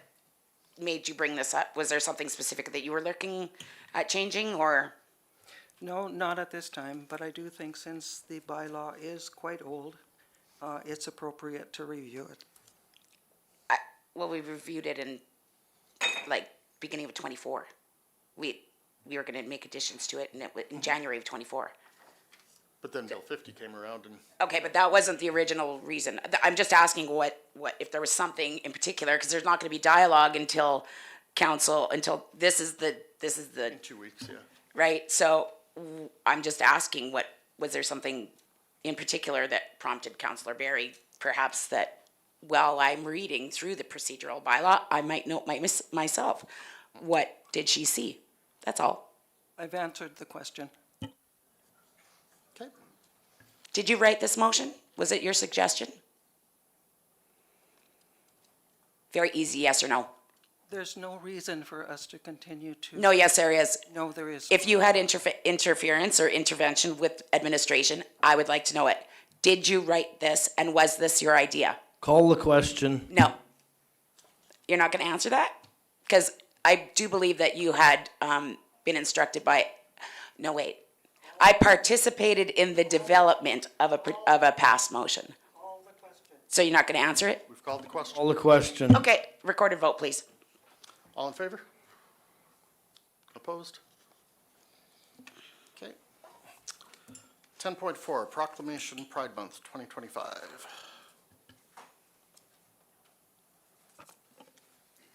Speaker 4: made you bring this up? Was there something specific that you were looking at changing, or?
Speaker 8: no, not at this time, but I do think since the bylaw is quite old, it's appropriate to review it.
Speaker 4: Well, we reviewed it in, beginning of 24. We were gonna make additions to it in January of 24.
Speaker 1: But then Bill 50 came around and
Speaker 4: Okay, but that wasn't the original reason. I'm just asking what if there was something in particular, because there's not gonna be dialogue until this is the,
Speaker 1: in 2 weeks, yeah.
Speaker 4: right? So I'm just asking, was there something in particular that prompted Councillor Barry, perhaps that while I'm reading through the procedural bylaw, I might note myself, what did she see? That's all.
Speaker 8: I've answered the question.
Speaker 1: Okay.
Speaker 4: Did you write this motion? Was it your suggestion? Very easy, yes or no?
Speaker 8: There's no reason for us to continue to.
Speaker 4: No, yes, there is.
Speaker 8: No, there is.
Speaker 4: If you had interference or intervention with administration, I would like to know it. Did you write this, and was this your idea?
Speaker 6: Call the question.
Speaker 4: No. You're not going to answer that? Because I do believe that you had been instructed by, no, wait. I participated in the development of a past motion. So you're not going to answer it?
Speaker 1: We've called the question.
Speaker 6: Call the question.
Speaker 4: Okay, recorded vote, please.
Speaker 1: All in favor? Opposed? Okay. 10.4, Proclamation Pride Month 2025.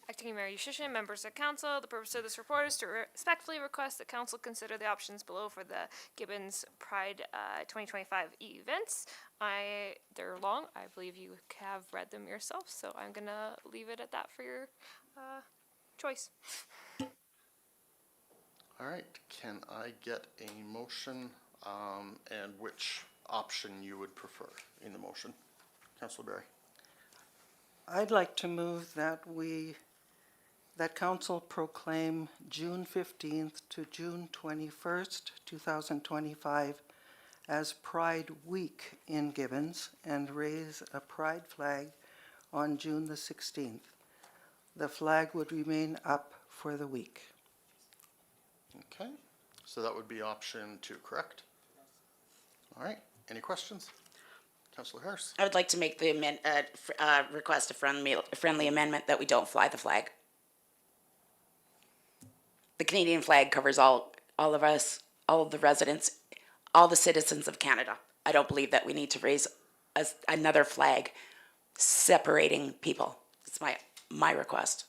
Speaker 12: Acting Mayor Yushishin, members of council, the purpose of this report is to respectfully request that council consider the options below for the Gibbons Pride 2025 events. They're long. I believe you have read them yourself, so I'm gonna leave it at that for your choice.
Speaker 1: All right, can I get a motion and which option you would prefer in the motion? Councilor Barry?
Speaker 8: I'd like to move that that council proclaim June 15th to June 21st, 2025 as Pride Week in Gibbons and raise a pride flag on June the 16th. The flag would remain up for the week.
Speaker 1: Okay, so that would be option 2, correct? All right, any questions? Councillor Harris?
Speaker 4: I would like to make the request a friendly amendment that we don't fly the flag. The Canadian flag covers all of us, all of the residents, all the citizens of Canada. I don't believe that we need to raise another flag separating people. It's my request.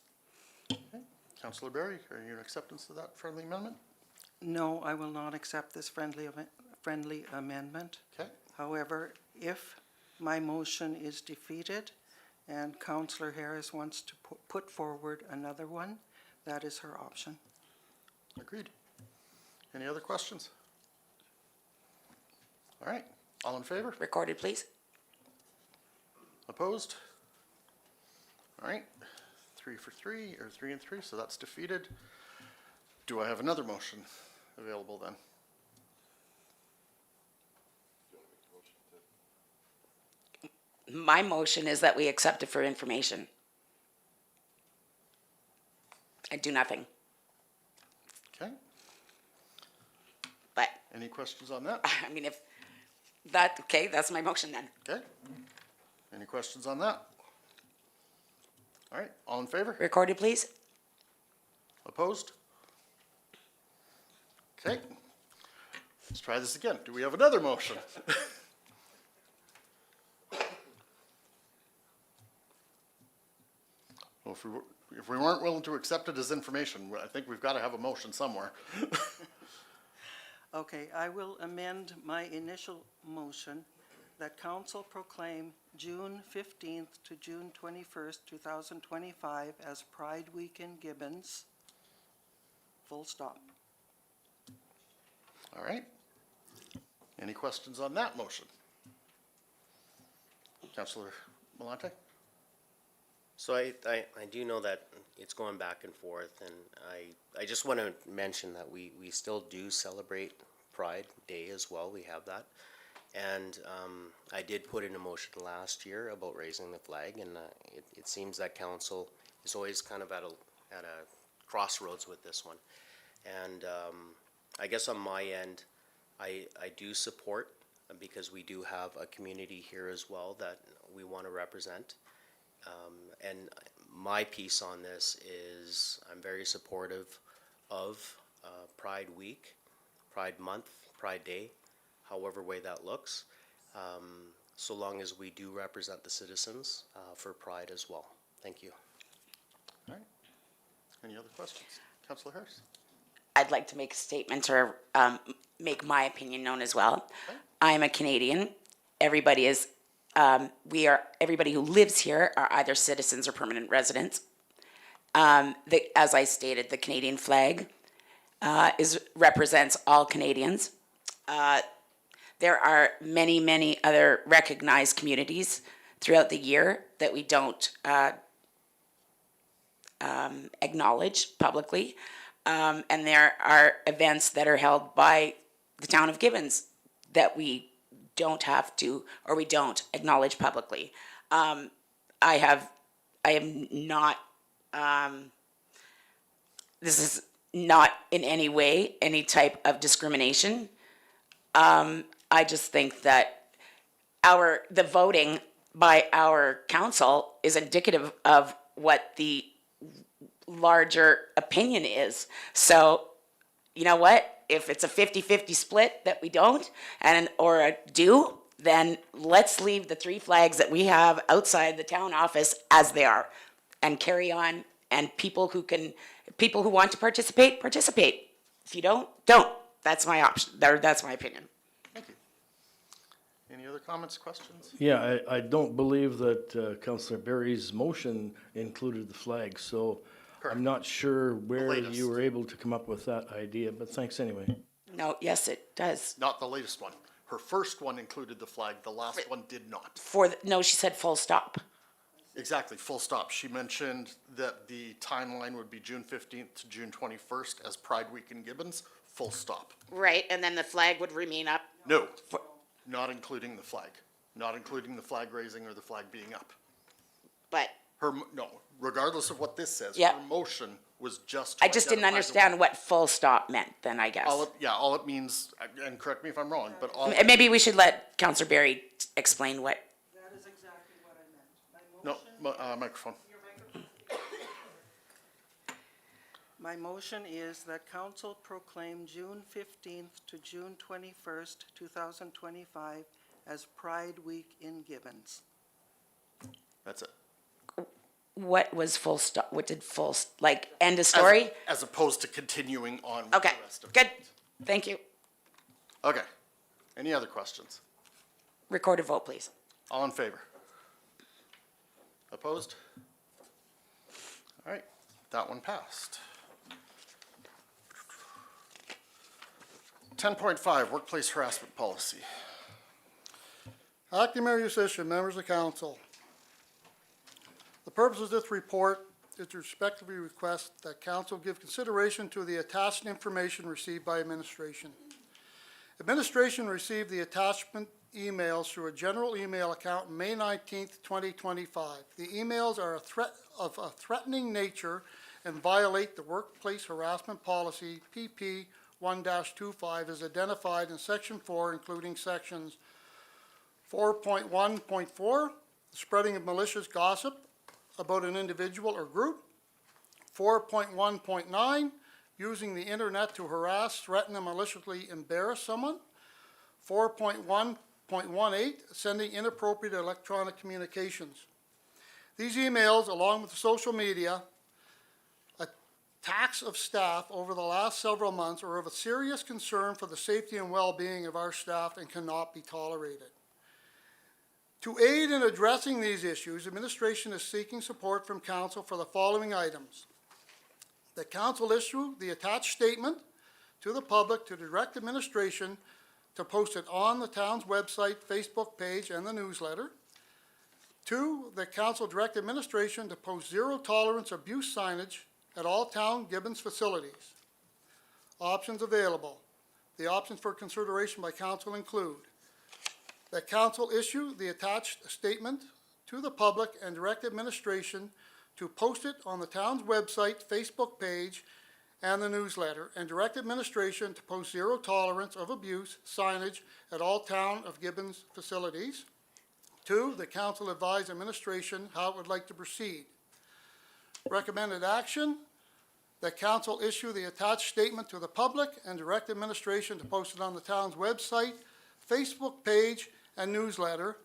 Speaker 1: Councillor Berry, are you in acceptance of that friendly amendment?
Speaker 8: No, I will not accept this friendly amendment.
Speaker 1: Okay,
Speaker 8: However, if my motion is defeated and Councillor Harris wants to put forward another one, that is her option.
Speaker 1: agreed. Any other questions? All right, all in favor?
Speaker 4: Recorded, please.
Speaker 1: Opposed? All right, 3 for 3, or 3 and 3, so that's defeated. Do I have another motion available then?
Speaker 4: My motion is that we accept it for information. I do nothing,
Speaker 1: Okay,
Speaker 4: but,
Speaker 1: any questions on that?
Speaker 4: I mean, if that, okay, that's my motion then.
Speaker 1: Okay, any questions on that? All right, all in favor?
Speaker 4: Recorded, please.
Speaker 1: Opposed? Okay, let's try this again. Do we have another motion? Well, if we weren't willing to accept it as information, I think we've got to have a motion somewhere.
Speaker 8: Okay, I will amend my initial motion that council proclaim June 15th to June 21st, 2025 as Pride Week in Gibbons, full stop.
Speaker 1: All right. Any questions on that motion? Councillor Malante?
Speaker 2: So I do know that it's going back and forth, and I just want to mention that we still do celebrate Pride Day as well. We have that. And I did put in a motion last year about raising the flag, and it seems that council is always kind of at a crossroads with this one. And I guess on my end, I do support, because we do have a community here as well that we want to represent. And my piece on this is I'm very supportive of Pride Week, Pride Month, Pride Day, however way that looks, so long as we do represent the citizens for Pride as well. Thank you.
Speaker 1: All right. Any other questions? Councillor Harris?
Speaker 4: I'd like to make a statement or make my opinion known as well.
Speaker 1: Okay.
Speaker 4: I'm a Canadian. Everybody is, everybody who lives here are either citizens or permanent residents. As I stated, the Canadian flag represents all Canadians. There are many, many other recognized communities throughout the year that we don't acknowledge publicly. And there are events that are held by the town of Gibbons that we don't have to, or we don't acknowledge publicly. I am not, this is not in any way any type of discrimination. I just think that the voting by our council is indicative of what the larger opinion is. So, you know what? If it's a 50-50 split that we don't or do, then let's leave the 3 flags that we have outside the town office as they are and carry on. And people who want to participate. If you don't. That's my option. That's my opinion.
Speaker 1: Thank you. Any other comments, questions?
Speaker 6: Yeah, I don't believe that Councillor Berry's motion included the flag, so I'm not sure where
Speaker 1: latest.
Speaker 6: you were able to come up with that idea, but thanks anyway.
Speaker 4: No, yes, it does.
Speaker 1: Not the latest one. Her first one included the flag, the last one did not.
Speaker 4: No, she said full stop.
Speaker 1: Exactly, full stop. She mentioned that the timeline would be June 15th to June 21st as Pride Week in Gibbons, full stop.
Speaker 4: Right, and then the flag would remain up?
Speaker 1: No, not including the flag, not including the flag raising or the flag being up.
Speaker 4: But
Speaker 1: No, regardless of what this says,
Speaker 4: Yep.
Speaker 1: her motion was just to
Speaker 4: I just didn't
Speaker 1: identify the-
Speaker 4: understand what full stop meant then, I guess.
Speaker 1: all it means, and correct me if I'm wrong, but all.
Speaker 4: And maybe we should let Counselor Barry explain what,
Speaker 8: That is exactly what I meant.
Speaker 1: No, microphone.
Speaker 8: My motion is that council proclaim June 15th to June 21st, 2025 as Pride Week in Gibbons.
Speaker 1: That's it.
Speaker 4: what was full stop, what did like, end of story?
Speaker 1: As opposed to continuing on with
Speaker 4: Okay,
Speaker 1: the rest of it.
Speaker 4: good, thank you.
Speaker 1: Okay. Any other questions?
Speaker 4: Recorded vote, please.
Speaker 1: All in favor? Opposed? All right, that one passed. 10.5, workplace harassment policy.
Speaker 10: Acting Mayor Yusish, members of council. The purpose of this report is to respectfully request that council give consideration to the attached information received by administration. Administration received the attachment emails through a general email account on May 19th, 2025. The emails are of a threatening nature and violate the workplace harassment policy, PP 1-25, as identified in section 4, including sections 4.1.4, spreading of malicious gossip about an individual or group, 4.1.9, using the internet to harass, threaten, and maliciously embarrass someone, 4.1.18, sending inappropriate electronic communications. These emails, along with the social media, attacks of staff over the last several months, are of a serious concern for the safety and well-being of our staff and cannot be tolerated. To aid in addressing these issues, administration is seeking support from council for the following items. The council issue the attached statement to the public to direct administration to post it on the town's website, Facebook page, and the newsletter. 2, the council direct administration to post zero tolerance abuse signage at all town Gibbons facilities. Options available. The options for consideration by council include that council issue the attached statement to the public and direct administration to post it on the town's website, Facebook page, and the newsletter, and direct administration to post zero tolerance of abuse signage at all town of Gibbons facilities. 2, the council advise administration how it would like to proceed. Recommended action, that council issue the attached statement to the public and direct administration to post it on the town's website, Facebook page, and newsletter,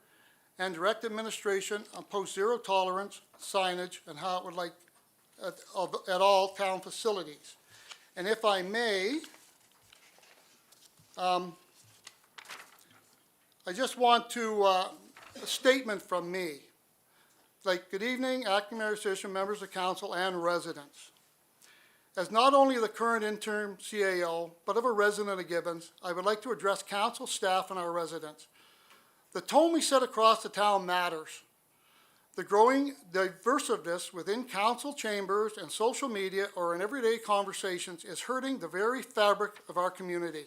Speaker 10: and direct administration on post zero tolerance signage and how it would like at all town facilities. And if I may, I just want to, a statement from me. Like, good evening, acting mayor, assistant members of council, and residents. As not only the current interim CAO, but of a resident of Gibbons, I would like to address council, staff, and our residents. The tone we set across the town matters. The growing divisiveness within council chambers and social media or in everyday conversations is hurting the very fabric of our community.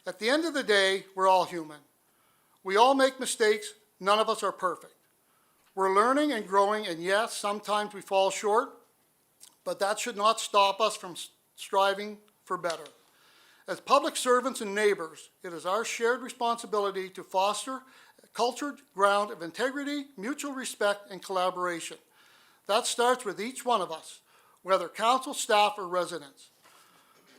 Speaker 10: At the end of the day, we're all human. We all make mistakes. None of us are perfect. We're learning and growing, and yes, sometimes we fall short, but that should not stop us from striving for better. As public servants and neighbors, it is our shared responsibility to foster a cultured ground of integrity, mutual respect, and collaboration. That starts with each one of us, whether council, staff, or residents.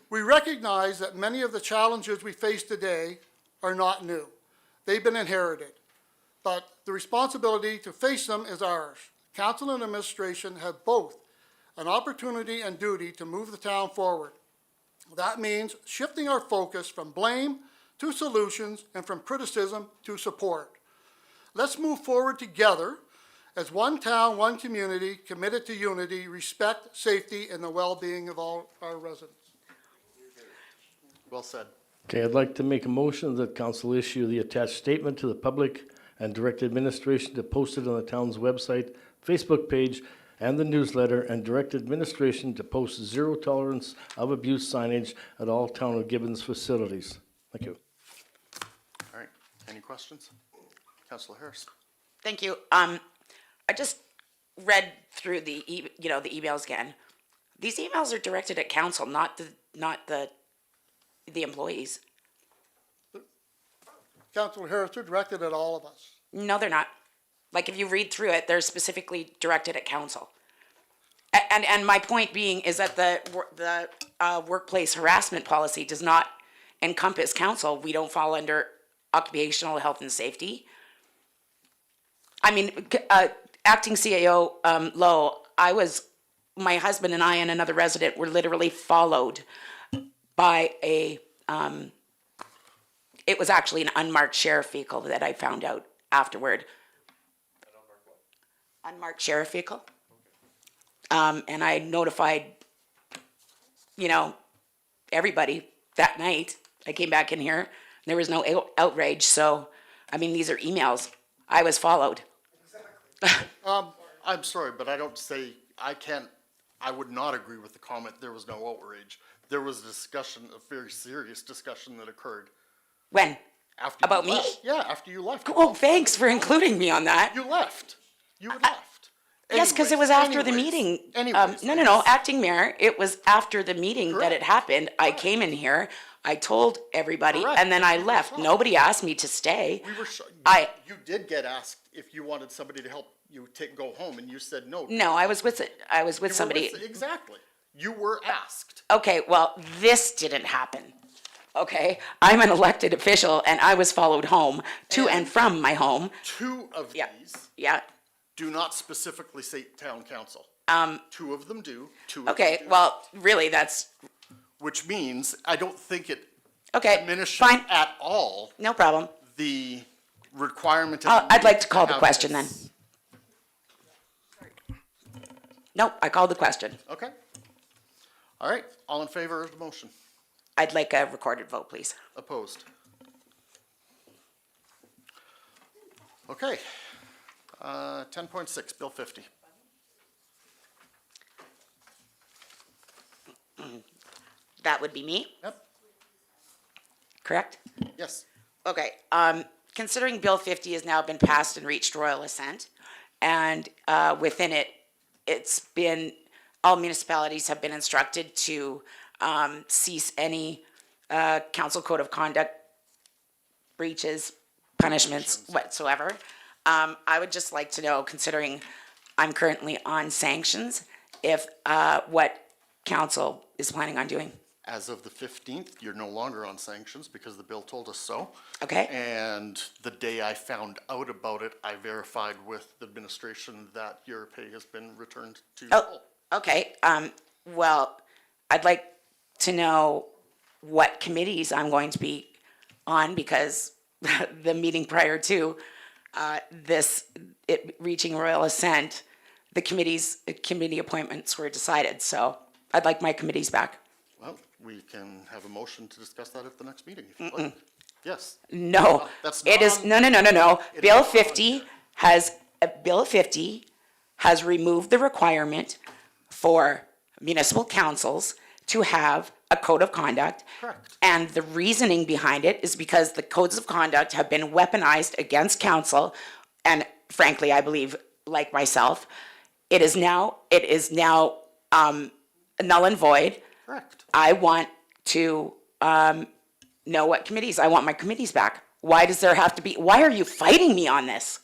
Speaker 10: We recognize that many of the challenges we face today are not new. They've been inherited, but the responsibility to face them is ours. Council and administration have both an opportunity and duty to move the town forward. That means shifting our focus from blame to solutions and from criticism to support. Let's move forward together as one town, one community, committed to unity, respect, safety, and the well-being of all our residents.
Speaker 1: Well said.
Speaker 6: Okay, I'd like to make a motion that council issue the attached statement to the public and direct administration to post it on the town's website, Facebook page and the newsletter, and direct administration to post zero tolerance of abuse signage at all Town of Gibbons facilities. Thank you.
Speaker 1: All right, any questions? Councillor Harris?
Speaker 4: Thank you. I just read through the emails again. These emails are directed at council, not the employees.
Speaker 10: Councilor Harris, they're directed at all of us.
Speaker 4: No, they're not. Like, if you read through it, they're specifically directed at council. And my point being is that the workplace harassment policy does not encompass council. We don't fall under occupational health and safety. I mean, acting CAO Lowe, my husband and I and another resident were literally followed by it was actually an unmarked sheriff vehicle that I found out afterward. Unmarked sheriff vehicle. And I notified, everybody that night. I came back in here. There was no outrage. So, I mean, these are emails. I was followed.
Speaker 1: I'm sorry, but I would not agree with the comment, there was no outrage. There was a discussion, a very serious discussion that occurred.
Speaker 4: When?
Speaker 1: After you
Speaker 4: About me?
Speaker 1: left. Yeah, after you left.
Speaker 4: Oh, thanks for including me on that.
Speaker 1: You left. You had left.
Speaker 4: Yes, because it was after the meeting. No, acting mayor, it was after the meeting that it happened. I came in here, I told everybody,
Speaker 1: Correct.
Speaker 4: and then I left. Nobody asked me to stay.
Speaker 1: We were you did get asked if you wanted somebody to help you go home, and you said no.
Speaker 4: No, I was with
Speaker 1: You were
Speaker 4: somebody.
Speaker 1: exactly. You were asked.
Speaker 4: Okay, well, this didn't happen. Okay, I'm an elected official, and I was followed home to and from my home.
Speaker 1: Two of
Speaker 4: Yeah.
Speaker 1: these
Speaker 4: Yeah.
Speaker 1: do not specifically say town council. Two of them do. Two of
Speaker 4: Okay,
Speaker 1: them do.
Speaker 4: well, really, that's
Speaker 1: Which means I don't think it
Speaker 4: okay.
Speaker 1: diminishes
Speaker 4: Fine,
Speaker 1: at all
Speaker 4: no problem.
Speaker 1: the requirement.
Speaker 4: I'd like to call the
Speaker 1: have
Speaker 4: question then.
Speaker 1: this.
Speaker 4: Nope, I called the question.
Speaker 1: Okay. All right, all in favor of the motion?
Speaker 4: I'd like a recorded vote, please.
Speaker 1: Opposed? Okay. 10.6, Bill 50.
Speaker 4: That would be me,
Speaker 1: Yep,
Speaker 4: correct?
Speaker 1: yes.
Speaker 4: Okay, considering Bill 50 has now been passed and reached royal assent, and within it, all municipalities have been instructed to cease any council code of conduct breaches, punishments whatsoever. I would just like to know, considering I'm currently on sanctions, if what council is planning on doing.
Speaker 1: As of the 15th, you're no longer on sanctions because the bill told us so.
Speaker 4: Okay.
Speaker 1: And the day I found out about it, I verified with the administration that your pay has been returned to
Speaker 4: Oh,
Speaker 1: full.
Speaker 4: okay. Well, I'd like to know what committees I'm going to be on, because the meeting prior to it reaching royal assent, the committee appointments were decided. So I'd like my committees back.
Speaker 1: Well, we can have a motion to discuss that at the next meeting if you'd like. Yes.
Speaker 4: No,
Speaker 1: That's
Speaker 4: it
Speaker 1: not
Speaker 4: is,
Speaker 1: on-
Speaker 4: no.
Speaker 1: It
Speaker 4: Bill
Speaker 1: is not on
Speaker 4: 50 has removed the requirement for municipal councils to have a code of conduct.
Speaker 1: Correct.
Speaker 4: And the reasoning behind it is because the codes of conduct have been weaponized against council, and frankly, I believe, like myself, it is now null and void.
Speaker 1: Correct.
Speaker 4: I want to know what committees. I want my committees back. Why does there have to be? Why are you fighting me on this?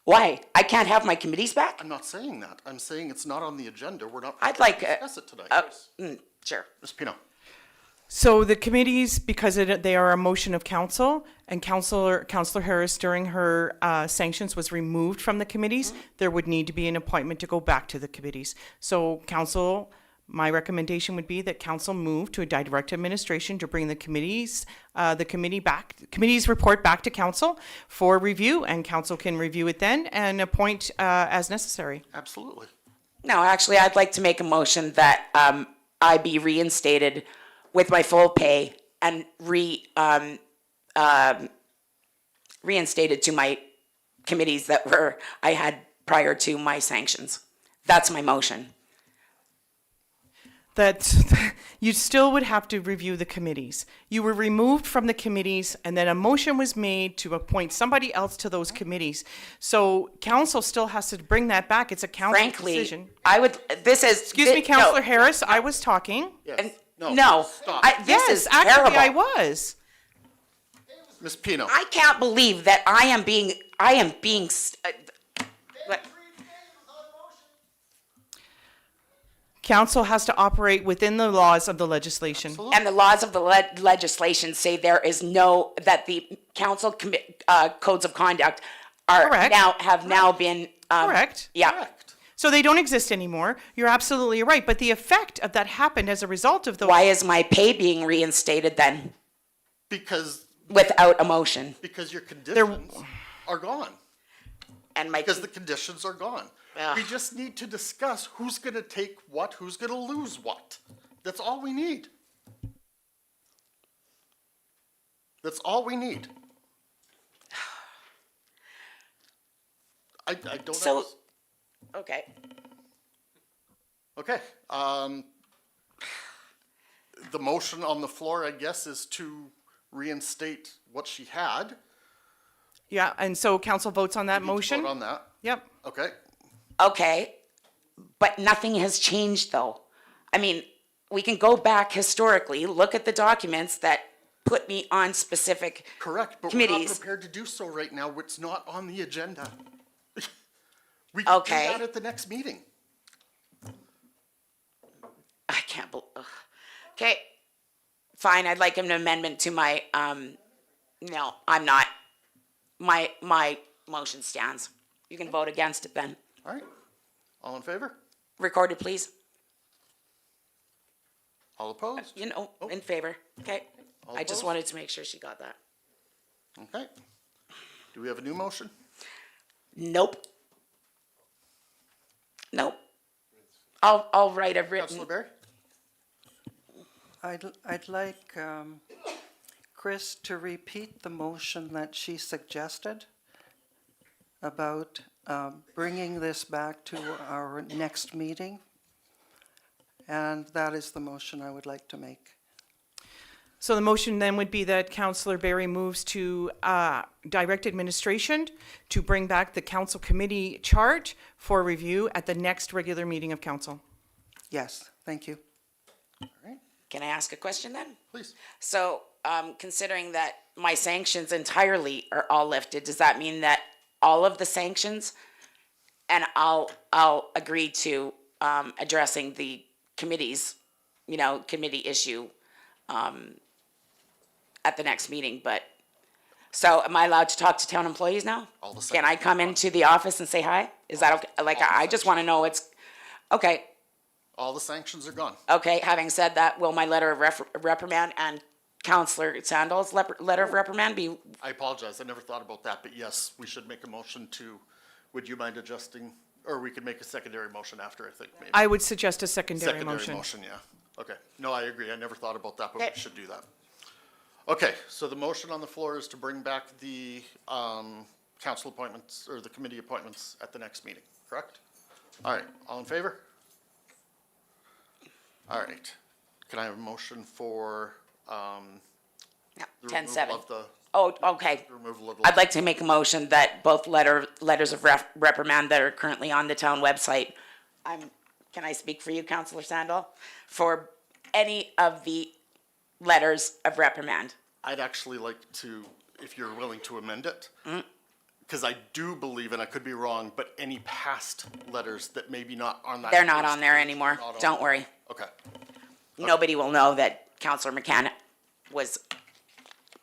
Speaker 4: Why? I can't have my committees back?
Speaker 1: I'm not saying that. I'm saying it's not on the agenda. We're not.
Speaker 4: I'd like
Speaker 1: to discuss it today.
Speaker 4: Sure.
Speaker 1: Ms. Pino.
Speaker 5: So the committees, because they are a motion of council, and Councillor Harris during her sanctions was removed from the committees, there would need to be an appointment to go back to the committees. So council, my recommendation would be that council move to a direct administration to bring the committees report back to council for review, and council can review it then and appoint as necessary.
Speaker 1: Absolutely.
Speaker 4: No, actually, I'd like to make a motion that I be reinstated with my full pay and reinstated to my committees that I had prior to my sanctions. That's my motion.
Speaker 5: That you still would have to review the committees. You were removed from the committees, and then a motion was made to appoint somebody else to those committees. So council still has to bring that back. It's a council
Speaker 4: Frankly,
Speaker 5: decision.
Speaker 4: I would, this is.
Speaker 5: Excuse me,
Speaker 4: no,
Speaker 5: Councillor Harris, I was talking.
Speaker 1: Yes.
Speaker 4: No,
Speaker 1: Stop.
Speaker 4: this is
Speaker 5: Actually, I
Speaker 4: terrible.
Speaker 5: was.
Speaker 1: Ms. Pino.
Speaker 4: I can't believe that I am being, but-
Speaker 5: Council has to operate within the laws of the legislation.
Speaker 4: and the laws of the legislation say there is no, that the council codes of conduct are
Speaker 5: Correct.
Speaker 4: have now been.
Speaker 5: Correct.
Speaker 4: Yeah.
Speaker 1: Correct.
Speaker 5: So they don't exist anymore. You're absolutely right. But the effect of that happened as a result of those.
Speaker 4: Why is my pay being reinstated then
Speaker 1: Because
Speaker 4: without a motion?
Speaker 1: your conditions are gone.
Speaker 4: And my,
Speaker 1: Because the conditions are gone.
Speaker 4: Ugh.
Speaker 1: We just need to discuss who's gonna take what, who's gonna lose what. That's all we need. That's all we need. I don't.
Speaker 4: So- okay.
Speaker 1: Okay, the motion on the floor, I guess, is to reinstate what she had.
Speaker 5: Yeah, and so council votes on that
Speaker 1: We need to
Speaker 5: motion?
Speaker 1: Vote on that.
Speaker 5: Yep.
Speaker 1: Okay,
Speaker 4: Okay, but nothing has changed though. I mean, we can go back historically, look at the documents that put me on specific
Speaker 1: correct, but we're not
Speaker 4: committees.
Speaker 1: prepared to do so right now. It's not on the agenda. We can do
Speaker 4: Okay.
Speaker 1: that at the next meeting.
Speaker 4: I can't believe, okay, fine, I'd like an amendment to my, no, I'm not. My motion stands. You can vote against it then.
Speaker 1: All right, all in favor?
Speaker 4: Recorded, please.
Speaker 1: All opposed?
Speaker 4: You know, in favor, okay?
Speaker 1: All
Speaker 4: I just
Speaker 1: opposed?
Speaker 4: wanted to make sure she got that.
Speaker 1: Okay. Do we have a new motion?
Speaker 4: Nope. Nope. I'll write a written.
Speaker 1: Councilor Barry?
Speaker 8: I'd like Chris to repeat the motion that she suggested about bringing this back to our next meeting. And that is the motion I would like to make.
Speaker 5: So the motion then would be that Councillor Barry moves to direct administration to bring back the council committee chart for review at the next regular meeting of council.
Speaker 8: Yes, thank you.
Speaker 1: All right,
Speaker 4: Can I ask a question then?
Speaker 1: please.
Speaker 4: So, considering that my sanctions entirely are all lifted, does that mean that all of the sanctions, and I'll agree to addressing the committees, committee issue at the next meeting, but, so am I allowed to talk to town employees now?
Speaker 1: All the
Speaker 4: Can I come into the office and say hi? Is that okay? Like, I just want to know okay,
Speaker 1: All the sanctions are gone.
Speaker 4: okay, having said that, will my letter of reprimand and Counselor Sandal's letter of reprimand be,
Speaker 1: I apologize, I never thought about that, but yes, we should make a motion to, would you mind adjusting, or we could make a secondary motion after, I think, maybe.
Speaker 5: I would suggest a secondary
Speaker 1: Secondary
Speaker 5: motion.
Speaker 1: motion, yeah. Okay, no, I agree, I never thought about that, but
Speaker 4: Okay.
Speaker 1: we should do that. Okay, so the motion on the floor is to bring back the council appointments, or the committee appointments at the next meeting, correct? All right, all in favor? All right, can I have a motion for
Speaker 4: no,
Speaker 1: the
Speaker 4: 10-7?
Speaker 1: removal of the,
Speaker 4: Oh, okay.
Speaker 1: the removal of the?
Speaker 4: I'd like to make a motion that both letters of reprimand that are currently on the town website, can I speak for you, Counselor Sandal? For any of the letters of reprimand.
Speaker 1: I'd actually like to, if you're willing to amend it,
Speaker 4: Mm.
Speaker 1: because I do believe, and I could be wrong, but any past letters that maybe not on that.
Speaker 4: They're not
Speaker 1: first
Speaker 4: on there
Speaker 1: page,
Speaker 4: anymore.
Speaker 1: not on
Speaker 4: Don't
Speaker 1: there.
Speaker 4: worry.
Speaker 1: Okay,
Speaker 4: Nobody will know that Counselor McCann was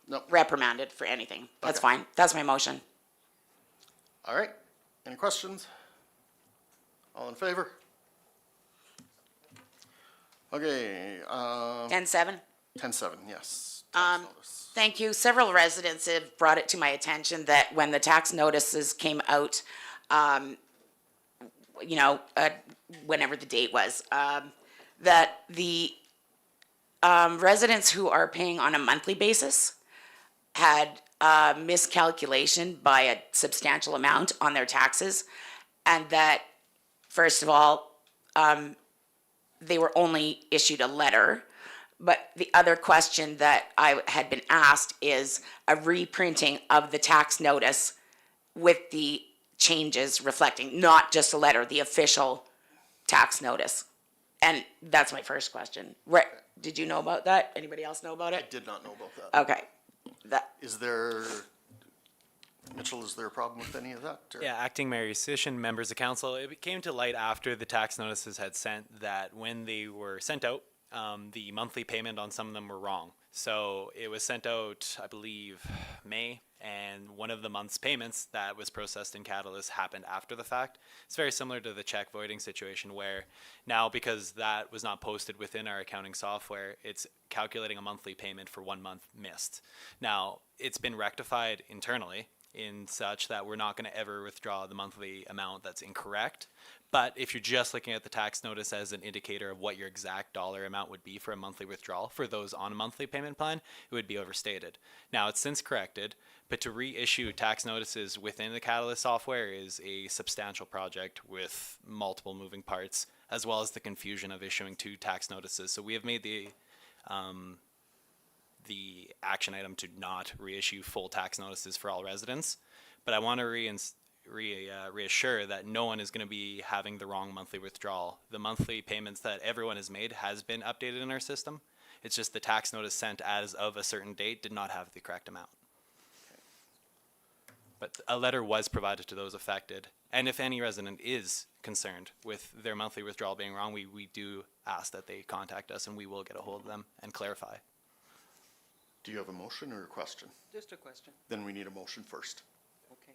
Speaker 1: no,
Speaker 4: reprimanded for anything. That's
Speaker 1: Okay.
Speaker 4: fine. That's my motion.
Speaker 1: all right, any questions? All in favor? Okay,
Speaker 4: 10-7?
Speaker 1: 10-7, yes. Tax notice.
Speaker 4: Thank you. Several residents have brought it to my attention that when the tax notices came out, whenever the date was, that the residents who are paying on a monthly basis had miscalculation by a substantial amount on their taxes. and that, first of all, they were only issued a letter. But the other question that I had been asked is a reprinting of the tax notice with the changes reflecting, not just a letter, the official tax notice. And that's my first question. Right, did you know about that? Anybody else know about
Speaker 1: I
Speaker 4: it?
Speaker 1: did not know about that.
Speaker 4: Okay, that,
Speaker 1: Is there, Mitchell, is there a problem with any of that? or-
Speaker 9: Yeah, Acting Mayor Yusish, members of council, it came to light after the tax notices had sent that when they were sent out, the monthly payment on some of them were wrong. So it was sent out, I believe, May, and one of the month's payments that was processed in Catalyst happened after the fact. It's very similar to the check voiding situation where now, because that was not posted within our accounting software, it's calculating a monthly payment for 1 month missed. Now, it's been rectified internally in such that we're not going to ever withdraw the monthly amount that's incorrect. But if you're just looking at the tax notice as an indicator of what your exact dollar amount would be for a monthly withdrawal for those on a monthly payment plan, it would be overstated. Now, it's since corrected, but to reissue tax notices within the Catalyst software is a substantial project with multiple moving parts, as well as the confusion of issuing 2 tax notices. So we have made the action item to not reissue full tax notices for all residents. But I want to reassure that no one is going to be having the wrong monthly withdrawal. The monthly payments that everyone has made has been updated in our system. It's just the tax notice sent as of a certain date did not have the correct amount. But a letter was provided to those affected. And if any resident is concerned with their monthly withdrawal being wrong, we do ask that they contact us and we will get a hold of them and clarify.
Speaker 1: Do you have a motion or a question?
Speaker 8: Just a question.
Speaker 1: Then we need a motion first.
Speaker 8: Okay.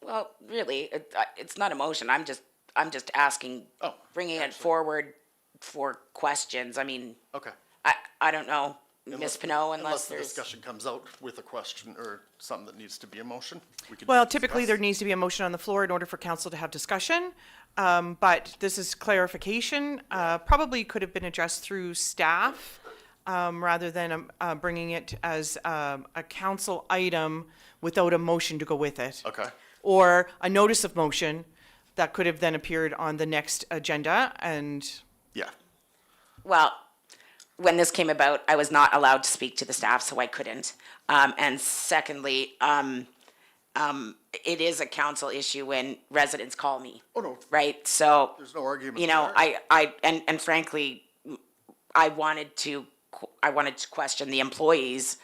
Speaker 4: well, really, it's not a motion, I'm just asking,
Speaker 1: Oh,
Speaker 4: bringing it forward for questions. I mean,
Speaker 1: Okay.
Speaker 4: I don't know, Ms. Pinot, unless
Speaker 1: the
Speaker 4: there's.
Speaker 1: discussion comes out with a question or something that needs to be a motion, we could.
Speaker 5: Well, typically,
Speaker 1: discuss.
Speaker 5: there needs to be a motion on the floor in order for council to have discussion. But this is clarification, probably could have been addressed through staff, rather than bringing it as a council item without a motion to go with it.
Speaker 1: Okay.
Speaker 5: Or a notice of motion that could have then appeared on the next agenda, and
Speaker 1: Yeah.
Speaker 4: Well, when this came about, I was not allowed to speak to the staff, so I couldn't. And secondly, it is a council issue when residents call me,
Speaker 1: Oh, no,
Speaker 4: right? So,
Speaker 1: there's no argument.
Speaker 4: you know,
Speaker 1: there.
Speaker 4: and frankly, I wanted to question the employees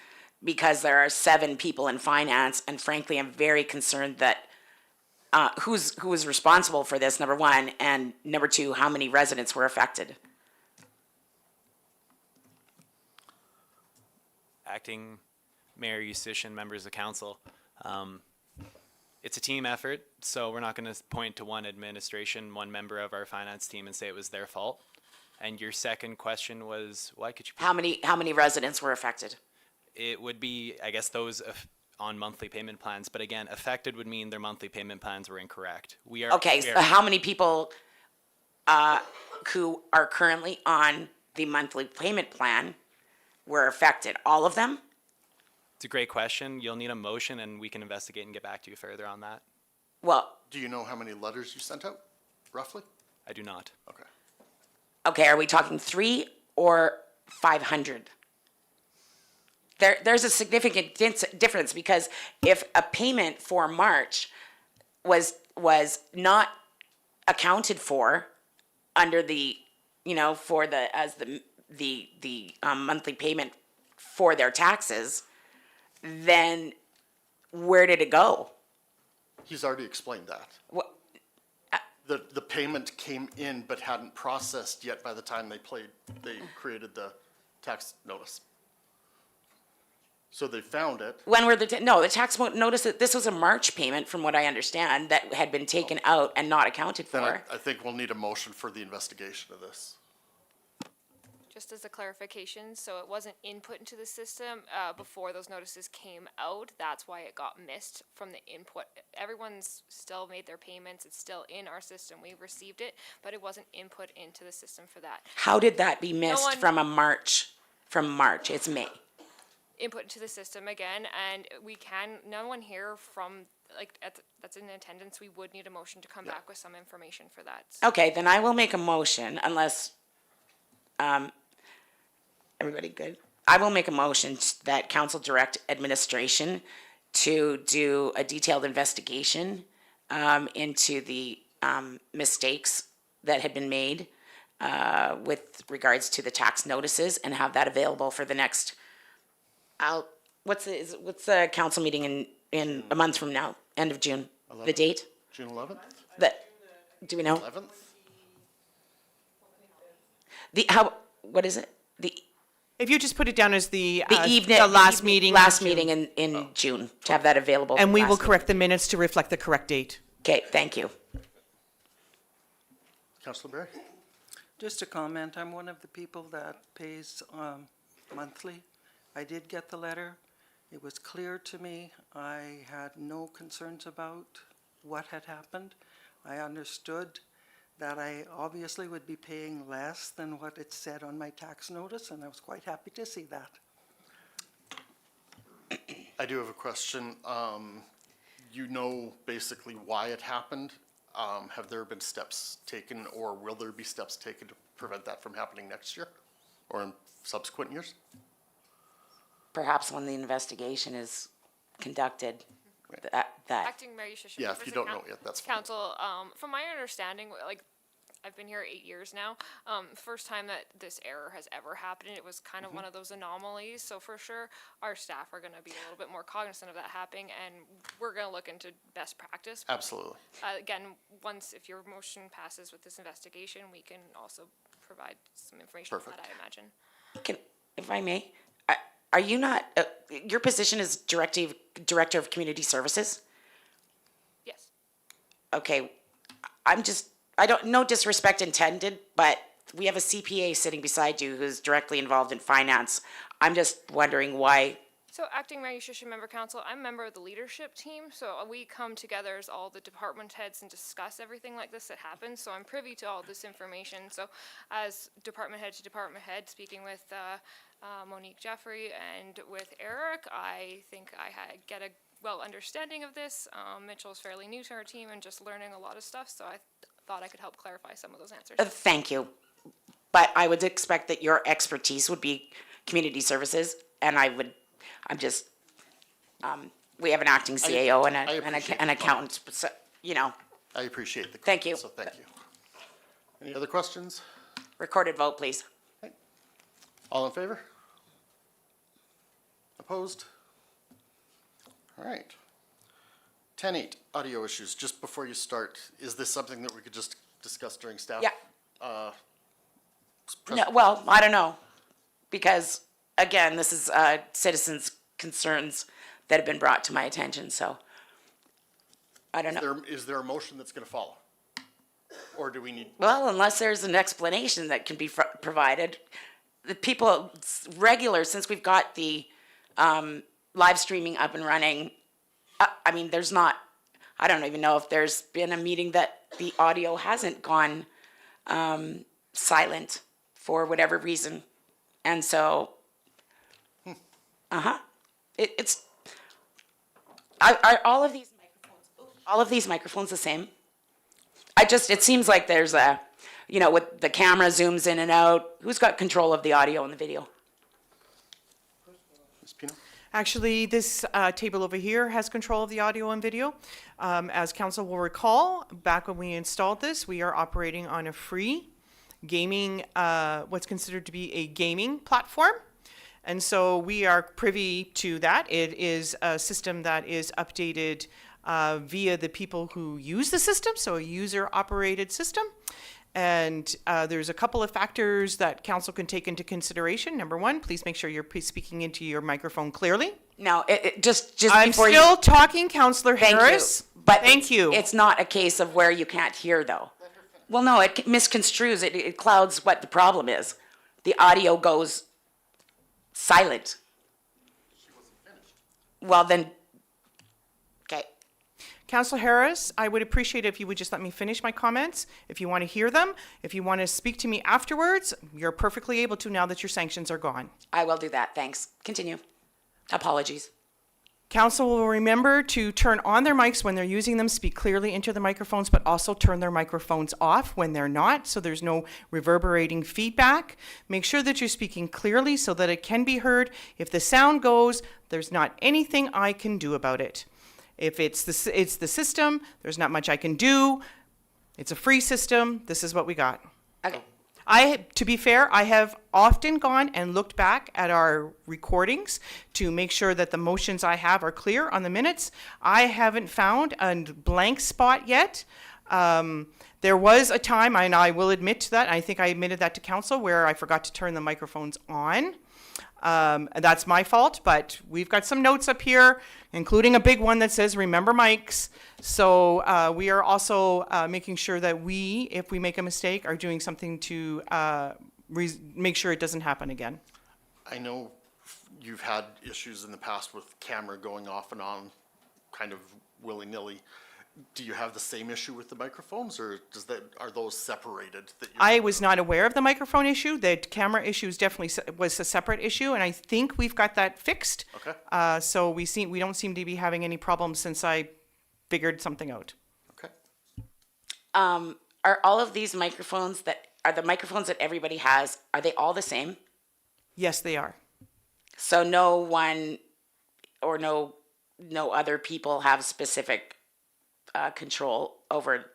Speaker 4: because there are 7 people in finance, and frankly, I'm very concerned that who is responsible for this, number one, and number 2, how many residents were affected?
Speaker 9: Acting Mayor Yusish and members of council, it's a team effort, so we're not going to point to one administration, one member of our finance team and say it was their fault. And your second question was, why could you?
Speaker 4: How many residents were affected?
Speaker 9: It would be, I guess, those on monthly payment plans, but again, affected would mean their monthly payment plans were incorrect.
Speaker 4: Okay, so how many people who are currently on the monthly payment plan were affected? All of them?
Speaker 9: It's a great question. You'll need a motion and we can investigate and get back to you further on that.
Speaker 4: Well,
Speaker 1: Do you know how many letters you sent out, roughly?
Speaker 9: I do not.
Speaker 1: Okay.
Speaker 4: okay, are we talking 3 or 500? There's a significant difference, because if a payment for March was not accounted for under the, for the monthly payment for their taxes, then where did it go?
Speaker 1: He's already explained that.
Speaker 4: What,
Speaker 1: The payment came in but hadn't processed yet by the time they created the tax notice. So they found it.
Speaker 4: when were the tax notice, this was a March payment from what I understand that had been taken out and not accounted
Speaker 1: Then
Speaker 4: for.
Speaker 1: I think we'll need a motion for the investigation of this.
Speaker 12: Just as a clarification, so it wasn't input into the system before those notices came out. That's why it got missed from the input. Everyone's still made their payments. It's still in our system. We received it, but it wasn't input into the system for that.
Speaker 4: How did that be missed
Speaker 12: one-
Speaker 4: from March? It's May.
Speaker 12: Input into the system again, and no one here from that's in attendance, we would need a motion to come back with some information for that.
Speaker 4: Okay, then I will make a motion unless, everybody good? I will make a motion that council direct administration to do a detailed investigation, into the, mistakes that had been made, with regards to the tax notices and have that available for the next, what's the council meeting in a month from now, end of June? The date?
Speaker 1: June 11th?
Speaker 4: Do we know?
Speaker 1: 11th?
Speaker 4: What is it?
Speaker 5: If you just put it down as the
Speaker 4: Evening.
Speaker 5: the last meeting.
Speaker 4: Last meeting in June, to have that available.
Speaker 5: And
Speaker 4: for
Speaker 5: we
Speaker 4: last
Speaker 5: will
Speaker 4: meeting.
Speaker 5: correct the minutes to reflect the correct date.
Speaker 4: Okay, thank you.
Speaker 1: Councillor Barry?
Speaker 8: Just a comment, I'm one of the people that pays monthly. I did get the letter. It was clear to me. I had no concerns about what had happened. I understood that I obviously would be paying less than what it said on my tax notice, and I was quite happy to see that.
Speaker 1: I do have a question. You know basically why it happened. Have there been steps taken, or will there be steps taken to prevent that from happening next year or in subsequent years?
Speaker 4: Perhaps when the investigation is conducted, that,
Speaker 12: Acting Mayor Yushishin.
Speaker 1: Yeah, if you don't know yet, that's fine.
Speaker 12: Council, from my understanding, like, I've been here 8 years now. First time that this error has ever happened. It was kind of one of those anomalies. So for sure, our staff are going to be a little bit more cognizant of that happening, and we're going to look into best practice.
Speaker 1: Absolutely.
Speaker 12: Again, if your motion passes with this investigation, we can also provide some information on
Speaker 1: Perfect.
Speaker 12: that, I imagine.
Speaker 4: if I may, are you not, your position is Director of Community Services?
Speaker 12: Yes.
Speaker 4: Okay, no disrespect intended, but we have a CPA sitting beside you who's directly involved in finance. I'm just wondering why.
Speaker 12: So Acting Mayor Yushishin, Member Council, I'm a member of the leadership team, so we come together as all the department heads and discuss everything like this that happens, so I'm privy to all this information. So as department head to department head, speaking with Monique Jeffrey and with Eric, I think I get a well understanding of this. Mitchell's fairly new to our team and just learning a lot of stuff, so I thought I could help clarify some of those answers.
Speaker 4: Thank you. But I would expect that your expertise would be community services, and we have an acting CAO and an accountant, so,
Speaker 1: I appreciate the.
Speaker 4: Thank you.
Speaker 1: So thank you. Any other questions?
Speaker 4: recorded vote, please.
Speaker 1: All in favor? Opposed? All right. 10-8, audio issues. Just before you start, is this something that we could just discuss during staff?
Speaker 4: Yeah. No, well, I don't know, because, again, this is citizens' concerns that have been brought to my attention, so I don't know.
Speaker 1: Is there a motion that's going to follow? Or do we need?
Speaker 4: Well, unless there's an explanation that can be provided, the people, since we've got the live streaming up and running, I mean, there's not, I don't even know if there's been a meeting that the audio hasn't gone silent for whatever reason. And so, it's, are all of these microphones the same? It seems like there's a, with the camera zooms in and out, who's got control of the audio and the video?
Speaker 1: Ms. Pino?
Speaker 5: Actually, this table over here has control of the audio and video. As council will recall, back when we installed this, we are operating on a free gaming, what's considered to be a gaming platform. And so we are privy to that. It is a system that is updated via the people who use the system, so a user-operated system. And there's a couple of factors that council can take into consideration. Number one, please make sure you're speaking into your microphone clearly.
Speaker 4: Now, just
Speaker 5: I'm
Speaker 4: before
Speaker 5: still talking, Councillor
Speaker 4: Thank
Speaker 5: Harris.
Speaker 4: you. But
Speaker 5: thank you.
Speaker 4: It's not a case of where you can't hear, though. Well, no, it misconstrues, it clouds what the problem is. The audio goes silent. Well, then, okay.
Speaker 5: Councillor Harris, I would appreciate it if you would just let me finish my comments. If you want to hear them, if you want to speak to me afterwards, you're perfectly able to now that your sanctions are gone.
Speaker 4: I will do that, thanks. Continue. Apologies.
Speaker 5: Council will remember to turn on their mics when they're using them, speak clearly into the microphones, but also turn their microphones off when they're not, so there's no reverberating feedback. Make sure that you're speaking clearly so that it can be heard. If the sound goes, there's not anything I can do about it. If it's the system, there's not much I can do. It's a free system. This is what we got.
Speaker 4: Okay.
Speaker 5: To be fair, I have often gone and looked back at our recordings to make sure that the motions I have are clear on the minutes. I haven't found a blank spot yet. There was a time, and I will admit to that, I think I admitted that to council, where I forgot to turn the microphones on. And that's my fault, but we've got some notes up here, including a big one that says, remember mics. So we are also making sure that if we make a mistake, are doing something to make sure it doesn't happen again.
Speaker 1: I know you've had issues in the past with camera going off and on kind of willy-nilly. Do you have the same issue with the microphones, or are those separated?
Speaker 5: I was not aware of the microphone issue. The camera issue was a separate issue, and I think we've got that fixed.
Speaker 1: Okay.
Speaker 5: So we don't seem to be having any problems since I figured something out.
Speaker 1: Okay.
Speaker 4: Are all of these microphones are the microphones that everybody has, are they all the same?
Speaker 5: Yes, they are.
Speaker 4: So no one or no other people have specific control over?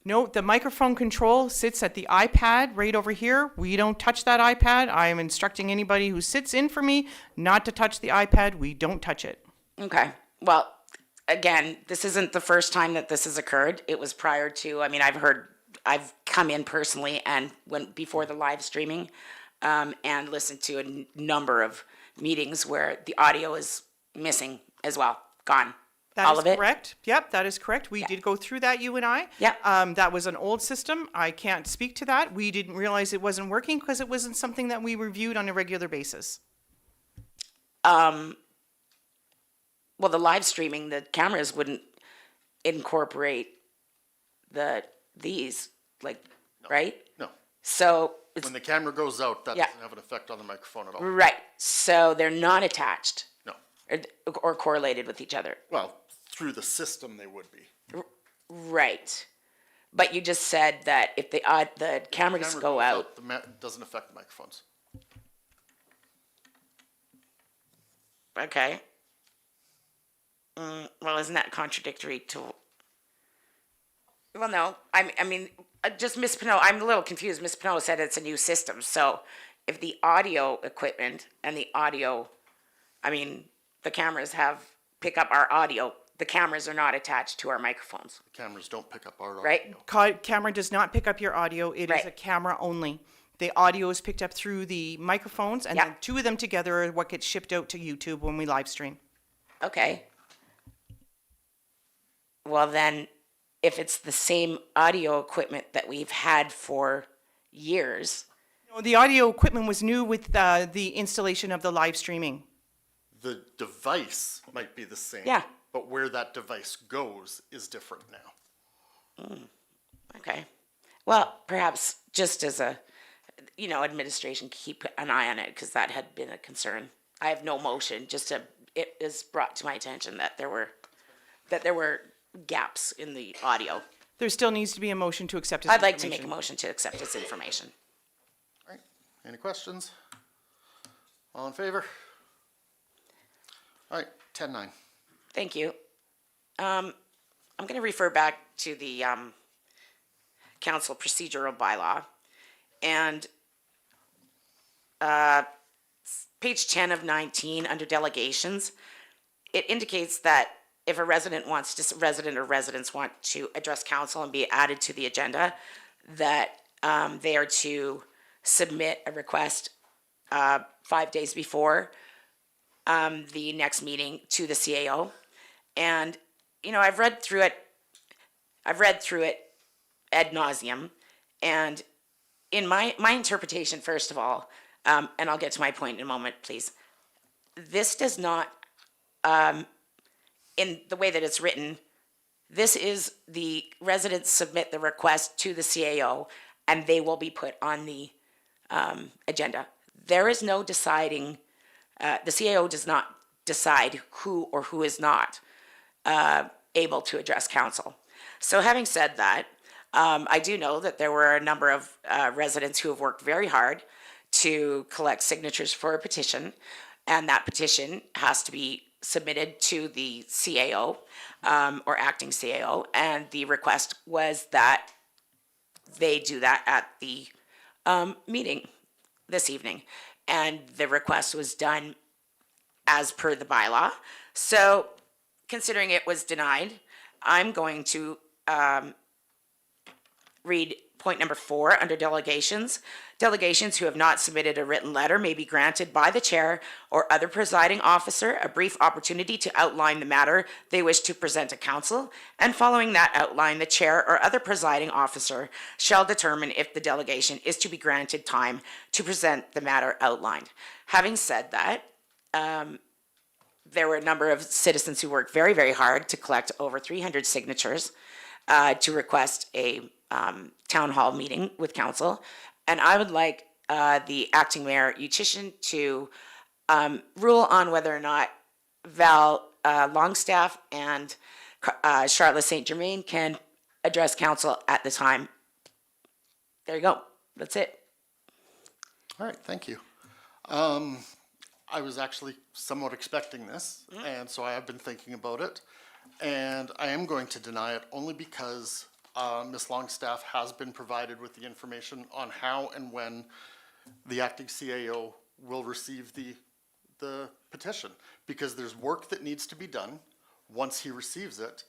Speaker 5: No, the microphone control sits at the iPad right over here. We don't touch that iPad. I am instructing anybody who sits in for me not to touch the iPad. We don't touch it.
Speaker 4: Okay. Well, again, this isn't the first time that this has occurred. It was prior to, I've come in personally and went before the live streaming and listened to a number of meetings where the audio is missing as well, gone.
Speaker 5: That is correct. Yep, that is correct. We did go through that, you and I.
Speaker 4: Yep.
Speaker 5: That was an old system. I can't speak to that. We didn't realize it wasn't working because it wasn't something that we reviewed on a regular basis.
Speaker 4: Well, the live streaming, the cameras wouldn't incorporate these, right?
Speaker 1: No.
Speaker 4: So it's
Speaker 1: When the camera goes out, that
Speaker 4: Yeah.
Speaker 1: doesn't have an effect on the microphone at all.
Speaker 4: right. So they're not attached
Speaker 1: No.
Speaker 4: or correlated with each other.
Speaker 1: Well, through the system, they would be.
Speaker 4: Right. But you just said that if the cameras
Speaker 1: Camera
Speaker 4: go
Speaker 1: goes
Speaker 4: out,
Speaker 1: it doesn't affect the microphones.
Speaker 4: okay. Well, isn't that contradictory to? Well, no. Just Ms. Pinot, I'm a little confused. Ms. Pinot said it's a new system. So if the audio equipment and the audio, the cameras pick up our audio, the cameras are not attached to our microphones,
Speaker 1: The cameras don't pick up our audio.
Speaker 4: right?
Speaker 5: Camera does not pick up your audio. It is
Speaker 4: Right.
Speaker 5: a camera only. The audio is picked up through the microphones, and
Speaker 4: Yeah.
Speaker 5: then two of them together are what gets shipped out to YouTube when we live stream.
Speaker 4: Okay. Well, then, if it's the same audio equipment that we've had for years,
Speaker 5: The audio equipment was new with the installation of the live streaming.
Speaker 1: The device might be the same.
Speaker 4: Yeah.
Speaker 1: But where that device goes is different now.
Speaker 4: okay. Well, perhaps just as administration, keep an eye on it because that had been a concern. I have no motion, it is brought to my attention that there were gaps in the audio.
Speaker 5: There still needs to be a motion to accept.
Speaker 4: I'd like to make a motion to accept this information.
Speaker 1: All right. Any questions? All in favor? All right. 10-9.
Speaker 4: Thank you. I'm going to refer back to the council procedural bylaw. And page 10 of 19, under delegations, it indicates that if a resident or residents want to address council and be added to the agenda, that they are to submit a request 5 days before the next meeting to the CAO. And, I've read through it ad nauseum. And in my interpretation, first of all, and I'll get to my point in a moment, please. This does not, in the way that it's written, this is the residents submit the request to the CAO and they will be put on the agenda. There is no deciding, the CAO does not decide who or who is not able to address council. So having said that, I do know that there were a number of residents who have worked very hard to collect signatures for a petition, and that petition has to be submitted to the CAO or acting CAO, and the request was that they do that at the meeting this evening. And the request was done as per the bylaw. So considering it was denied, I'm going to read point number 4 under delegations. Delegations who have not submitted a written letter may be granted by the chair or other presiding officer a brief opportunity to outline the matter they wish to present to council, and following that outline, the chair or other presiding officer shall determine if the delegation is to be granted time to present the matter outlined. Having said that, there were a number of citizens who worked very, very hard to collect over 300 signatures to request a town hall meeting with council. And I would like the acting mayor, Uchishin, to rule on whether or not Val Longstaff and Charlotte St. Germain can address council at the time. There you go. That's it.
Speaker 1: All right, thank you. I was actually somewhat expecting this, and so I have been thinking about it. And I am going to deny it only because Ms. Longstaff has been provided with the information on how and when the acting CAO will receive the petition. Because there's work that needs to be done once he receives it,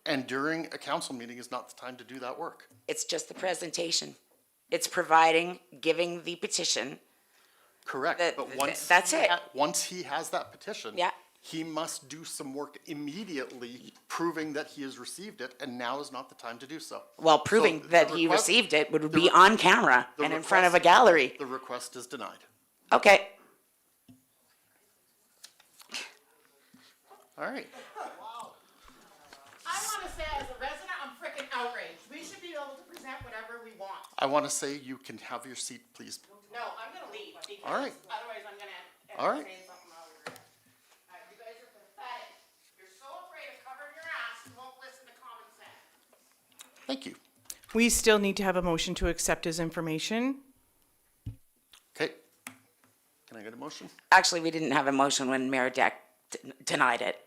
Speaker 1: and during a council meeting is not the time to do that work.
Speaker 4: It's just the presentation. It's providing, giving the petition.
Speaker 1: Correct, but once
Speaker 4: that's it.
Speaker 1: Once he has that petition,
Speaker 4: Yeah.
Speaker 1: he must do some work immediately proving that he has received it, and now is not the time to do so.
Speaker 4: Well, proving
Speaker 1: So
Speaker 4: that
Speaker 1: the
Speaker 4: he
Speaker 1: request-
Speaker 4: received it would
Speaker 1: the
Speaker 4: be
Speaker 1: re-
Speaker 4: on camera
Speaker 1: the
Speaker 4: and in front of a
Speaker 1: request-
Speaker 4: gallery.
Speaker 1: The request is denied.
Speaker 4: Okay.
Speaker 1: All right.
Speaker 4: I want to say, as a resident, I'm freaking outraged. We should be able to present whatever we want.
Speaker 1: I want to say you can have your seat, please.
Speaker 4: No, I'm going to leave because
Speaker 1: All right.
Speaker 4: otherwise I'm going to
Speaker 1: All right.
Speaker 4: say something I'll regret. You guys are pathetic. You're so afraid of covering your ass, you won't listen to common sense.
Speaker 1: Thank you.
Speaker 5: We still need to have a motion to accept his information.
Speaker 1: Okay. Can I get a motion?
Speaker 4: Actually, we didn't have a motion when Mayor Deck denied it.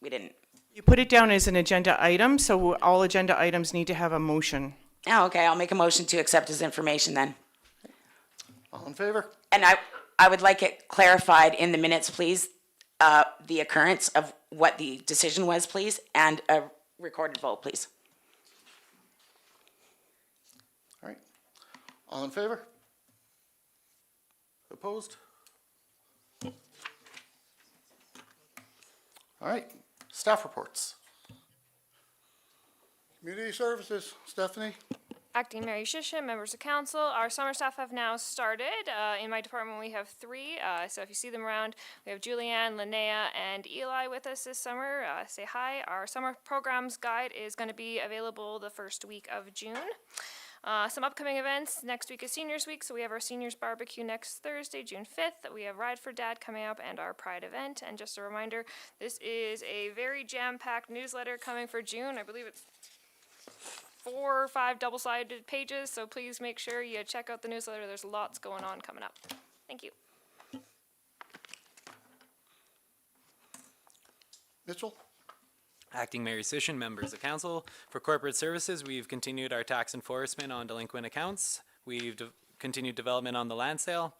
Speaker 4: We didn't.
Speaker 5: You put it down as an agenda item, so all agenda items need to have a motion.
Speaker 4: Oh, okay, I'll make a motion to accept his information then.
Speaker 1: All in favor?
Speaker 4: And I would like it clarified in the minutes, please, the occurrence of what the decision was, please, and a recorded vote, please.
Speaker 1: All right. All in favor? Opposed? All right. Staff reports.
Speaker 10: Community Services, Stephanie?
Speaker 12: Acting Mayor Shishin, members of council, our summer staff have now started. In my department, we have 3. So if you see them around, we have Julianne, Linnea, and Eli with us this summer. Say hi. Our summer programs guide is going to be available the first week of June. Some upcoming events. Next week is Seniors Week, so we have our Seniors Barbecue next Thursday, June 5th. We have Ride for Dad coming up and our Pride event. And just a reminder, this is a very jam-packed newsletter coming for June. I believe it's 4 or 5 double-sided pages, so please make sure you check out the newsletter. There's lots going on coming up. Thank you.
Speaker 10: Mitchell?
Speaker 9: Acting Mayor Sishin, members of council. For corporate services, we've continued our tax enforcement on delinquent accounts. We've continued development on the land sale.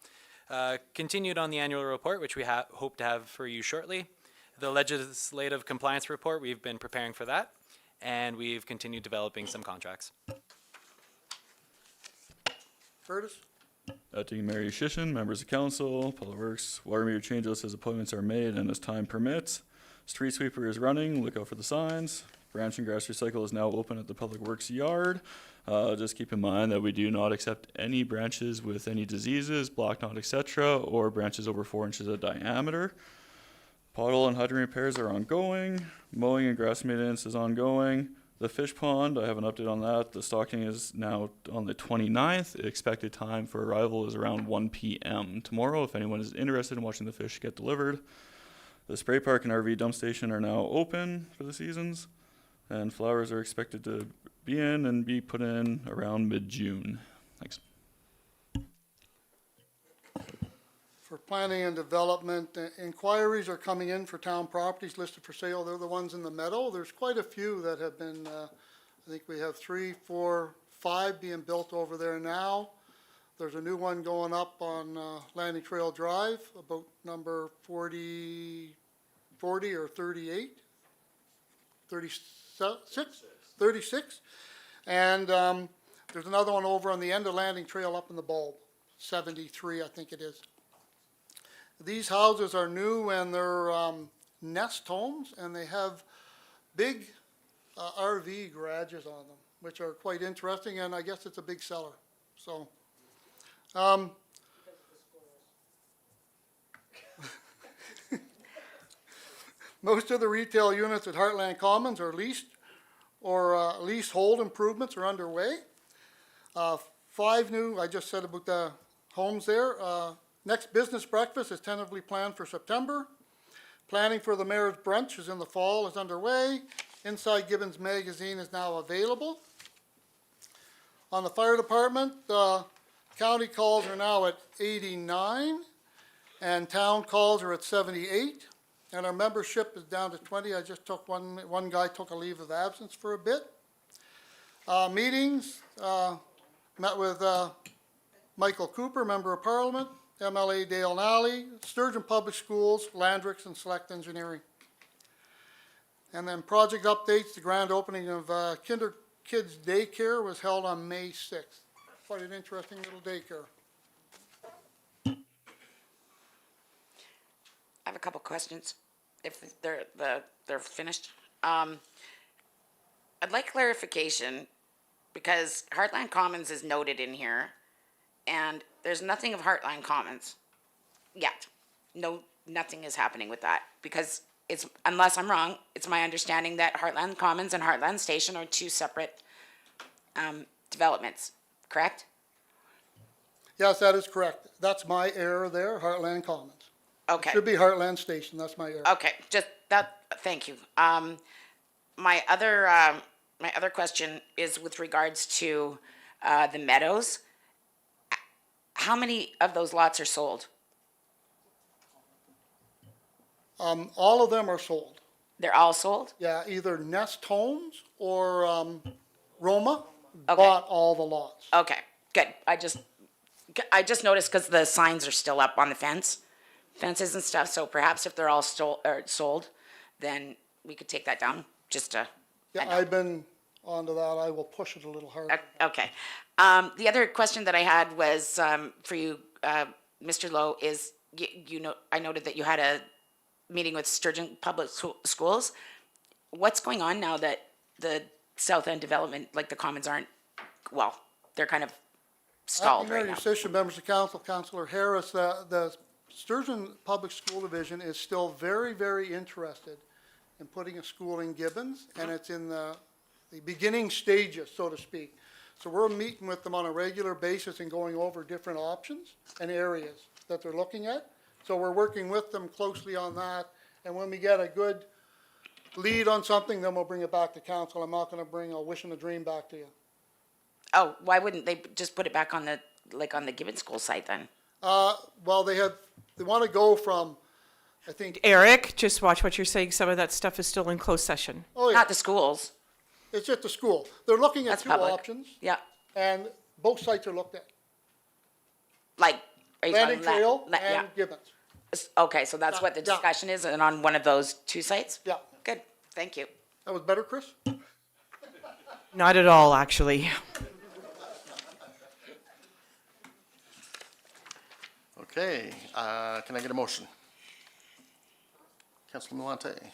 Speaker 9: Continued on the annual report, which we hope to have for you shortly. The legislative compliance report, we've been preparing for that. And we've continued developing some contracts.
Speaker 10: Curtis?
Speaker 11: Acting Mayor Shishin, members of council, Public Works, water meter changes as appointments are made and as time permits. Street sweeper is running, look out for the signs. Branch and grass recycle is now open at the Public Works yard. Just keep in mind that we do not accept any branches with any diseases, block knot, etc., or branches over 4 inches of diameter. Pothole and hydrant repairs are ongoing. Mowing and grass maintenance is ongoing. The fish pond, I have an update on that. The stocking is now on the 29th. Expected time for arrival is around 1 p.m. tomorrow if anyone is interested in watching the fish get delivered. The spray park and RV dump station are now open for the seasons, and flowers are expected to be in and be put in around mid-June. Thanks.
Speaker 10: For planning and development, inquiries are coming in for town properties listed for sale. They're the ones in the meadow. There's quite a few that have been, I think we have 3, 4, 5 being built over there now. There's a new one going up on Landing Trail Drive, about number 40 or 38, 36. And there's another one over on the end of Landing Trail up in the bulb, 73, I think it is. These houses are new and they're nest homes, and they have big RV garages on them, which are quite interesting, and I guess it's a big seller. So, most of the retail units at Heartland Commons are leased or leasehold improvements are underway. 5 new, I just said about the homes there. Next business breakfast is tentatively planned for September. Planning for the mayor's brunch is in the fall, is underway. Inside Gibbons Magazine is now available. On the fire department, county calls are now at 89, and town calls are at 78, and our membership is down to 20. I just took one guy took a leave of absence for a bit. Meetings, met with Michael Cooper, Member of Parliament, MLA Dale Nally, Sturgeon Public Schools, Landrix, and Select Engineering. And then project updates, the grand opening of Kids Daycare was held on May 6th. Quite an interesting little daycare.
Speaker 4: I have a couple questions, if they're finished. I'd like clarification, because Heartland Commons is noted in here, and there's nothing of Heartland Commons yet. No, nothing is happening with that, because it's, unless I'm wrong, it's my understanding that Heartland Commons and Heartland Station are 2 separate developments, correct?
Speaker 10: Yes, that is correct. That's my error there, Heartland Commons.
Speaker 4: Okay.
Speaker 10: Should be Heartland Station, that's my error.
Speaker 4: Okay, just that, thank you. My other question is with regards to the meadows. How many of those lots are sold?
Speaker 10: All of them are sold.
Speaker 4: They're all sold?
Speaker 10: Yeah, either Nest Homes or Roma
Speaker 4: Okay.
Speaker 10: bought all the lots.
Speaker 4: Okay, good. I just noticed because the signs are still up on the fences and stuff, so perhaps if they're all sold, then we could take that down, just to.
Speaker 10: Yeah, I've been onto that. I will push it a little harder.
Speaker 4: Okay. The other question that I had was for you, Mr. Lowe, is I noted that you had a meeting with Sturgeon Public Schools. What's going on now that the South End development, like the Commons, aren't, well, they're kind of stalled right now?
Speaker 10: Session, members of council, Councillor Harris, the Sturgeon Public School Division is still very, very interested in putting a school in Gibbons, and it's in the beginning stages, so to speak. So we're meeting with them on a regular basis and going over different options and areas that they're looking at. So we're working with them closely on that, and when we get a good lead on something, then we'll bring it back to council. I'm not gonna bring a wish and a dream back to you.
Speaker 4: Oh, why wouldn't they just put it back on the Gibbons School site then?
Speaker 10: Well, they want to go from, I think,
Speaker 5: Eric, just watch what you're saying. Some of that stuff is still in closed session.
Speaker 10: oh yeah,
Speaker 4: Not the schools.
Speaker 10: it's just the school. They're looking at
Speaker 4: That's
Speaker 10: 2
Speaker 4: public.
Speaker 10: options,
Speaker 4: Yeah,
Speaker 10: and both sites are looked at.
Speaker 4: like, are you
Speaker 10: Landing
Speaker 4: talking
Speaker 10: Trail
Speaker 4: yeah.
Speaker 10: and Gibbons.
Speaker 4: Okay, so that's what the
Speaker 10: Yeah.
Speaker 4: discussion is, and on one of those 2 sites?
Speaker 10: Yeah,
Speaker 4: Good, thank you.
Speaker 10: that was better, Chris?
Speaker 5: Not at all, actually.
Speaker 1: Okay, can I get a motion? Councilor Milante.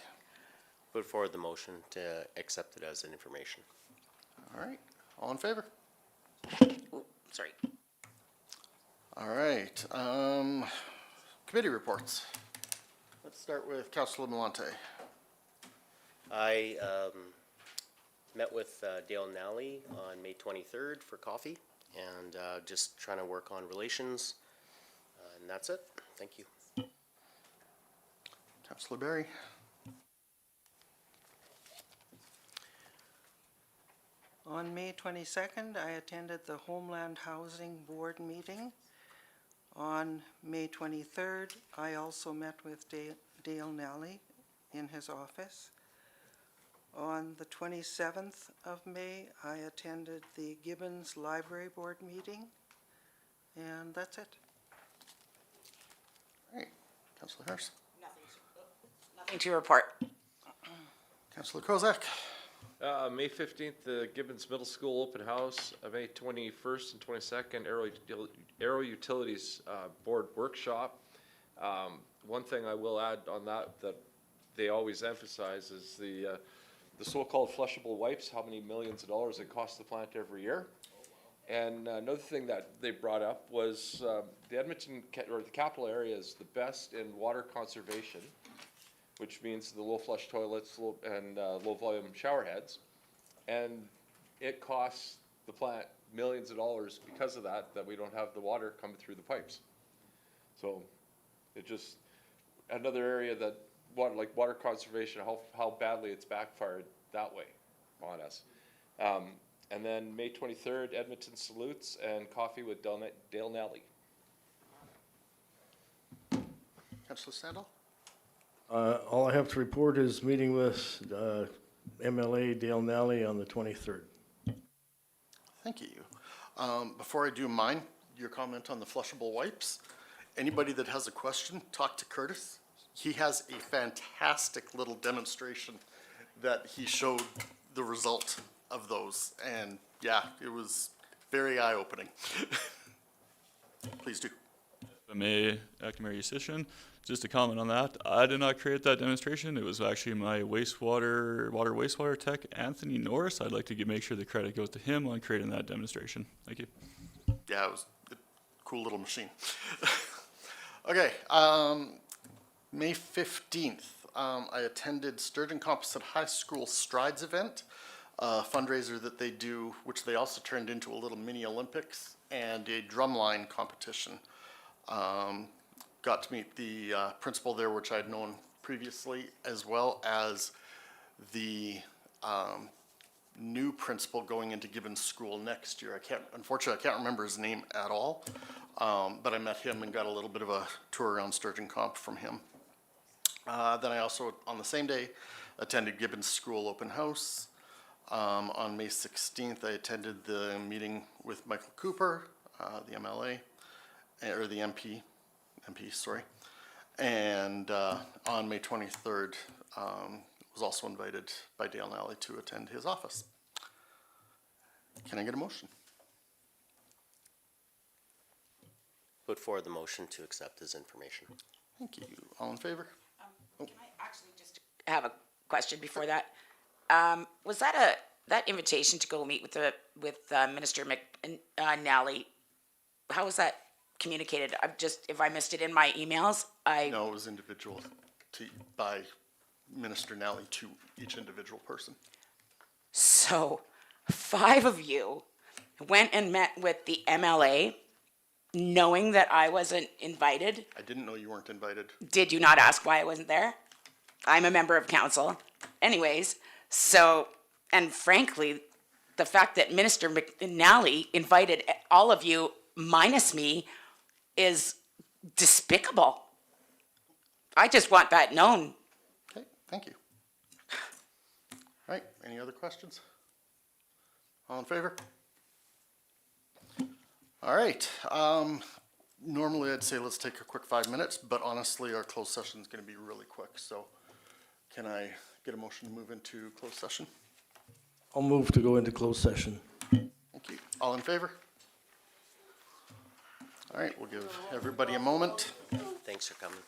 Speaker 2: Put forward the motion to accept it as an information.
Speaker 1: All right, all in favor?
Speaker 4: Ooh, sorry.
Speaker 1: All right, committee reports. Let's start with Councilor Milante.
Speaker 2: I met with Dale Nally on May 23rd for coffee, and just trying to work on relations, and that's it. Thank you.
Speaker 1: Councillor Barry.
Speaker 8: On May 22nd, I attended the Homeland Housing Board meeting. On May 23rd, I also met with Dale Nally in his office. On the 27th of May, I attended the Gibbons Library Board meeting, and that's it.
Speaker 1: All right, Councillor Harris.
Speaker 4: Nothing to report.
Speaker 1: Councillor Kozak.
Speaker 3: May 15th, the Gibbons Middle School Open House, May 21st and 22nd, Aero Utilities Board Workshop. One thing I will add on that they always emphasize is the so-called flushable wipes, how many millions of dollars it costs the plant every year. And another thing that they brought up was the Edmonton, or the capital area is the best in water conservation, which means the low flush toilets and low volume shower heads. And it costs the plant millions of dollars because of that we don't have the water coming through the pipes. So it just, another area that water conservation, how badly it's backfired that way on us. And then May 23rd, Edmonton Salutes and coffee with Dale Nally.
Speaker 1: Councillor Sandal.
Speaker 6: All I have to report is meeting with MLA Dale Nally on the 23rd.
Speaker 1: Thank you. Before I do mine, your comment on the flushable wipes. Anybody that has a question, talk to Curtis. He has a fantastic little demonstration that he showed the result of those. And yeah, it was very eye-opening. Please do.
Speaker 11: If I may, Acting Mayor Yusishin, just to comment on that, I did not create that demonstration. It was actually my wastewater tech, Anthony Norris. I'd like to make sure the credit goes to him on creating that demonstration. Thank you.
Speaker 1: Yeah, it was a cool little machine. Okay, May 15th, I attended Sturgeon Composite High School Strides event, a fundraiser that they do, which they also turned into a little mini Olympics and a drumline competition. Got to meet the principal there, which I'd known previously, as well as the new principal going into Gibbons School next year. Unfortunately, I can't remember his name at all, but I met him and got a little bit of a tour around Sturgeon Comp from him. Then I also, on the same day, attended Gibbons School Open House. On May 16th, I attended the meeting with Michael Cooper, the MLA, or the MP, sorry. And on May 23rd, was also invited by Dale Nally to attend his office. Can I get a motion?
Speaker 2: Put forward the motion to accept this information.
Speaker 1: Thank you. All in favor?
Speaker 4: Can I actually just have a question before that? Was that that invitation to go meet with Minister McNally? How was that communicated? If I missed it in my emails,
Speaker 1: No, it was individual by Minister Nally to each individual person.
Speaker 4: So 5 of you went and met with the MLA knowing that I wasn't invited.
Speaker 1: I didn't know you weren't invited.
Speaker 4: Did you not ask why I wasn't there? I'm a member of council. Anyways, so, and frankly, the fact that Minister McNally invited all of you minus me is despicable. I just want that known.
Speaker 1: Okay, thank you. All right, any other questions? All in favor? All right, normally I'd say let's take a quick 5 minutes, but honestly, our closed session is gonna be really quick, so can I get a motion to move into closed session?
Speaker 6: I'll move to go into closed session.
Speaker 1: Thank you. All in favor? All right, we'll give everybody a moment.
Speaker 2: Thanks for coming.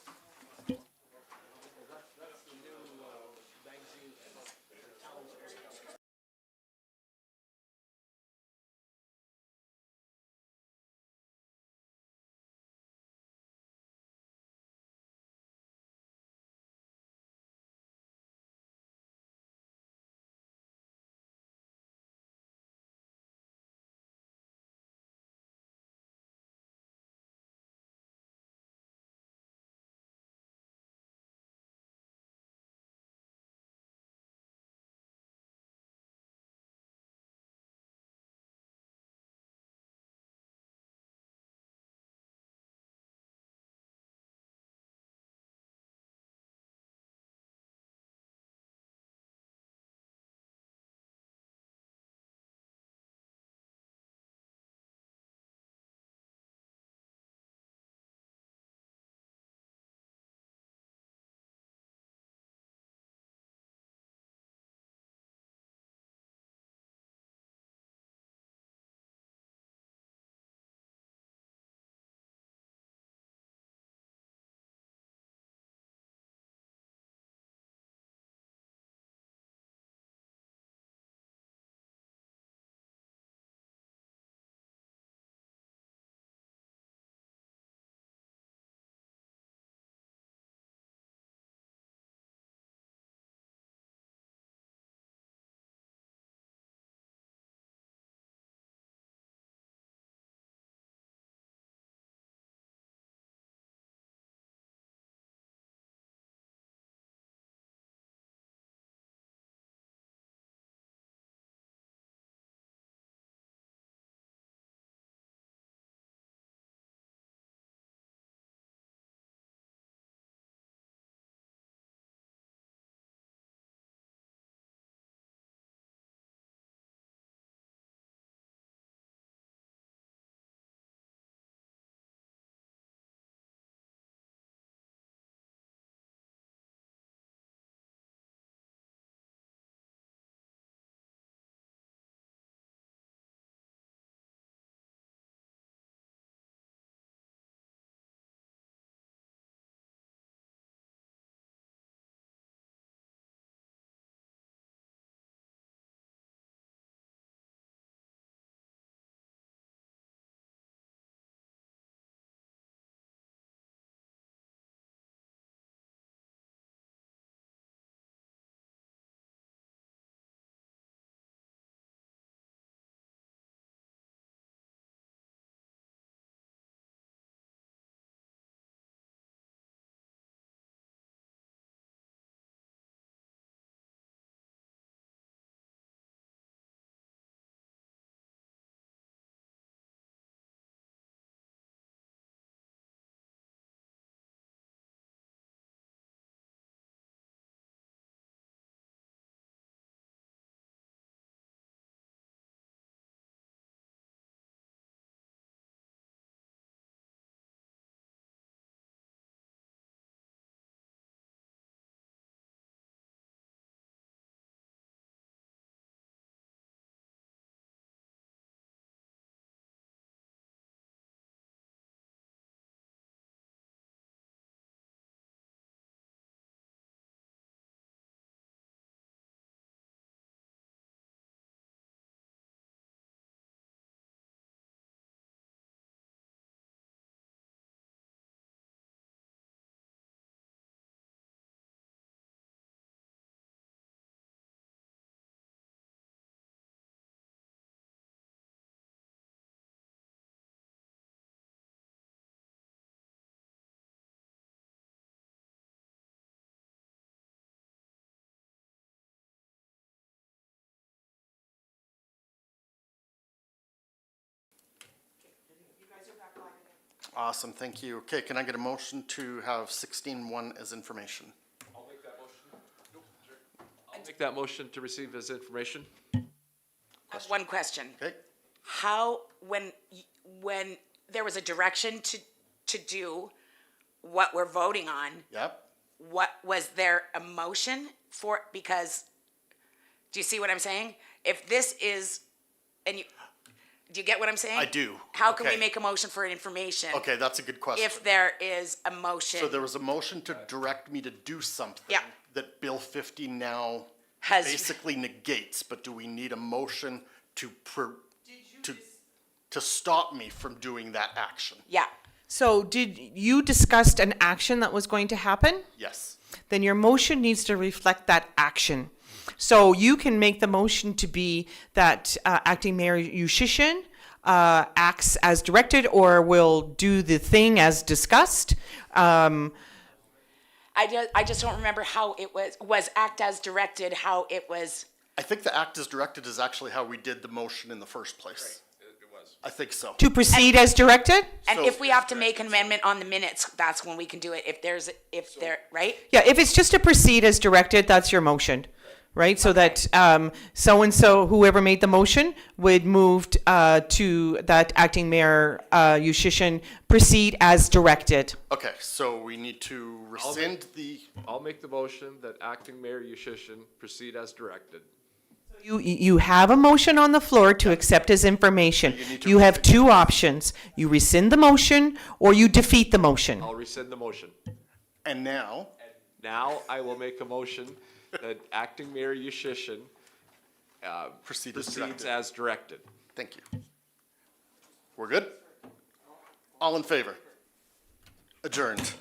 Speaker 1: Awesome, thank you. Okay, can I get a motion to have 16.1 as information?
Speaker 3: I'll make that motion. I'll make that motion to receive as information.
Speaker 4: I have one question.
Speaker 1: Okay,
Speaker 4: How, when there was a direction to do what we're voting on,
Speaker 1: yep.
Speaker 4: what, was there a motion for, because, do you see what I'm saying? If this is, and you, do you get what I'm saying?
Speaker 1: I do.
Speaker 4: How can we
Speaker 1: Okay.
Speaker 4: make a motion for information?
Speaker 1: Okay, that's a good question.
Speaker 4: If there is a motion?
Speaker 1: So there was a motion to direct me to do something.
Speaker 4: Yeah.
Speaker 1: That Bill 50 now
Speaker 4: Has-
Speaker 1: basically negates, but do we need a motion to to stop me from doing that action?
Speaker 4: Yeah,
Speaker 5: So did you discussed an action that was going to happen?
Speaker 1: Yes.
Speaker 5: Then your motion needs to reflect that action. So you can make the motion to be that Acting Mayor Yushishin acts as directed or will do the thing as discussed.
Speaker 4: I just don't remember how it was act as directed, how it was.
Speaker 1: I think the act as directed is actually how we did the motion in the first place.
Speaker 3: It was.
Speaker 1: I think so.
Speaker 5: To proceed as directed?
Speaker 4: And
Speaker 1: So-
Speaker 4: if we have to make an amendment on the minutes, that's when we can do it, right?
Speaker 5: Yeah, if it's just to proceed as directed, that's your motion, right? So that so-and-so, whoever made the motion, would move to that Acting Mayor Yushishin proceed as directed.
Speaker 1: Okay, so we need to rescind the,
Speaker 3: I'll make the motion that Acting Mayor Yushishin proceed as directed.
Speaker 5: You have a motion on the floor to accept as information.
Speaker 1: you need to
Speaker 5: You have two options. You rescind the motion or you defeat the motion.
Speaker 3: I'll rescind the motion.
Speaker 1: and now,
Speaker 3: Now I will make a motion that Acting Mayor Yushishin
Speaker 1: proceed as
Speaker 3: proceeds
Speaker 1: directed.
Speaker 3: as directed.
Speaker 1: Thank you. We're good? All in favor? Adjourned.